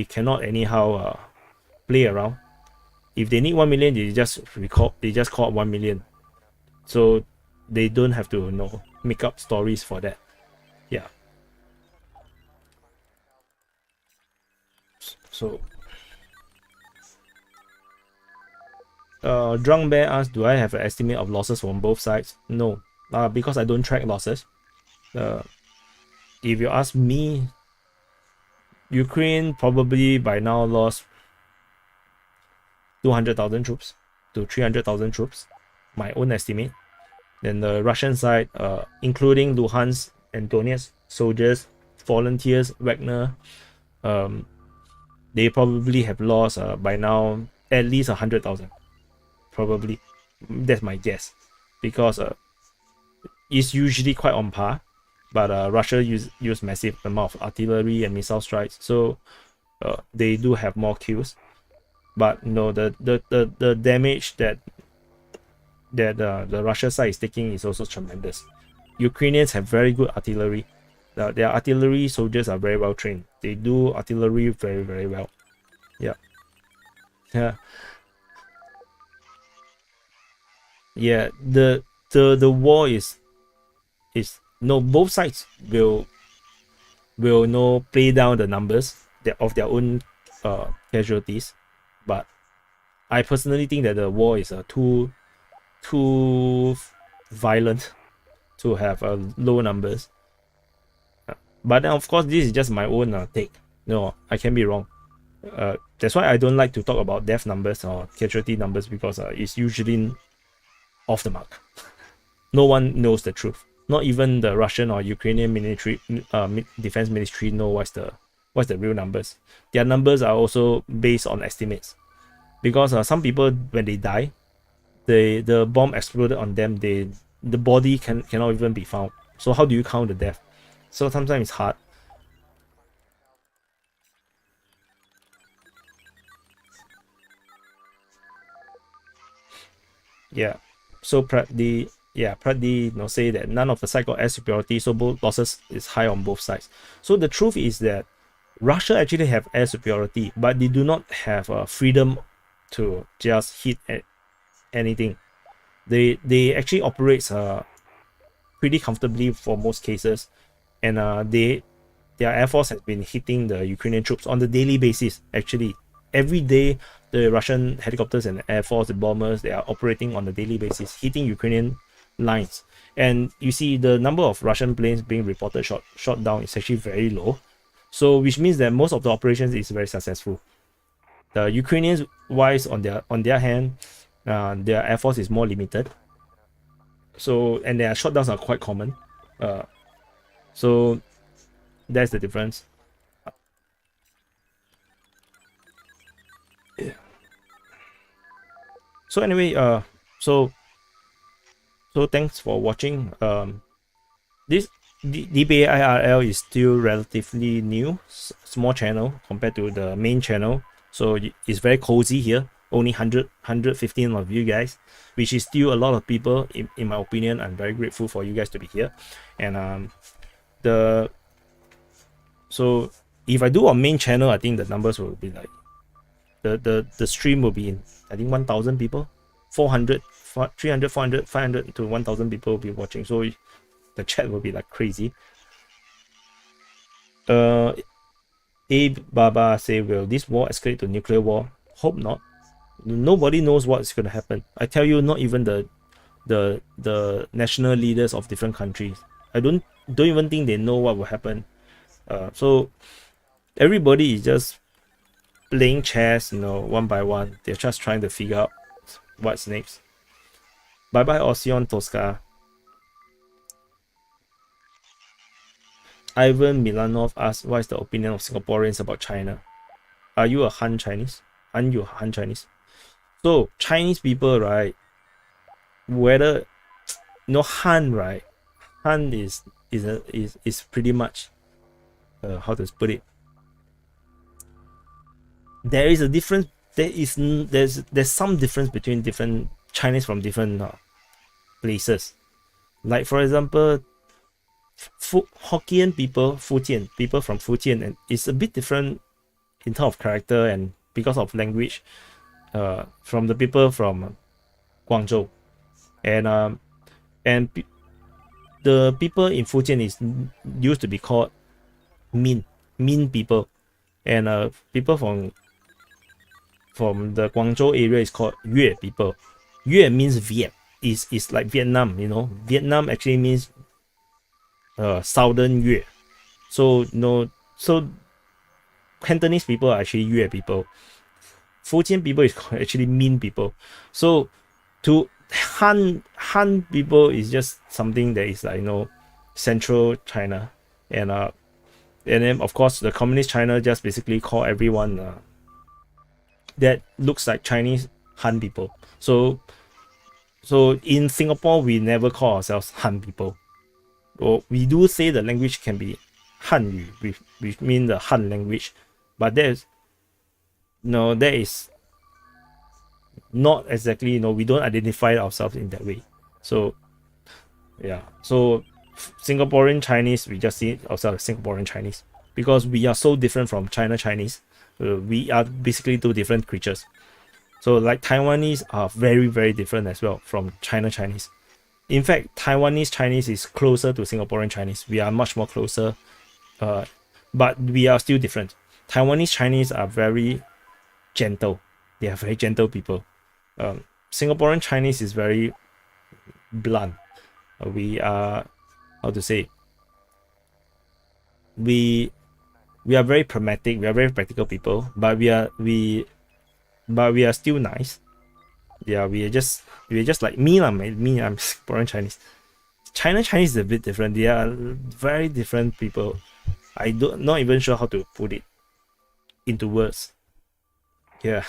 A: cannot anyhow play around. If they need 1 million, they just call 1 million. So they don't have to make up stories for that. Yeah. So Drunk Bear asked, do I have an estimate of losses from both sides? No, because I don't track losses. If you ask me, Ukraine probably by now lost 200,000 troops to 300,000 troops, my own estimate. Then the Russian side, including Luhansk and Donetsk soldiers, volunteers, Wagner, they probably have lost by now at least 100,000. Probably, that's my guess, because it's usually quite on par, but Russia use massive amount of artillery and missile strikes, so they do have more kills. But the damage that the Russia side is taking is also tremendous. Ukrainians have very good artillery. Their artillery soldiers are very well trained. They do artillery very, very well. Yeah. The war is both sides will play down the numbers of their own casualties, but I personally think that the war is too violent to have low numbers. But then of course this is just my own take. No, I can be wrong. That's why I don't like to talk about death numbers or casualty numbers, because it's usually off the mark. No one knows the truth. Not even the Russian or Ukrainian military defense ministry know what's the real numbers. Their numbers are also based on estimates, because some people, when they die, the bomb exploded on them, the body cannot even be found. So how do you count the death? So sometimes it's hard. Yeah. So Praddy say that none of the side got air superiority, so both losses is high on both sides. So the truth is that Russia actually have air superiority, but they do not have freedom to just hit anything. They actually operate pretty comfortably for most cases, and their air force has been hitting the Ukrainian troops on the daily basis. Actually, every day the Russian helicopters and air force, the bombers, they are operating on a daily basis, hitting Ukrainian lines. And you see the number of Russian planes being reported shot down is actually very low. So which means that most of the operations is very successful. The Ukrainians wise, on their hand, their air force is more limited. So, and their shutdowns are quite common. So that's the difference. So anyway, so thanks for watching. This DPA IRL is still relatively new, small channel compared to the main channel. So it's very cozy here. Only 115 of you guys, which is still a lot of people. In my opinion, I'm very grateful for you guys to be here. And so if I do a main channel, I think the numbers will be like the stream will be in, I think 1,000 people, 400, 300, 400, 500 to 1,000 people will be watching. So the chat will be like crazy. Abe Baba say, will this war escalate to nuclear war? Hope not. Nobody knows what's going to happen. I tell you, not even the national leaders of different countries. I don't even think they know what will happen. So everybody is just playing chess, one by one. They're just trying to figure out what's next. Bye bye, Ocean Tosca. Ivan Milanov asks, what is the opinion of Singaporeans about China? Are you a Han Chinese? Aren't you Han Chinese? So Chinese people, right? Whether Han, right? Han is pretty much how to put it. There is a difference. There's some difference between different Chinese from different places. Like for example, Hokkien people, Fujian people from Fujian, and it's a bit different in terms of character and because of language. From the people from Guangzhou, and the people in Fujian is used to be called Min people, and people from the Guangzhou area is called Yue people. Yue means Viet, is like Vietnam, Vietnam actually means southern Yue. So so Cantonese people are actually Yue people. Fujian people is actually Min people. So to Han people is just something that is like central China, and then of course the communist China just basically call everyone that looks like Chinese Han people. So in Singapore we never call ourselves Han people. Well, we do say the language can be Hanyu, which mean the Han language, but that is not exactly, we don't identify ourselves in that way. So yeah, so Singaporean Chinese, we just see ourselves as Singaporean Chinese because we are so different from China Chinese. We are basically two different creatures. So like Taiwanese are very, very different as well from China Chinese. In fact, Taiwanese Chinese is closer to Singaporean Chinese. We are much more closer, but we are still different. Taiwanese Chinese are very gentle. They are very gentle people. Singaporean Chinese is very blunt. We are, how to say, we are very pragmatic. We are very practical people, but we are still nice. Yeah, we are just like me. I'm Singaporean Chinese. China Chinese is a bit different. They are very different people. Not even sure how to put it into words. Yeah.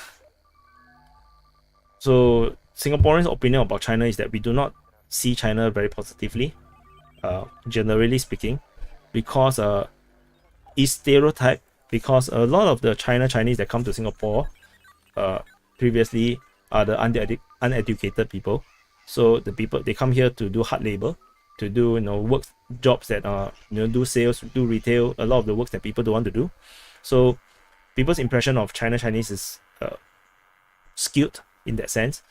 A: So Singaporeans' opinion about China is that we do not see China very positively, generally speaking, because it's stereotype. Because a lot of the Chinese that come to Singapore, previously are the uneducated people. So the people, they come here to do hard labor, to do work jobs that do sales, do retail, a lot of the works that people don't want to do. So people's impression of China Chinese is skewed in that sense,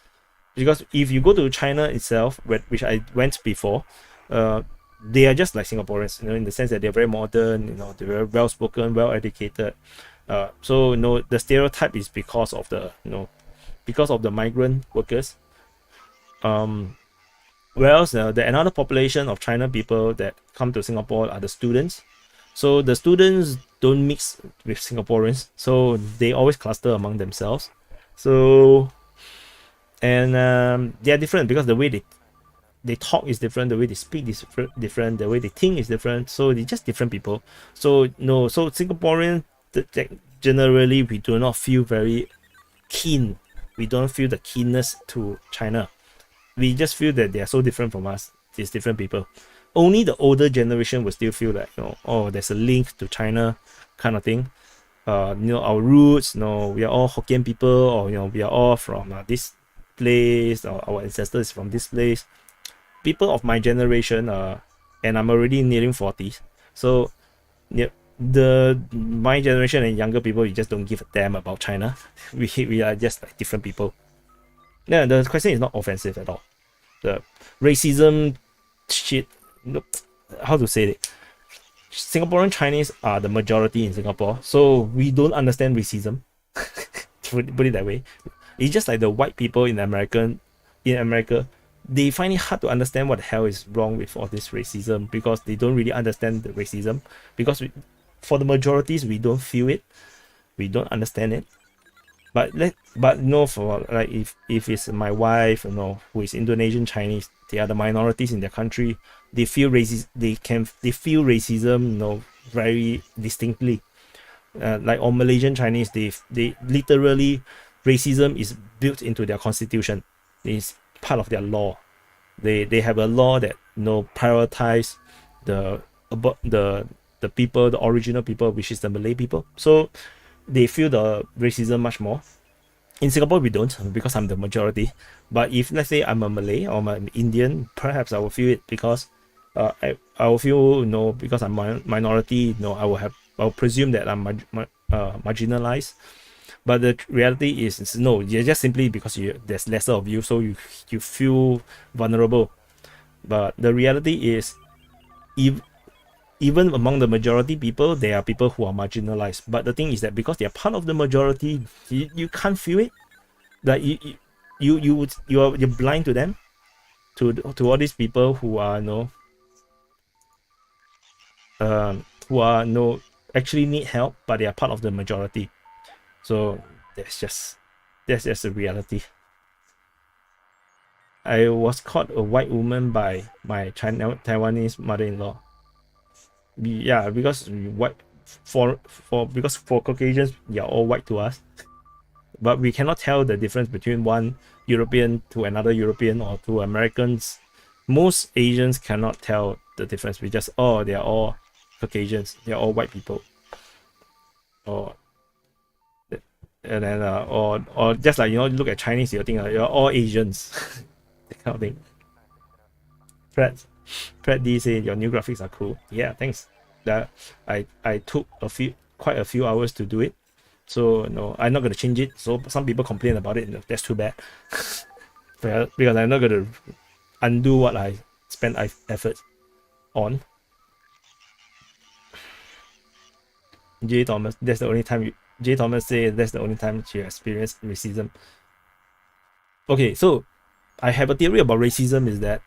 A: because if you go to China itself, which I went before, they are just like Singaporeans, in the sense that they're very modern, they're very well spoken, well educated. So the stereotype is because of the migrant workers. Whereas the another population of China people that come to Singapore are the students. So the students don't mix with Singaporeans, so they always cluster among themselves. So and they are different because the way they talk is different, the way they speak is different, the way they think is different. So they're just different people. So so Singaporean generally we do not feel very keen. We don't feel the keenness to China. We just feel that they are so different from us. These different people. Only the older generation will still feel like, there's a link to China kind of thing. Our roots, we are all Hokkien people, or we are all from this place, or our ancestors from this place. People of my generation, and I'm already nearing 40s. So my generation and younger people, we just don't give a damn about China. We are just like different people. Yeah, the question is not offensive at all. The racism shit, how to say it? Singaporean Chinese are the majority in Singapore, so we don't understand racism. Put it that way. It's just like the white people in America, they find it hard to understand what the hell is wrong with all this racism, because they don't really understand the racism. Because for the majorities, we don't feel it, we don't understand it. But for like if it's my wife, who is Indonesian Chinese, they are the minorities in their country. They feel racist. They feel racism, very distinctly. Like on Malaysian Chinese, they literally, racism is built into their constitution. It's part of their law. They have a law that prioritize the the people, the original people, which is the Malay people. So they feel the racism much more. In Singapore, we don't, because I'm the majority. But if let's say I'm a Malay or I'm an Indian, perhaps I will feel it because I will feel because I'm minority. I'll presume that I'm marginalized. But the reality is no, you're just simply because there's lesser of you, so you feel vulnerable. But the reality is, even among the majority people, there are people who are marginalized. But the thing is that because they're part of the majority, you can't feel it. Like you're blind to them, to all these people who are actually need help, but they are part of the majority. So that's just the reality. I was called a white woman by my Taiwanese mother-in-law. Yeah, because for Caucasians, you're all white to us, but we cannot tell the difference between one European to another European or to Americans. Most Asians cannot tell the difference. We just they are all Caucasians, they are all white people, and then or just like look at Chinese, you think you're all Asians, that kind of thing. Fred D say your new graphics are cool. Yeah, thanks. That I took quite a few hours to do it, so no, I'm not gonna change it. So some people complain about it. That's too bad, because I'm not gonna undo what I spent effort on. J Thomas, that's the only time J Thomas say that's the only time she experienced racism. Okay, so I have a theory about racism is that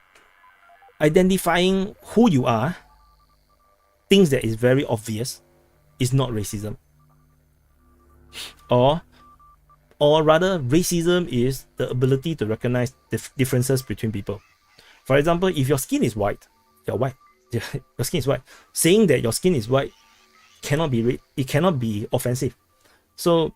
A: identifying who you are, things that is very obvious, is not racism. Or rather, racism is the ability to recognize differences between people. For example, if your skin is white, you're white. Your skin is white. Saying that your skin is white cannot be offensive. So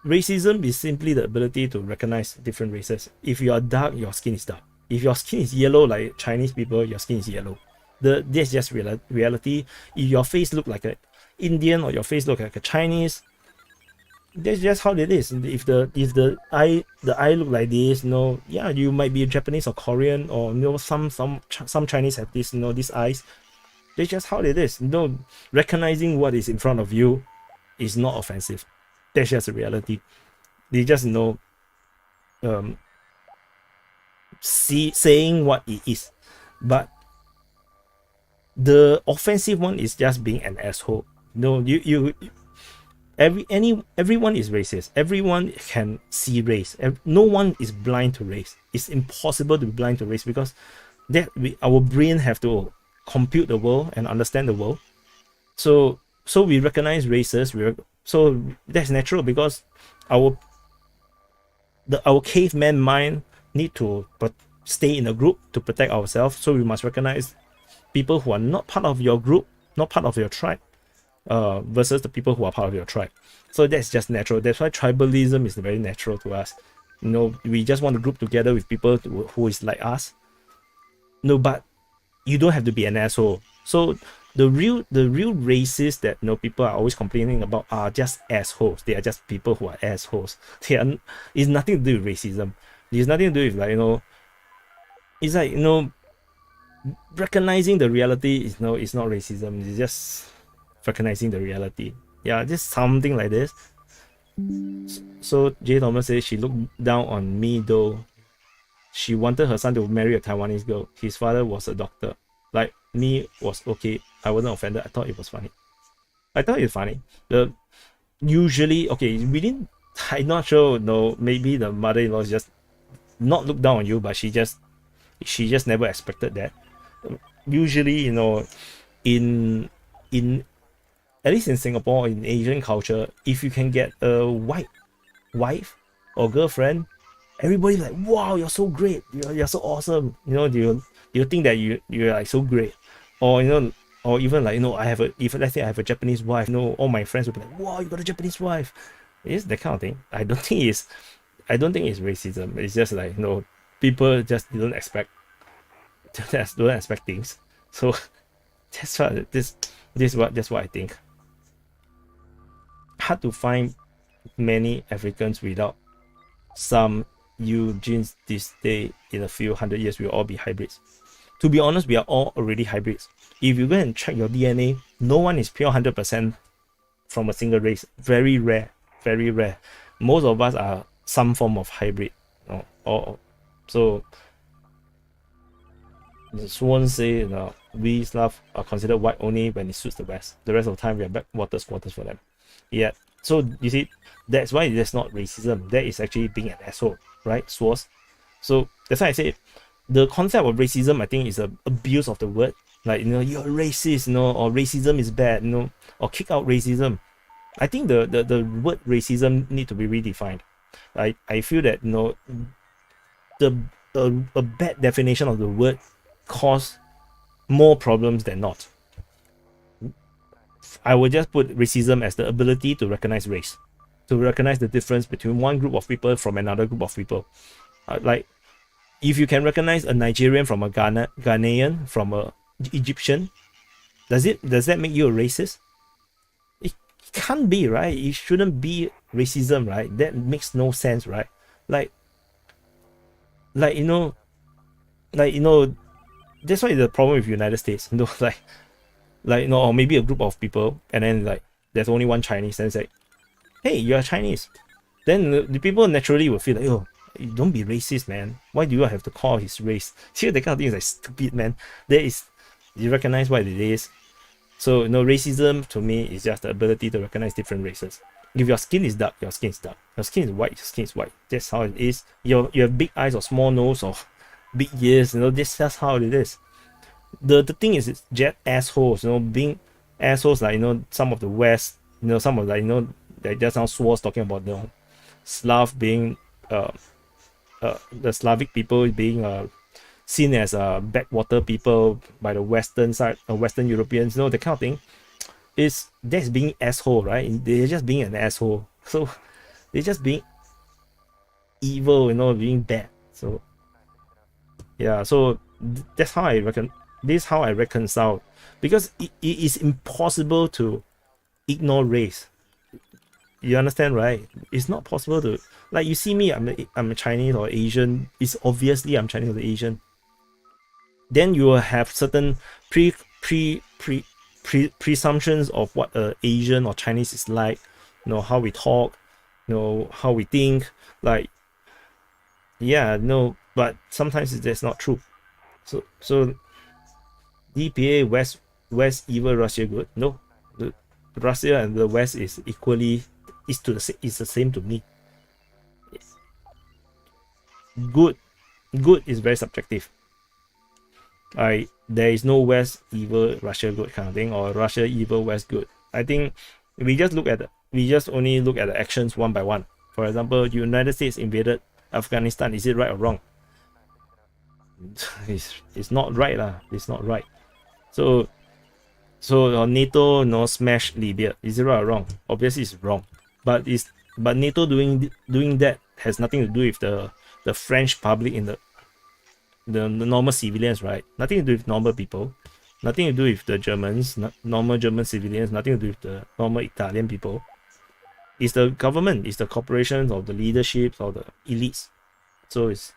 A: racism is simply the ability to recognize different races. If you are dark, your skin is dark. If your skin is yellow like Chinese people, your skin is yellow. That's just reality. If your face look like an Indian or your face look like a Chinese, that's just how it is. If the eye look like this, yeah, you might be Japanese or Korean, or some Chinese have this these eyes. That's just how it is. Recognizing what is in front of you is not offensive. That's just a reality. They just saying what it is. But the offensive one is just being an asshole. Everyone is racist. Everyone can see race. No one is blind to race. It's impossible to be blind to race because our brain have to compute the world and understand the world. So we recognize races. So that's natural because our caveman mind need to stay in a group to protect ourselves. So we must recognize people who are not part of your group, not part of your tribe, versus the people who are part of your tribe. So that's just natural. That's why tribalism is very natural to us. We just want to group together with people who is like us. But you don't have to be an asshole. So the real racists that people are always complaining about are just assholes. They are just people who are assholes. It's nothing to do with racism. It's nothing to do with it's like recognizing the reality is it's not racism. It's just recognizing the reality. Yeah, just something like this. So J Thomas says she looked down on me though. She wanted her son to marry a Taiwanese girl. His father was a doctor. Like me was okay. I wasn't offended. I thought it was funny. Usually okay, I'm not sure. No, maybe the mother-in-law just not look down on you, but she just never expected that. Usually, in at least in Singapore, in Asian culture, if you can get a white wife or girlfriend, everybody's like, wow, you're so great, you're so awesome. You think that you're like so great, or or even like, I have a, if let's say I have a Japanese wife, all my friends will be like, wow, you got a Japanese wife. It's that kind of thing. I don't think it's racism. It's just like, people just don't expect things. So that's what I think. Hard to find many Africans without some genes this day. In a few hundred years we'll all be hybrids. To be honest, we are all already hybrids. If you go and check your DNA, no one is pure 100% from a single race. Very rare, very rare. Most of us are some form of hybrid. So the Swan say, we Slav are considered white only when it suits the West. The rest of the time we are backwater squatters for them. Yeah. So you see, that's why that's not racism. That is actually being an asshole, right? Swas. So that's why I say the concept of racism, I think, is an abuse of the word. Like, you're racist, or racism is bad, or kick out racism. I think the word racism need to be redefined. I feel that a bad definition of the word cause more problems than not. I would just put racism as the ability to recognize race, to recognize the difference between one group of people from another group of people. Like, if you can recognize a Nigerian from a Ghanaian from a Egyptian, does that make you a racist? It can't be, right? It shouldn't be racism, right? That makes no sense, right? Like that's why the problem with United States, or maybe a group of people, and then like there's only one Chinese, and it's like, hey, you're Chinese. Then the people naturally will feel like, oh, don't be racist, man. Why do you have to call his race? See, that kind of thing is like stupid, man. You recognize what it is. So racism to me is just the ability to recognize different races. If your skin is dark, your skin is dark. Your skin is white, your skin is white. That's how it is. You have big eyes or small nose or big ears, that's how it is. The thing is, it's just assholes, being assholes, like, some of the West, some of, like, that just sounds Swas talking about the Slav being the Slavic people being seen as backwater people by the Western side, Western Europeans, that kind of thing. That's being asshole, right? They're just being an asshole. So they're just being evil, being bad. So yeah, so that's how this is how I reconcile, because it is impossible to ignore race. You understand, right? It's not possible to, like, you see me, I'm a Chinese or Asian. It's obviously I'm Chinese or Asian. Then you will have certain presumptions of what Asian or Chinese is like, how we talk, how we think, like, yeah, but sometimes that's not true. So DPA West evil, Russia good? No, the Russia and the West is equally is the same to me. Good is very subjective. There is no West evil, Russia good kind of thing, or Russia evil, West good. I think we just only look at the actions one by one. For example, United States invaded Afghanistan. Is it right or wrong? It's not right lah. It's not right. So NATO smash Libya. Is it right or wrong? Obviously it's wrong. But NATO doing that has nothing to do with the French public in the normal civilians, right? Nothing to do with normal people. Nothing to do with the Germans, normal German civilians. Nothing to do with the normal Italian people. It's the government, it's the corporations, or the leadership, or the elites. So it's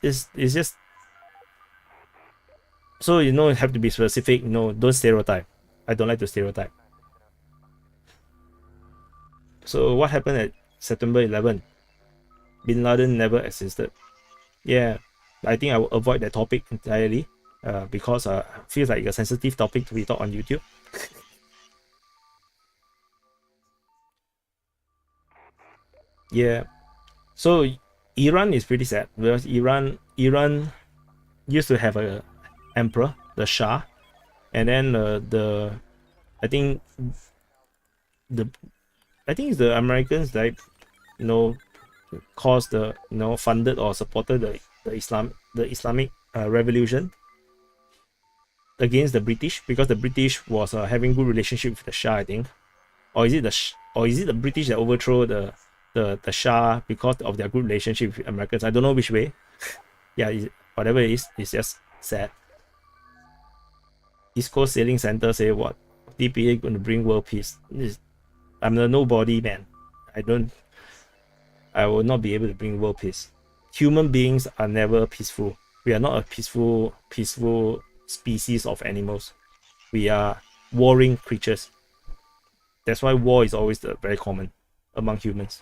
A: just, so you have to be specific. Don't stereotype. I don't like to stereotype. So what happened at September 11? Bin Laden never existed. Yeah, I think I will avoid that topic entirely, because it feels like a sensitive topic to be taught on YouTube. Yeah, so Iran is pretty sad, because Iran used to have a emperor, the Shah, and then I think it's the Americans that caused funded or supported the Islamic revolution. against the British because the British was having good relationship with the Shah, I think, or is it the British that overthrow the Shah because of their good relationship with Americans? I don't know which way. Yeah, whatever it is, it's just sad. East Coast Sailing Center say what? DPA going to bring world peace. I'm the nobody, man. I will not be able to bring world peace. Human beings are never peaceful. We are not a peaceful species of animals. We are warring creatures. That's why war is always very common among humans.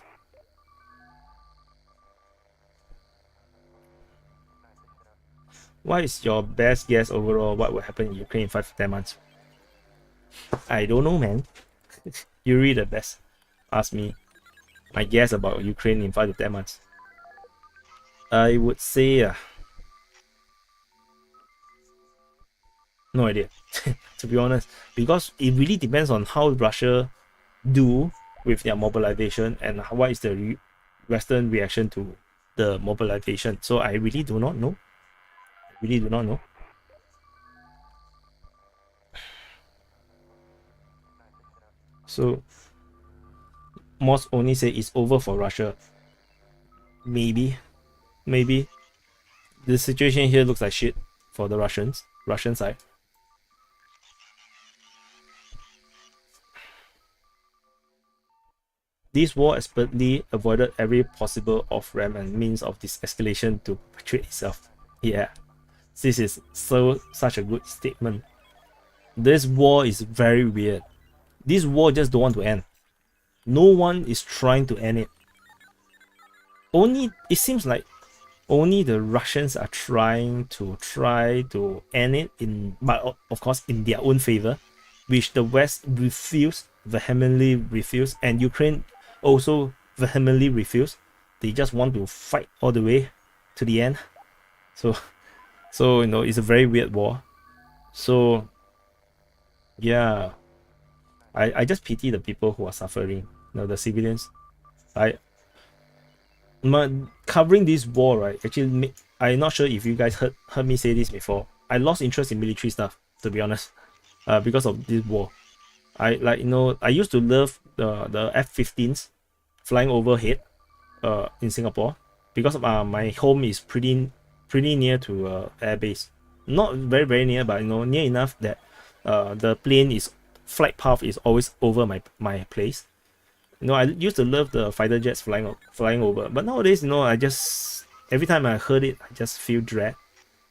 A: What is your best guess overall what will happen in Ukraine in 5 to 10 months? I don't know, man. You read the best. Ask me my guess about Ukraine in 5 to 10 months. I would say no idea, to be honest, because it really depends on how Russia do with their mobilization and what is the Western reaction to the mobilization. So I really do not know. So Moss only say it's over for Russia. Maybe. The situation here looks like shit for the Russian side. This war expertly avoided every possible off-ramp and means of this escalation to perpetuate itself. Yeah, this is such a good statement. This war is very weird. This war just don't want to end. No one is trying to end it. It seems like only the Russians are trying to end it but of course in their own favor, which the West vehemently refuse, and Ukraine also vehemently refuse. They just want to fight all the way to the end. So it's a very weird war. So yeah, I just pity the people who are suffering, the civilians. Covering this war, right, actually I'm not sure if you guys heard me say this before. I lost interest in military stuff, to be honest, because of this war. I used to love the F-15s flying overhead in Singapore because my home is pretty near to air base. Not very, very near, but near enough that the flight path is always over my place. I used to love the fighter jets flying over, but nowadays, I just every time I heard it, I just feel dread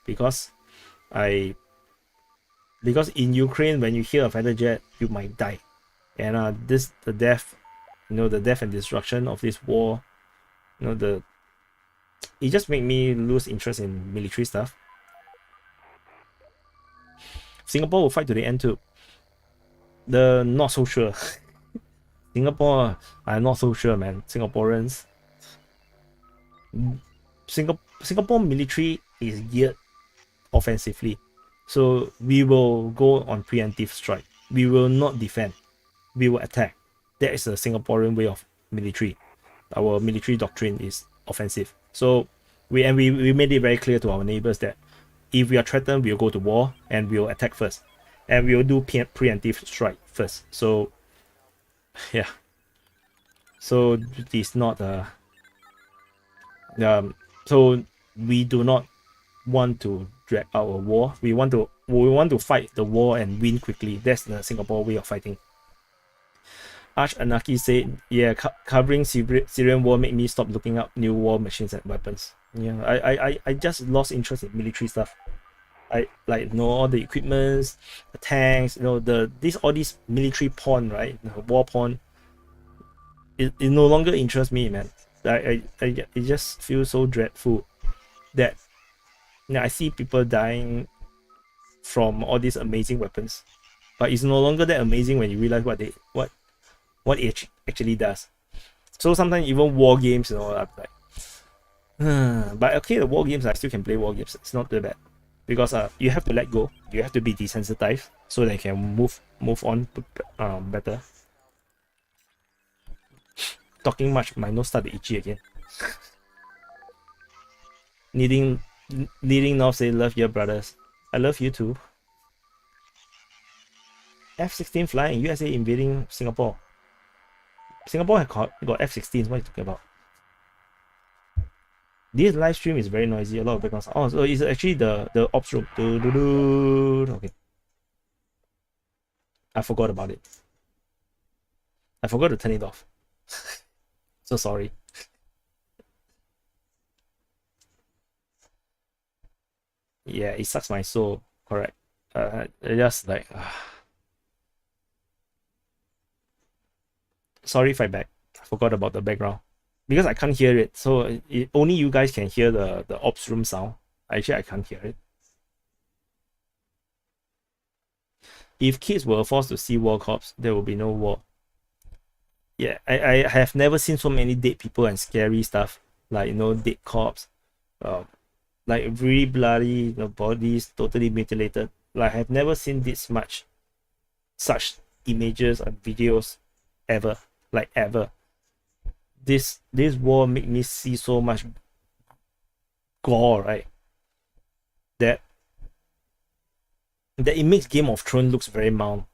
A: because in Ukraine, when you hear a fighter jet, you might die, and the death and destruction of this war, it just made me lose interest in military stuff. Singapore will fight to the end too. Not so sure. Singapore, I'm not so sure, man. Singaporeans, Singapore military is geared offensively, so we will go on preemptive strike. We will not defend. We will attack. That is a Singaporean way of military. Our military doctrine is offensive. So we made it very clear to our neighbors that if we are threatened, we'll go to war and we'll attack first, and we'll do preemptive strike first. So yeah. So it's not so we do not want to drag our war. We want to fight the war and win quickly. That's the Singapore way of fighting. Arch Anarchy said, yeah, covering Syrian war made me stop looking up new war machines and weapons. Yeah, I just lost interest in military stuff. I all the equipments, the tanks, all these military porn, right? War porn. It no longer interests me, man. It just feels so dreadful that I see people dying from all these amazing weapons, but it's no longer that amazing when you realize what it actually does. So sometimes even war games, I'm like, but okay, the war games I still can play war games. It's not too bad because you have to let go. You have to be desensitized so they can move on better. Talking much, my nose started itchy again. Leading North say, love your brothers. I love you too. F-16 flying, USA invading Singapore. Singapore have got F-16s. What are you talking about? This live stream is very noisy. A lot of background sound. Oh, so it's actually the ops room. Okay. I forgot about it. I forgot to turn it off. So sorry. Yeah, it sucks my soul. Correct. Just like. Sorry if I forgot about the background because I can't hear it. So only you guys can hear the ops room sound. Actually, I can't hear it. If kids were forced to see war cops, there will be no war. Yeah, I have never seen so many dead people and scary stuff like, you know, dead cops, like really bloody, you know, bodies totally mutilated. Like, I've never seen this much such images and videos ever. Like, ever. This war made me see so much gore, right? That it makes Game of Thrones looks very mild.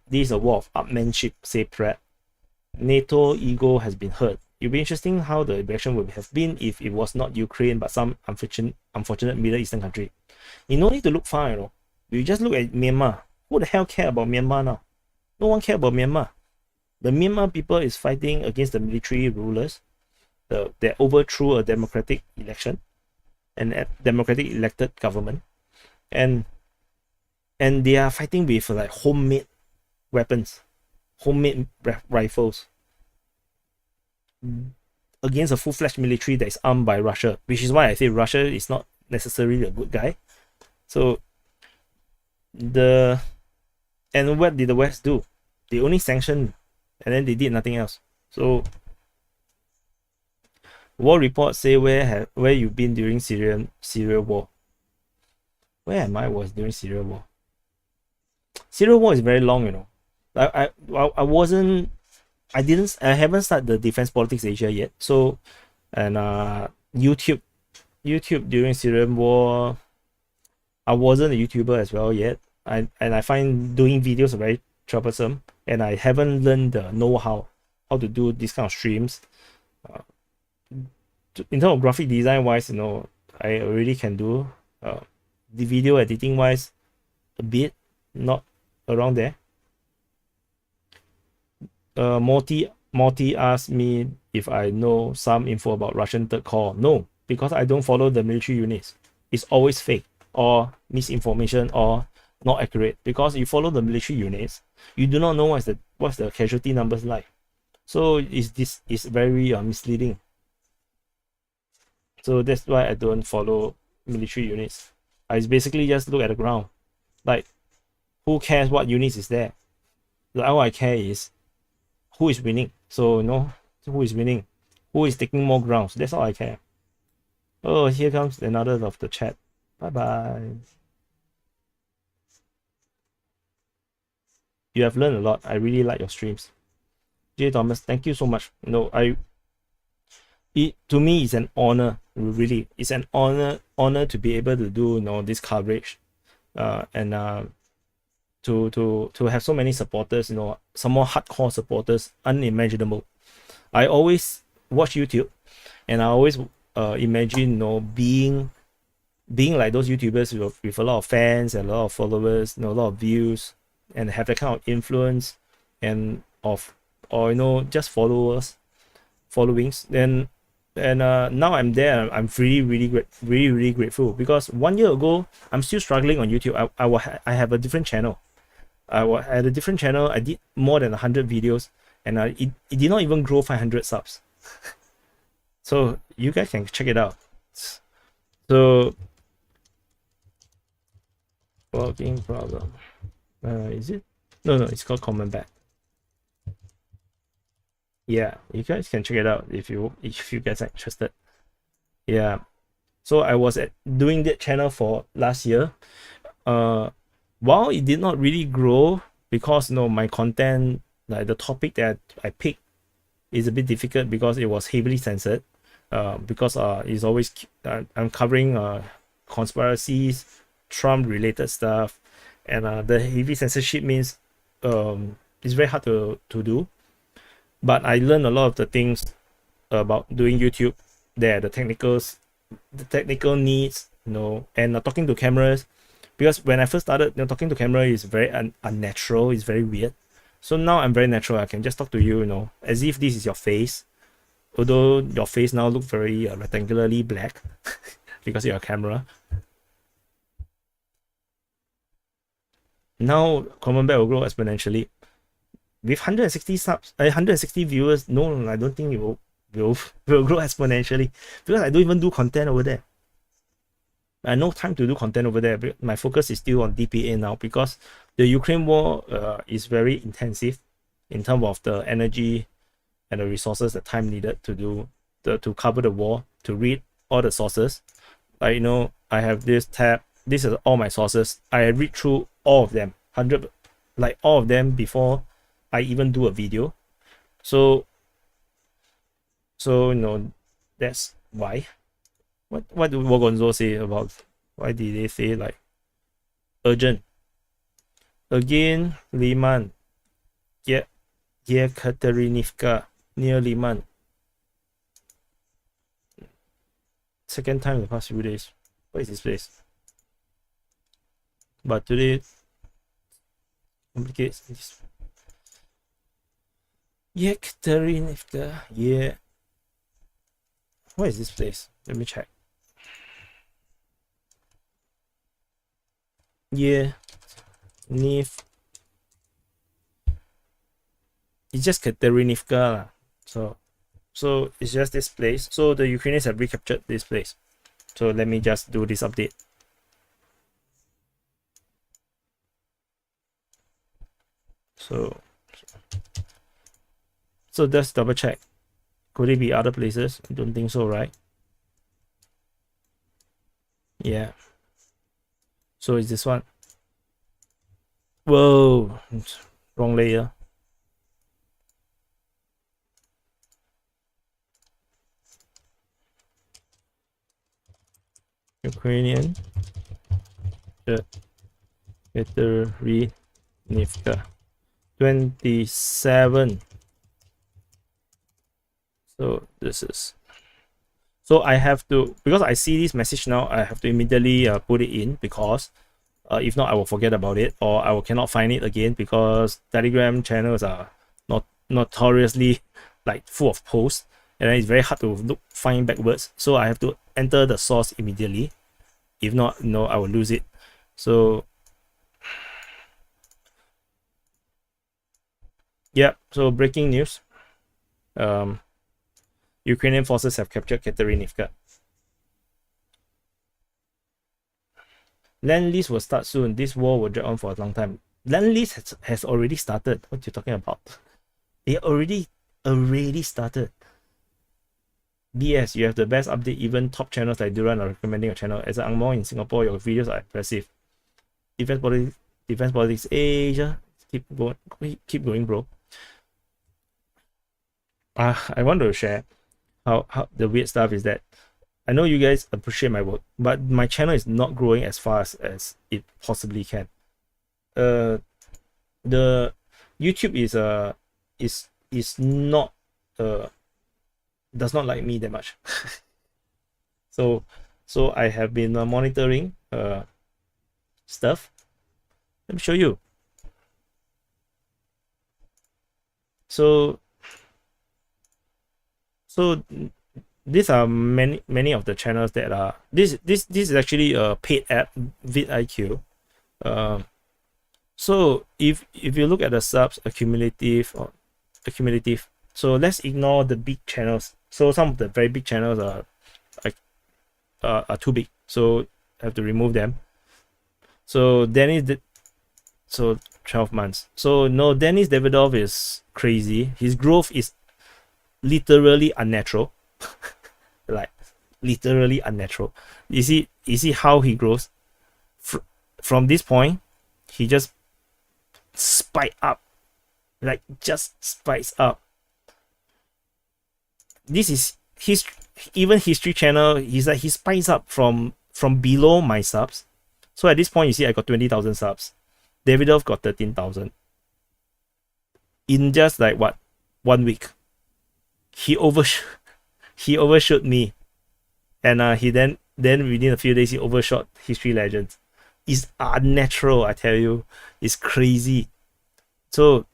A: This is a war of upmanship, say Pratt. NATO ego has been hurt. It'll be interesting how the reaction would have been if it was not Ukraine but some unfortunate Middle Eastern country. You no need to look far, you know. You just look at Myanmar. Who the hell care about Myanmar now? No one care about Myanmar. The Myanmar people is fighting against the military rulers. They overthrew a democratic election and a democratic elected government, and they are fighting with like homemade weapons, homemade rifles against a full-fledged military that is armed by Russia, which is why I say Russia is not necessarily a good guy. So and what did the West do? They only sanctioned and then they did nothing else. So war reports say where you've been during Syria war. Where am I was during Syria war? Syria war is very long, you know. I haven't started the Defense Politics Asia yet. So, and YouTube during Syrian war, I wasn't a YouTuber as well yet. I find doing videos very troublesome, and I haven't learned the know-how to do this kind of streams. In terms of graphic design wise, you know, I already can do. The video editing wise, a bit, not around there. Morty asked me if I know some info about Russian Third Corps. No, because I don't follow the military units. It's always fake or misinformation or not accurate. Because you follow the military units, you do not know what's the casualty numbers like. So this is very misleading. So that's why I don't follow military units. I basically just look at the ground. Like, who cares what units is there? All I care is who is winning. So, you know, who is winning? Who is taking more grounds? That's all I care. Oh, here comes another of the chat. Bye-bye. You have learned a lot. I really like your streams. J. Thomas, thank you so much. You know, to me, it's an honor. Really, it's an honor to be able to do, you know, this coverage, and to have so many supporters, you know, some more hardcore supporters, unimaginable. I always watch YouTube, and I always imagine, you know, being like those YouTubers with a lot of fans and a lot of followers, you know, a lot of views, and have that kind of influence or you know, just followings. And now I'm there. I'm really grateful, because 1 year ago I'm still struggling on YouTube. I have a different channel. I had a different channel. I did more than 100 videos, and it did not even grow 500 subs. So you guys can check it out. So working problem. Is it? No, it's called comment back. Yeah, you guys can check it out if you guys are interested. Yeah, so I was doing that channel for last year. While it did not really grow, because, you know, my content, like the topic that I picked, is a bit difficult because it was heavily censored. because it's always I'm covering conspiracies, Trump related stuff, and the heavy censorship means it's very hard to do. But I learned a lot of the things about doing YouTube there, the technical needs, and talking to cameras. Because when I first started, talking to camera is very unnatural, it's very weird. So now I'm very natural. I can just talk to you, as if this is your face. Although your face now looks very rectangularly black because you're a camera. Now, comment back will grow exponentially. With 160 subs, 160 viewers, no, I don't think it will grow exponentially because I don't even do content over there. I have no time to do content over there. My focus is still on DPA now because the Ukraine war is very intensive in terms of the energy and the resources, the time needed to cover the war, to read all the sources. I have this tab. This is all my sources. I read through all of them, all of them before I even do a video. So that's why. What do Wogonzo say about why did they say like urgent? Again, Liman. Yekaterinivka near Liman. Second time in the past few days. What is this place? But today complicates this. Yekaterinivka. Yeah. What is this place? Let me check. Yeah, Nif. It's just Katerinivka. So it's just this place. So the Ukrainians have recaptured this place. So let me just do this update. So just double check. Could it be other places? I don't think so, right? Yeah. So is this one? Whoa, wrong layer. Ukrainian Nifka 27. So this is. So I have to, because I see this message now, I have to immediately put it in because if not, I will forget about it or I cannot find it again because Telegram channels are notoriously like full of posts and then it's very hard to find backwards. So I have to enter the source immediately. If not, I will lose it. So yeah. So breaking news. Ukrainian forces have captured Katerinivka. Land lease will start soon. This war will drag on for a long time. Land lease has already started. What you talking about? They already started. BS, you have the best update. Even top channels like Duran are recommending your channel. As an Angmo in Singapore, your videos are impressive. Defense politics, Asia. Keep going, bro. I want to share how the weird stuff is that I know you guys appreciate my work, but my channel is not growing as fast as it possibly can. The YouTube is not does not like me that much. so I have been monitoring stuff. Let me show you. So these are many of the channels that are this is actually a paid app, vidIQ. So if you look at the subs accumulative, so let's ignore the big channels. So some of the very big channels are too big, so I have to remove them. So Dennis so 12 months. So no, Denis Davidov is crazy. His growth is literally unnatural. Like literally unnatural. You see how he grows from this point. He just spiked up, like just spikes up. This is even history channel, he's like he spikes up from below my subs. So at this point, you see I got 20,000 subs. Davidoff got 13,000. In just like what, 1 week, he overshot me, and he then within a few days he overshot History Legends. It's unnatural, I tell you. It's crazy. So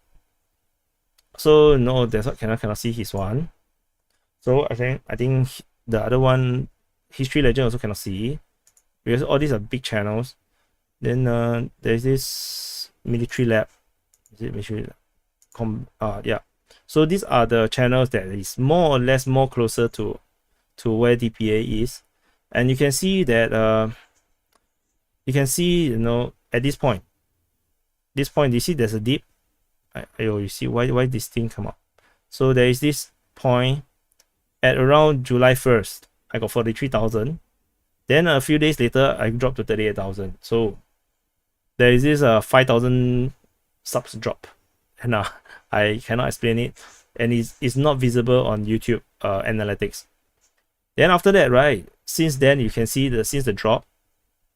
A: no, that's what cannot see his one. So I think the other one, History Legend, also cannot see, because all these are big channels. Then there's this Military Lab. Is it Military Lab? Yeah. So these are the channels that is more or less more closer to where DPA is, and you can see that at this point, you see there's a dip. You see why this thing come up. So there is this point at around July 1st. I got 43,000. Then a few days later, I dropped to 38,000. So there is this 5,000 subs drop, and I cannot explain it, and it's not visible on YouTube analytics. Then after that, right? Since then, you can see since the drop,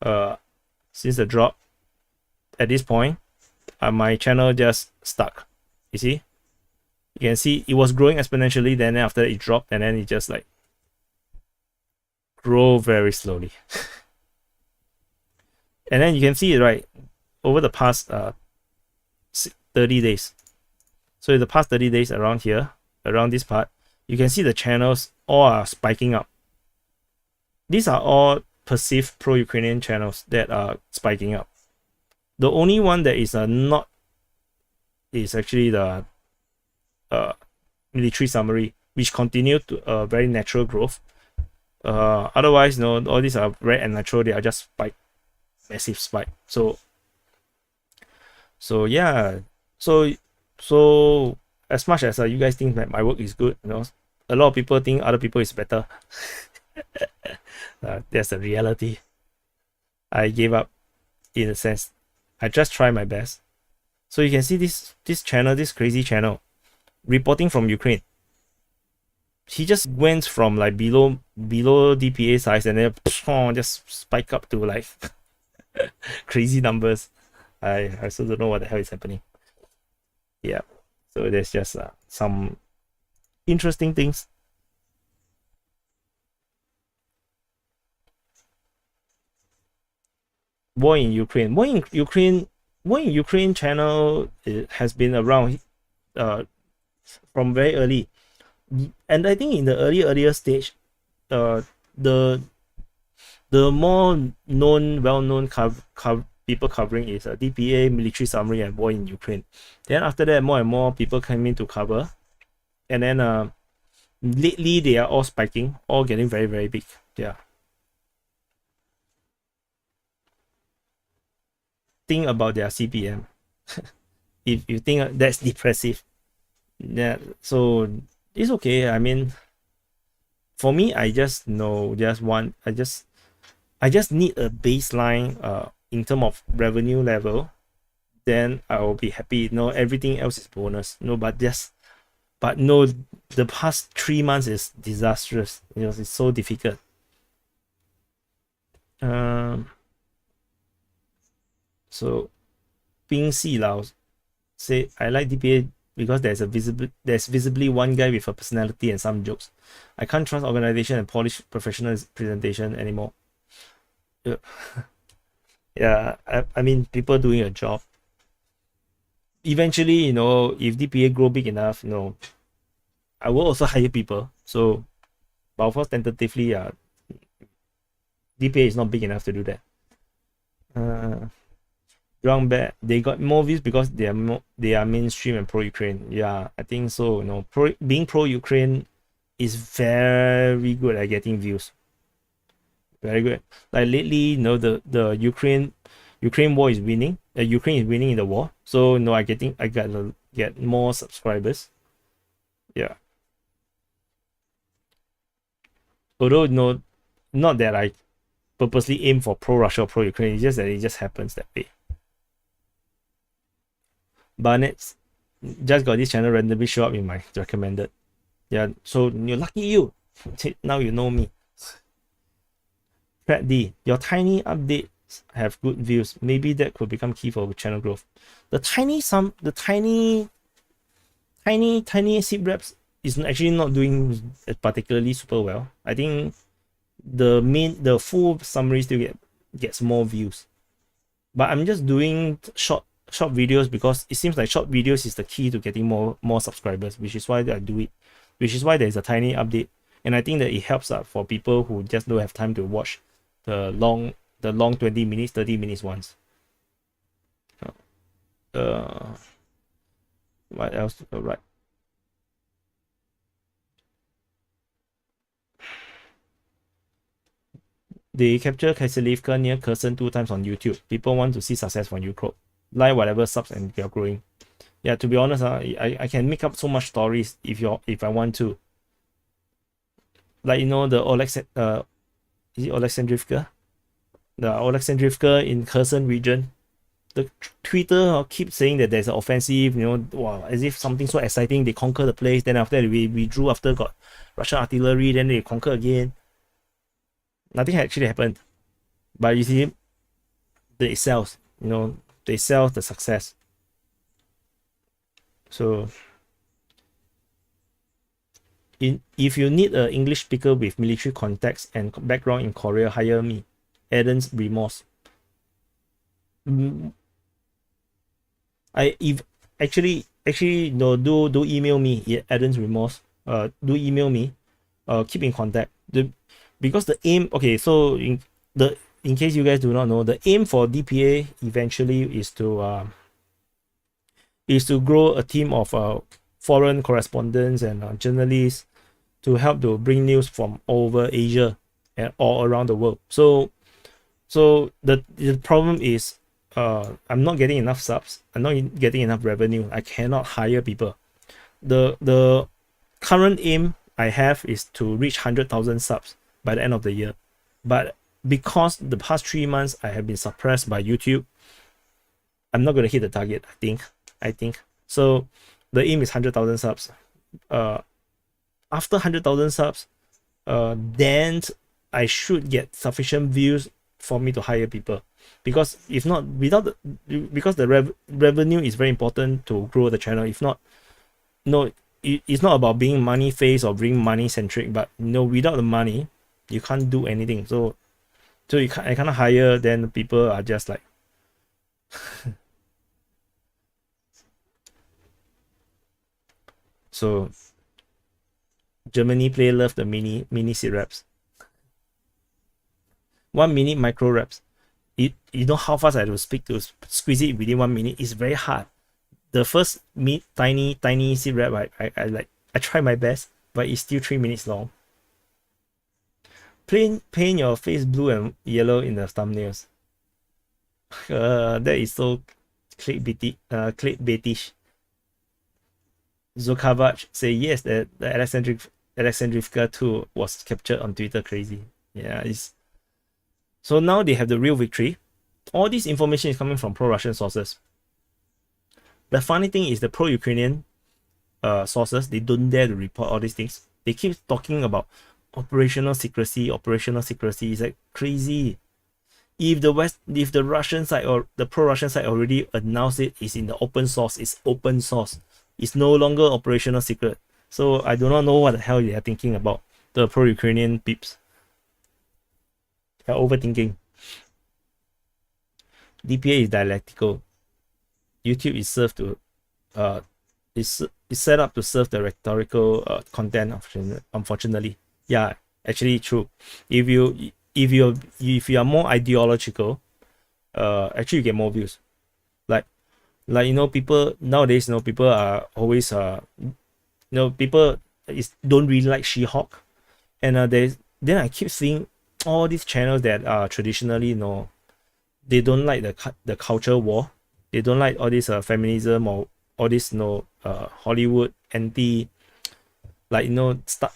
A: at this point, my channel just stuck. You see, you can see it was growing exponentially. Then after it dropped, and then it just like grow very slowly. And then you can see it right over the past 30 days. So in the past 30 days, around here, around this part, you can see the channels all are spiking up. These are all perceived pro-Ukrainian channels that are spiking up. The only one that is not is actually the military summary, which continued to very natural growth. Otherwise, all these are very unnatural. They are just spike, massive spike. So yeah. So as much as you guys think that my work is good, a lot of people think other people is better. That's the reality. I gave up, in a sense. I just try my best. So you can see this channel, this crazy channel, reporting from Ukraine. He just went from like below DPA size, and then just spike up to like crazy numbers. I also don't know what the hell is happening. Yeah. So there's just some interesting things. War in Ukraine. War in Ukraine channel has been around from very early. And I think in the earlier stage, the more well-known people covering is DPA, Military Summary, and War in Ukraine. Then after that, more and more people came in to cover. And then lately, they are all spiking, all getting very, very big. Yeah. Think about their CPM. If you think that's depressive, yeah, so it's okay. I mean, for me, I just know I just need a baseline in terms of revenue level. Then I will be happy. Everything else is bonus. But the past 3 months is disastrous. It's so difficult. So, Ping Si Lao say, I like DPA because there's visibly one guy with a personality and some jokes. I can't trust organization and polish professional presentation anymore. Yeah, I mean, people doing a job. Eventually, if DPA grow big enough, I will also hire people. So, but of course, tentatively, DPA is not big enough to do that. Drunk Bear, they got more views because they are mainstream and pro-Ukraine. Yeah, I think so. Being pro-Ukraine is very good at getting views. Very good. Like lately, the Ukraine war is winning. Ukraine is winning in the war. So I got to get more subscribers. Yeah. Although not that I purposely aim for pro-Russia or pro-Ukraine. It's just that it just happens that way. Barnett's just got this channel randomly show up in my recommended. Yeah, so you're lucky you. Now you know me. Fred D, your tiny updates have good views. Maybe that could become key for channel growth. The tiny SIP reps is actually not doing particularly super well. I think the full summary still gets more views. But I'm just doing short videos because it seems like short videos is the key to getting more subscribers, which is why I do it. Which is why there's a tiny update. And I think that it helps for people who just don't have time to watch the long 20 minutes, 30 minutes ones. What else? Right. They capture Kaiserlivka near Kherson 2 times on YouTube. People want to see success from Ukraine. Like whatever subs and they're growing. Yeah, to be honest, I can make up so much stories if I want to. Like, you know, the is it Alexandrivka? The Alexandrivka in Kherson region. The Twitter keeps saying that there's an offensive, you know, wow, as if something so exciting, they conquer the place, then after that we withdrew after got Russian artillery, then they conquer again. Nothing actually happened. But you see, they sells, you know, they sell the success. So if you need an English speaker with military context and background in Korea, hire me. Eden's remorse. No, do email me. Yeah, Eden's remorse. Do email me. Keep in contact. Because the aim, okay, so in case you guys do not know, the aim for DPA eventually is to grow a team of foreign correspondents and journalists to help to bring news from over Asia and all around the world. So the problem is I'm not getting enough subs. I'm not getting enough revenue. I cannot hire people. The current aim I have is to reach 100,000 subs by the end of the year. But because the past 3 months I have been suppressed by YouTube, I'm not going to hit the target, I think. So the aim is 100,000 subs. After 100,000 subs, then I should get sufficient views for me to hire people. Because if not, because the revenue is very important to grow the channel. If not, no, it's not about being money face or being money centric, but without the money, you can't do anything. So I can't hire, then people are just like so Germany player love the mini sit reps. 1 minute micro reps. You know how fast I have to speak to squeeze it within 1 minute. It's very hard. The first tiny sit rep, I try my best, but it's still 3 minutes long. Paint your face blue and yellow in the thumbnails. That is so clickbaitish. Zokavac say yes, the Alexandrivka too was captured on Twitter. Crazy. Yeah, so now they have the real victory. All this information is coming from pro-Russian sources. The funny thing is the pro-Ukrainian sources, they don't dare to report all these things. They keep talking about operational secrecy. It's like crazy. If the Russian side or the pro-Russian side already announced it's in the open source, it's open source. It's no longer operational secret. So I do not know what the hell they are thinking about, the pro-Ukrainian peeps. They're overthinking. DPA is dialectical. YouTube is set up to serve the rhetorical content. Unfortunately, yeah, actually true. If you are more ideological, actually you get more views. Like people nowadays, people are always people don't really like She-Hulk, and then I keep seeing all these channels that are traditionally they don't like the culture war. They don't like all this feminism or all this Hollywood anti,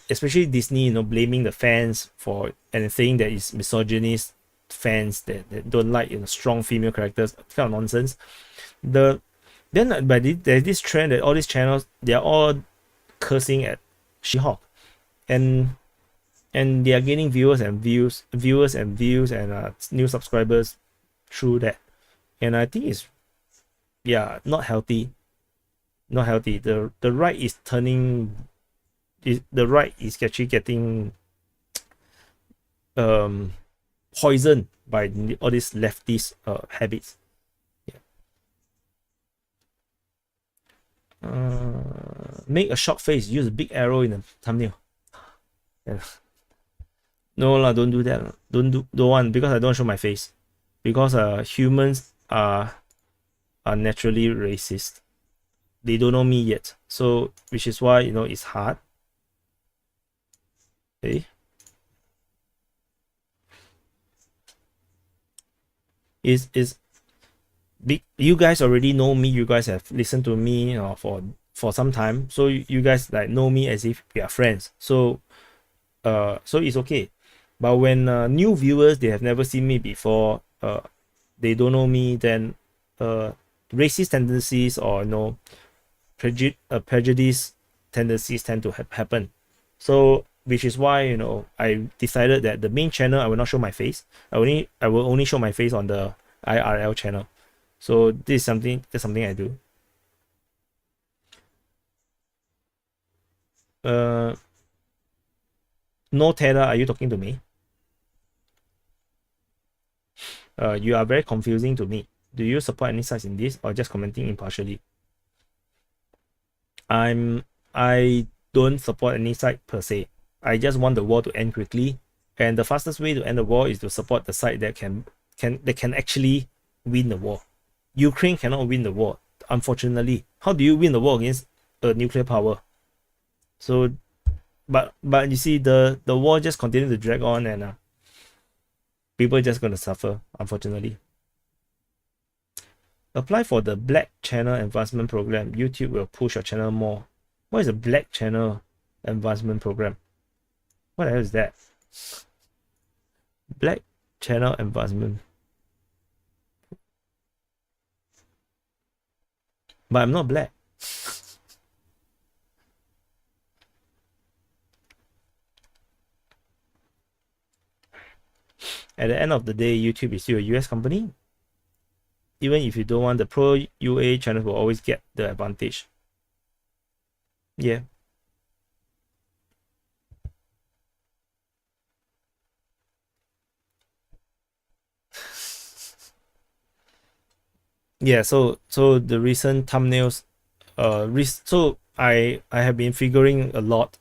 A: especially Disney, blaming the fans for and saying that it's misogynist fans that don't like strong female characters. Kind of nonsense. But there's this trend that all these channels, they're all cursing at She-Hulk, and and they are gaining viewers and views and new subscribers through that. And I think it's, yeah, not healthy. Not healthy. The right is turning, the right is actually getting poisoned by all these leftist habits. Make a shock face, use a big arrow in the thumbnail. Yeah. No lah, don't do that. Don't want, because I don't show my face. Because humans are naturally racist. They don't know me yet. So which is why, you know, it's hard. Okay. Is big, you guys already know me, you guys have listened to me for some time, so you guys like know me as if we are friends, so it's okay. But when new viewers, they have never seen me before, they don't know me, then racist tendencies or, you know, prejudice tendencies tend to happen. So which is why, you know, I decided that the main channel I will not show my face. I will only show my face on the IRL channel. So that's something I do. No, Taylor, are you talking to me? You are very confusing to me. Do you support any sides in this, or just commenting impartially? I don't support any side per se. I just want the war to end quickly, and the fastest way to end the war is to support the side that can actually win the war. Ukraine cannot win the war, unfortunately. How do you win the war against a nuclear power? So, but you see, the war just continues to drag on, and people are just gonna suffer, unfortunately. Apply for the Black Channel Advancement Program. YouTube will push your channel more. What is a Black Channel Advancement Program? What the hell is that? Black Channel Advancement. But I'm not black. At the end of the day, YouTube is still a US company. Even if you don't want, the pro UA channels will always get the advantage. Yeah. Yeah, so the recent thumbnails, so I have been figuring a lot.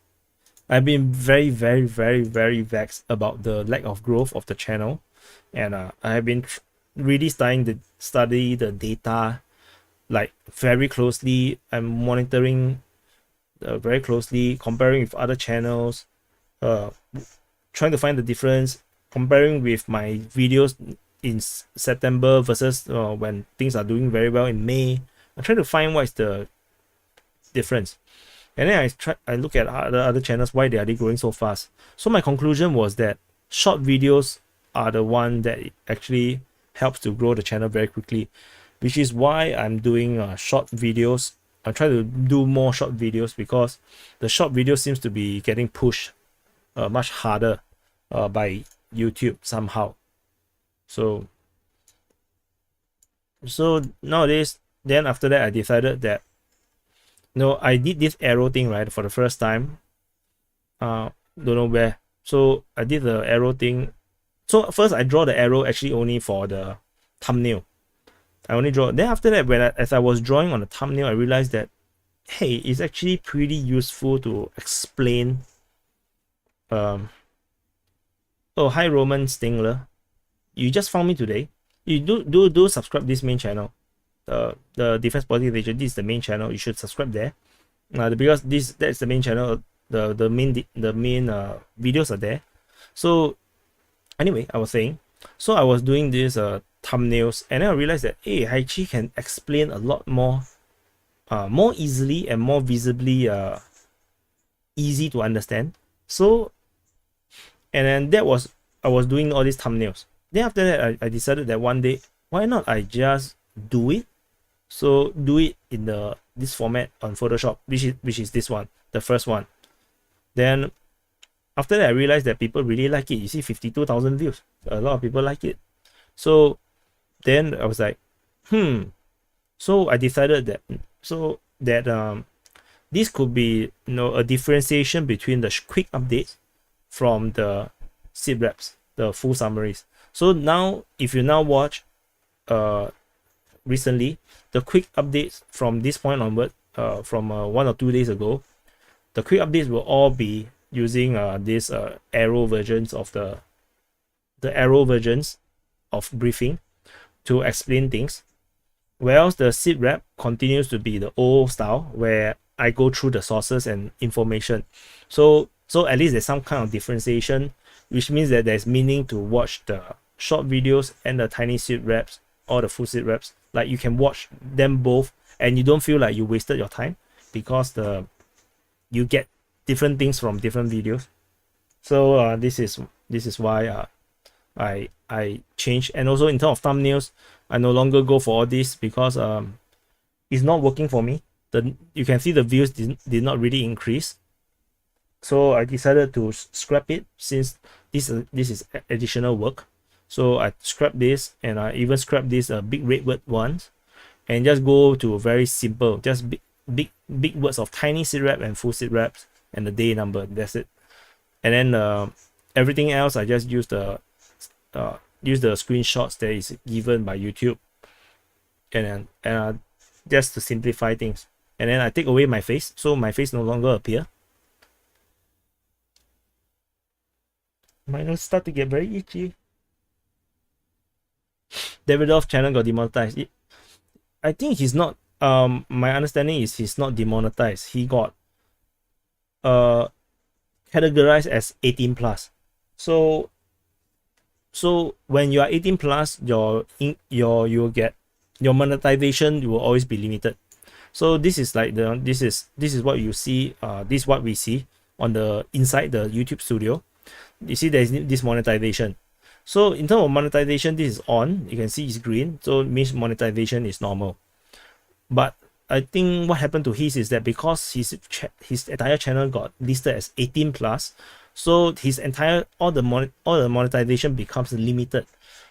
A: I've been very vexed about the lack of growth of the channel, and I have been really study the data, like, very closely. I'm monitoring very closely, comparing with other channels, trying to find the difference, comparing with my videos in September versus when things are doing very well in May. I'm trying to find what is the difference. And then I look at other channels, why they are growing so fast. So my conclusion was that short videos are the one that actually helps to grow the channel very quickly, which is why I'm doing short videos. I try to do more short videos because the short video seems to be getting pushed much harder by YouTube somehow. So nowadays, then after that, I decided that, no, I did this arrow thing, right, for the first time. Don't know where. So I did the arrow thing. So first I draw the arrow actually only for the thumbnail. I only draw. Then after that, as I was drawing on the thumbnail, I realized that, hey, it's actually pretty useful to explain. Oh, hi Roman Stingler. You just found me today. You do subscribe this main channel. The Defense Policy Division, this is the main channel. You should subscribe there. Because that's the main channel. The main videos are there. So anyway, I was saying, so I was doing this thumbnails, and then I realized that, hey, I actually can explain a lot more easily and more visibly easy to understand. So, and then I was doing all these thumbnails. Then after that, I decided that one day, why not I just do it? So do it in this format on Photoshop, which is this one, the first one. Then after that I realized that people really like it. You see 52,000 views. A lot of people like it. So then I was like, so I decided that this could be a differentiation between the quick updates from the sit reps, the full summaries. So now if you now watch recently the quick updates from this point onward, from 1 or 2 days ago, the quick updates will all be using this arrow versions of the arrow versions of briefing to explain things, whereas the sit rep continues to be the old style where I go through the sources and information. So at least there's some kind of differentiation, which means that there's meaning to watch the short videos and the tiny sit reps or the full sit reps. Like you can watch them both and you don't feel like you wasted your time because you get different things from different videos. So this is why I changed. And also in terms of thumbnails, I no longer go for all this because it's not working for me. You can see the views did not really increase. So I decided to scrap it since this is additional work. So I scrapped this, and I even scrapped this big red word ones, and just go to very simple, just big words of tiny sit rep and full sit reps and the day number. That's it. And then everything else I just use the screenshots that is given by YouTube, and just to simplify things. And then I take away my face, so my face no longer appear. My nose start to get very itchy. Davidoff channel got demonetized. I think he's not. My understanding is he's not demonetized. He got categorized as 18 plus. So when you are 18 plus, you'll get your monetization will always be limited. So this is like this is what you see. This is what we see on the inside the YouTube studio. You see there's this monetization. So in terms of monetization, this is on. You can see it's green, so it means monetization is normal. But I think what happened to his is that because his entire channel got listed as 18 plus, so his entire all the monetization becomes limited.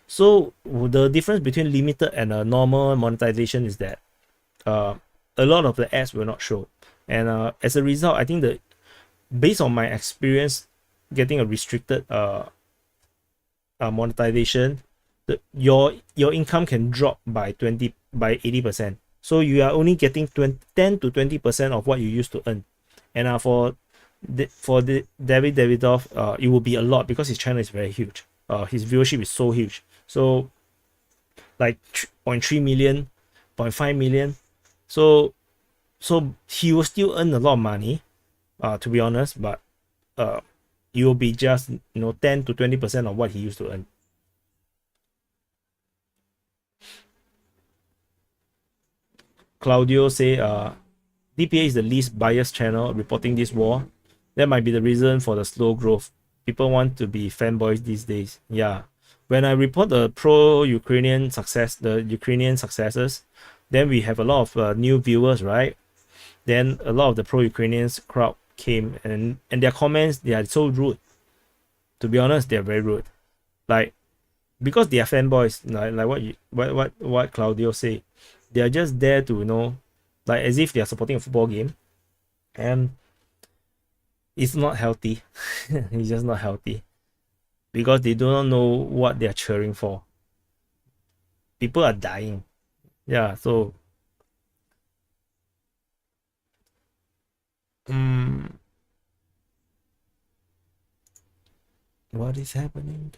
A: So the difference between limited and a normal monetization is that a lot of the ads will not show, and as a result, I think based on my experience getting a restricted monetization, your income can drop by 80%. So you are only getting 10 to 20% of what you used to earn. And for the David Davidoff, it will be a lot because his channel is very huge. His viewership is so huge. So like 0.3 million, 0.5 million. So he will still earn a lot of money, to be honest, but it will be just 10 to 20% of what he used to earn. Claudio say DPA is the least biased channel reporting this war. That might be the reason for the slow growth. People want to be fanboys these days. Yeah. When I report the pro-Ukrainian success, the Ukrainian successes, then we have a lot of new viewers, right? Then a lot of the pro-Ukrainians crowd came, and their comments, they are so rude. To be honest, they are very rude. Like, because they are fanboys, like what Claudio say, they are just there to like as if they are supporting a football game, and it's not healthy. It's just not healthy because they do not know what they are cheering for. People are dying. Yeah, so what is happening?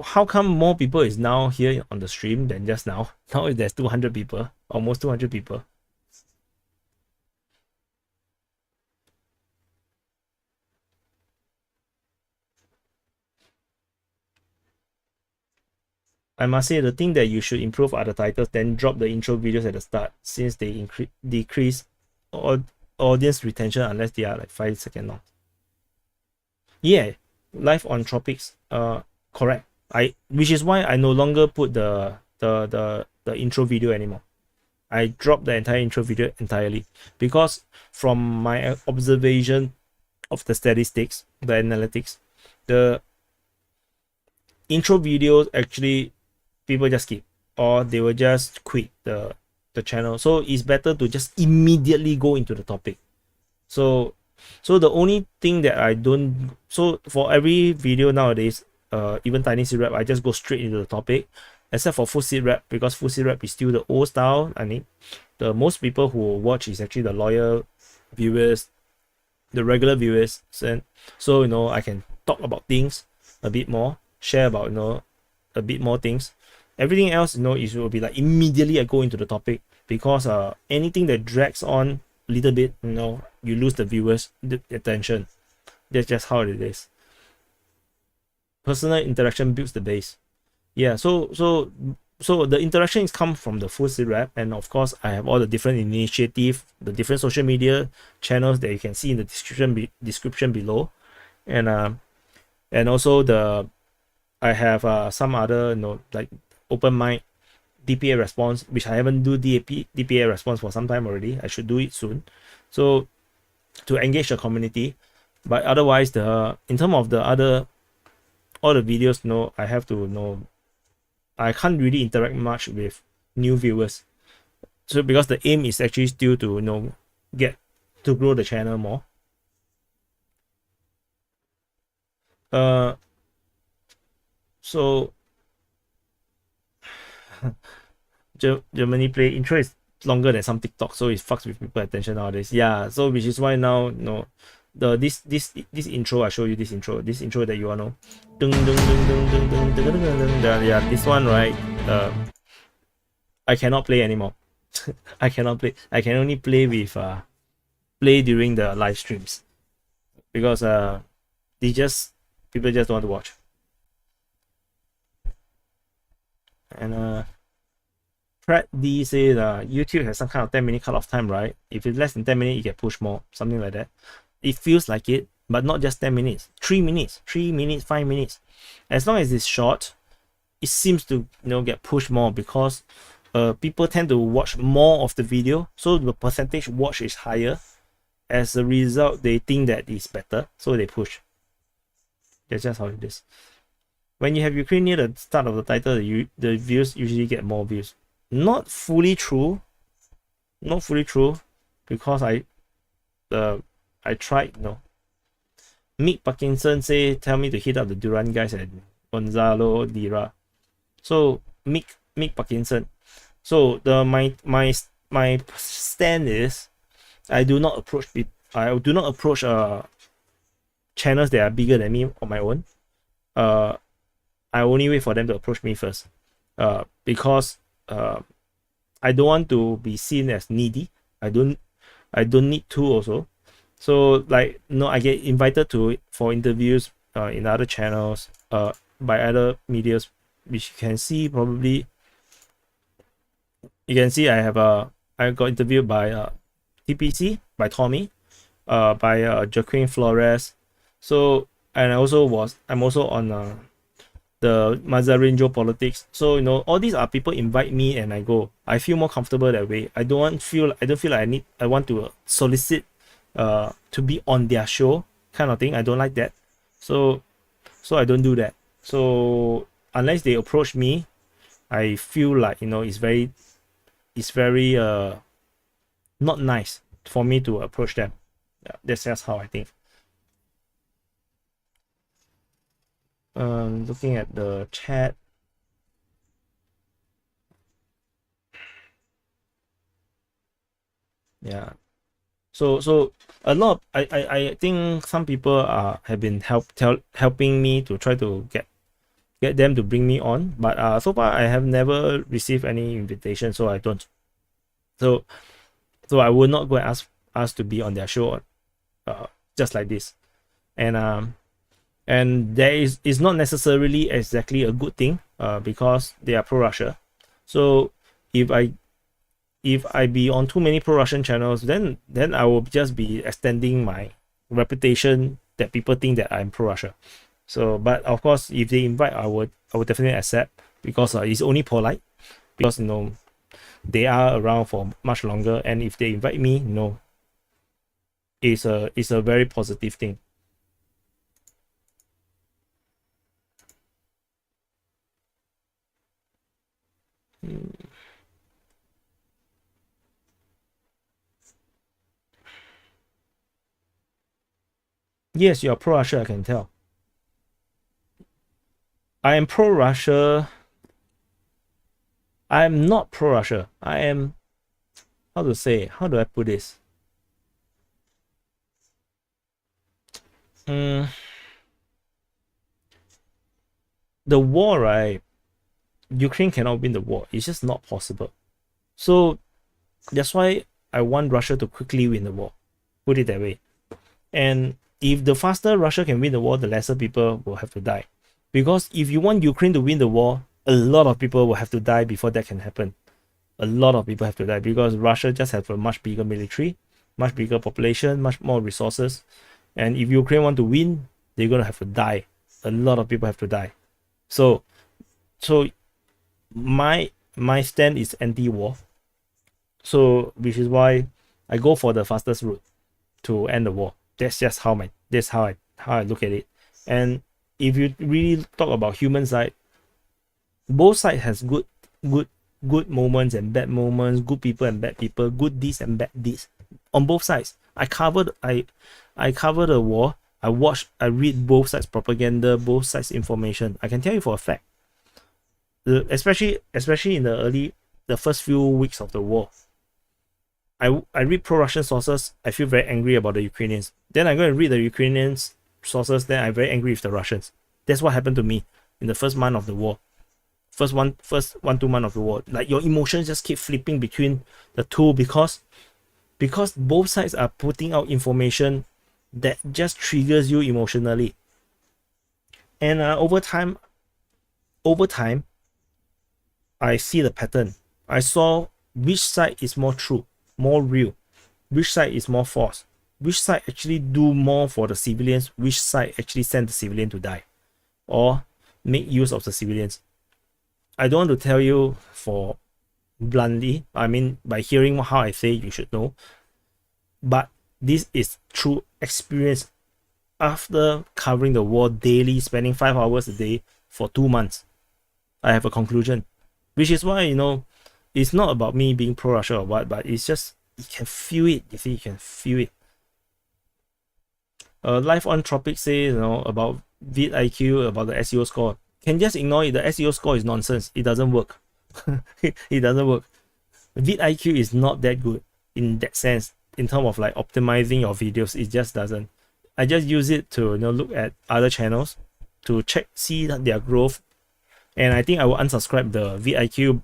A: How come more people is now here on the stream than just now? Now there's 200 people, almost 200 people. I must say the thing that you should improve are the titles, then drop the intro videos at the start since they decrease audience retention unless they are like 5 seconds long. Yeah, live on Tropics, correct. Which is why I no longer put the intro video anymore. I dropped the entire intro video entirely because from my observation of the statistics, the analytics, the intro videos actually people just skip or they will just quit the channel. So it's better to just immediately go into the topic. So the only thing that I don't, so for every video nowadays, even tiny seed rap, I just go straight into the topic, except for full seed rap, because full seed rap is still the old style. I mean, the most people who watch is actually the loyal viewers, the regular viewers. So you know, I can talk about things a bit more, share about, you know, a bit more things. Everything else, you know, it will be like immediately I go into the topic, because anything that drags on a little bit, you know, you lose the viewers' attention. That's just how it is. Personal interaction builds the base. Yeah, so the interactions come from the full seed rap, and of course I have all the different initiative, the different social media channels that you can see in the description below, and also I have some other, you know, like open mic, DPA response, which I haven't do DPA response for some time already. I should do it soon. So to engage the community, but otherwise in terms of all the videos, you know, I have to, you know, I can't really interact much with new viewers. So because the aim is actually still to, you know, get to grow the channel more. So Germany play intro is longer than some TikTok, so it fucks with people attention nowadays. Yeah, so which is why now, you know, this intro, I show you this intro that you all know. Yeah, this one, right? I cannot play anymore. I cannot play. I can only play with play during the live streams, because people just don't want to watch. And Pratt D says YouTube has some kind of 10-minute cut-off time, right? If it's less than 10 minutes, you get pushed more, something like that. It feels like it, but not just 10 minutes. 3 minutes, 5 minutes. As long as it's short, it seems to, you know, get pushed more, because people tend to watch more of the video, so the percentage watch is higher. As a result, they think that it's better, so they push. That's just how it is. When you have Ukraine near the start of the title, the views usually get more views. Not fully true, because I tried, you know. Mick Parkinson say, tell me to hit up the Duran guys at Gonzalo Dira. So Mick Parkinson. So my stand is, I do not approach channels that are bigger than me on my own. I only wait for them to approach me first, because I don't want to be seen as needy. I don't need to also. So like, no, I get invited for interviews in other channels by other medias, which you can see probably. You can see I got interviewed by TPC, by Tommy, by Joaquin Flores. So, and I'm also on the Mazarin Joe Politics. So, you know, all these are people invite me and I go. I feel more comfortable that way. I don't feel like I want to solicit to be on their show kind of thing. I don't like that. So I don't do that. So unless they approach me, I feel like, you know, it's very not nice for me to approach them. Yeah, that's just how I think. Looking at the chat. Yeah. So a lot. I think some people have been helping me to try to get them to bring me on, but so far I have never received any invitation, so I don't. So I will not go and ask to be on their show, just like this, and there is not necessarily exactly a good thing, because they are pro-Russia. So if I be on too many pro-Russian channels, then I will just be extending my reputation that people think that I'm pro-Russia. So, but of course, if they invite, I would definitely accept, because it's only polite. Because, you know, they are around for much longer, and if they invite me, it's a very positive thing. Yes, you're pro-Russia, I can tell. I am pro-Russia. I am not pro-Russia. I am, how do I put this? The war, right? Ukraine cannot win the war. It's just not possible. So that's why I want Russia to quickly win the war. Put it that way. And if the faster Russia can win the war, the lesser people will have to die. Because if you want Ukraine to win the war, a lot of people will have to die before that can happen. A lot of people have to die because Russia just has a much bigger military, much bigger population, much more resources. And if Ukraine want to win, they're going to have to die. A lot of people have to die. So my stand is anti-war. So which is why I go for the fastest route to end the war. That's just how I look at it. And if you really talk about human side, both sides has good moments and bad moments, good people and bad people, good deeds and bad deeds on both sides. I cover the war. I read both sides propaganda, both sides information. I can tell you for a fact, especially in the first few weeks of the war, I read pro-Russian sources. I feel very angry about the Ukrainians. Then I go and read the Ukrainians sources. Then I'm very angry with the Russians. That's what happened to me in the first month of the war. First 2 months of the war. Like your emotions just keep flipping between the two because both sides are putting out information that just triggers you emotionally. And over time, I see the pattern. I saw which side is more true, more real, which side is more false, which side actually do more for the civilians, which side actually send the civilian to die or make use of the civilians. I don't want to tell you for bluntly, I mean by hearing how I say you should know, but this is true experience after covering the war daily, spending 5 hours a day for 2 months. I have a conclusion, which is why it's not about me being pro-Russia or what, but it's just you can feel it. You can feel it. Live on Tropic says about vidIQ, about the SEO score. Can just ignore it. The SEO score is nonsense. It doesn't work. It doesn't work. vidIQ is not that good in that sense. In terms of like optimizing your videos, it just doesn't. I just use it to look at other channels to see their growth, and I think I will unsubscribe the vidIQ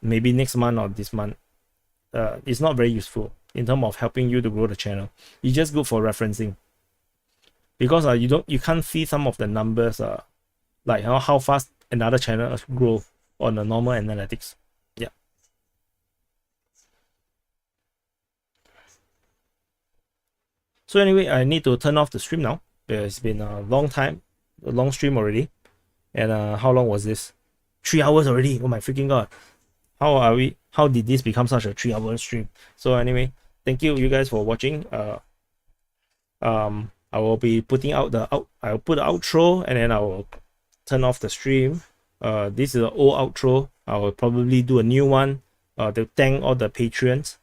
A: maybe next month or this month. It's not very useful in terms of helping you to grow the channel. It's just good for referencing because you can't see some of the numbers like how fast another channel grow on the normal analytics. Yeah. So anyway, I need to turn off the stream now. It's been a long stream already. And how long was this? 3 hours already. Oh my freaking god. How did this become such a 3-hour stream? So anyway, thank you guys for watching. I will be putting out I'll put the outro and then I will turn off the stream. This is an old outro. I will probably do a new one to thank all the patrons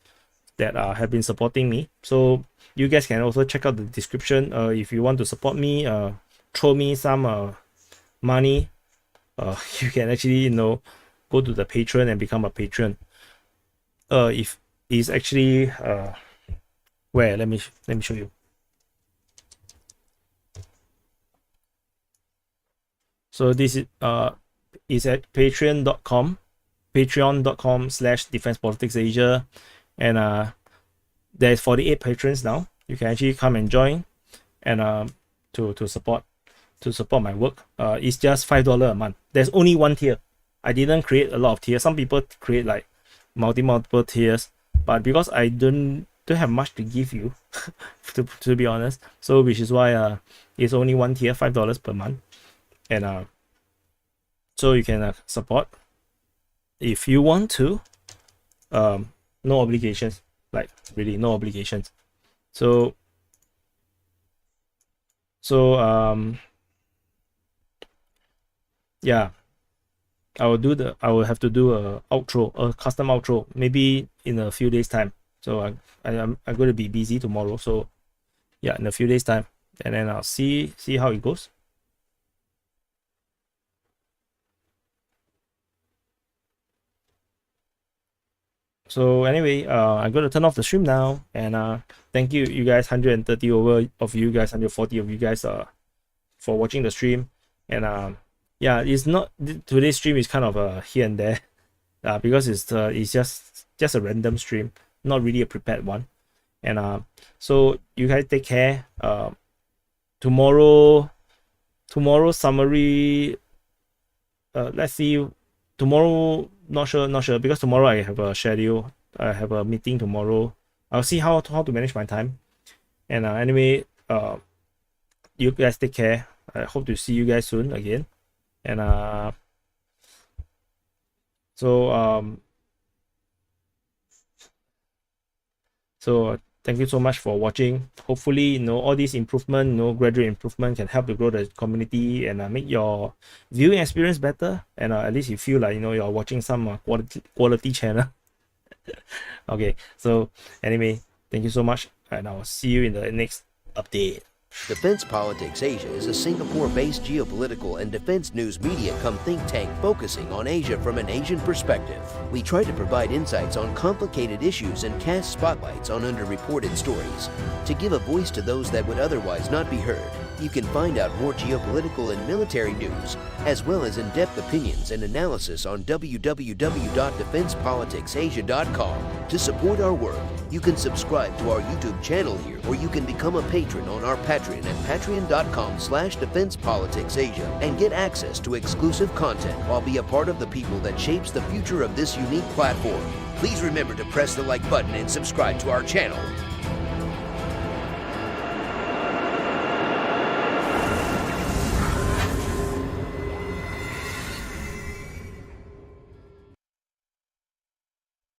A: that have been supporting me. So you guys can also check out the description if you want to support me, throw me some money. You can actually go to the Patreon and become a patron. If it's actually where let me show you. So this is at patreon.com/defensepoliticsasia, and there's 48 patrons now. You can actually come and join and to support my work. It's just $5 a month. There's only one tier. I didn't create a lot of tiers. Some people create like multiple tiers, but because I don't have much to give you to be honest, so which is why it's only one tier, $5 per month, and so you can support. if you want to, no obligations, like really no obligations. So yeah, I will have to do a custom outro maybe in a few days time. So I'm going to be busy tomorrow, so yeah, in a few days time, and then I'll see how it goes. So anyway, I'm going to turn off the stream now, and thank you guys, 130 of you guys, 140 of you guys for watching the stream. And yeah, it's not, today's stream is kind of here and there, because it's just a random stream, not really a prepared one. And so you guys take care. Tomorrow summary, let's see. Tomorrow, not sure, because tomorrow I have a schedule. I have a meeting tomorrow. I'll see how to manage my time. And anyway, you guys take care. I hope to see you guys soon again. And so thank you so much for watching. Hopefully, all these improvement, gradual improvement can help to grow the community and make your viewing experience better. And at least you feel like you're watching some quality channel. Okay, so anyway, thank you so much, and I'll see you in the next update.
I: Defense Politics Asia is a Singapore-based geopolitical and defense news media cum think tank focusing on Asia from an Asian perspective. We try to provide insights on complicated issues and cast spotlights on underreported stories to give a voice to those that would otherwise not be heard. You can find out more geopolitical and military news, as well as in-depth opinions and analysis on www.defensepoliticsasia.com. To support our work, you can subscribe to our YouTube channel here, or you can become a patron on our Patreon at patreon.com/defensepoliticsasia and get access to exclusive content while be a part of the people that shapes the future of this unique platform. Please remember to press the like button and subscribe to our channel.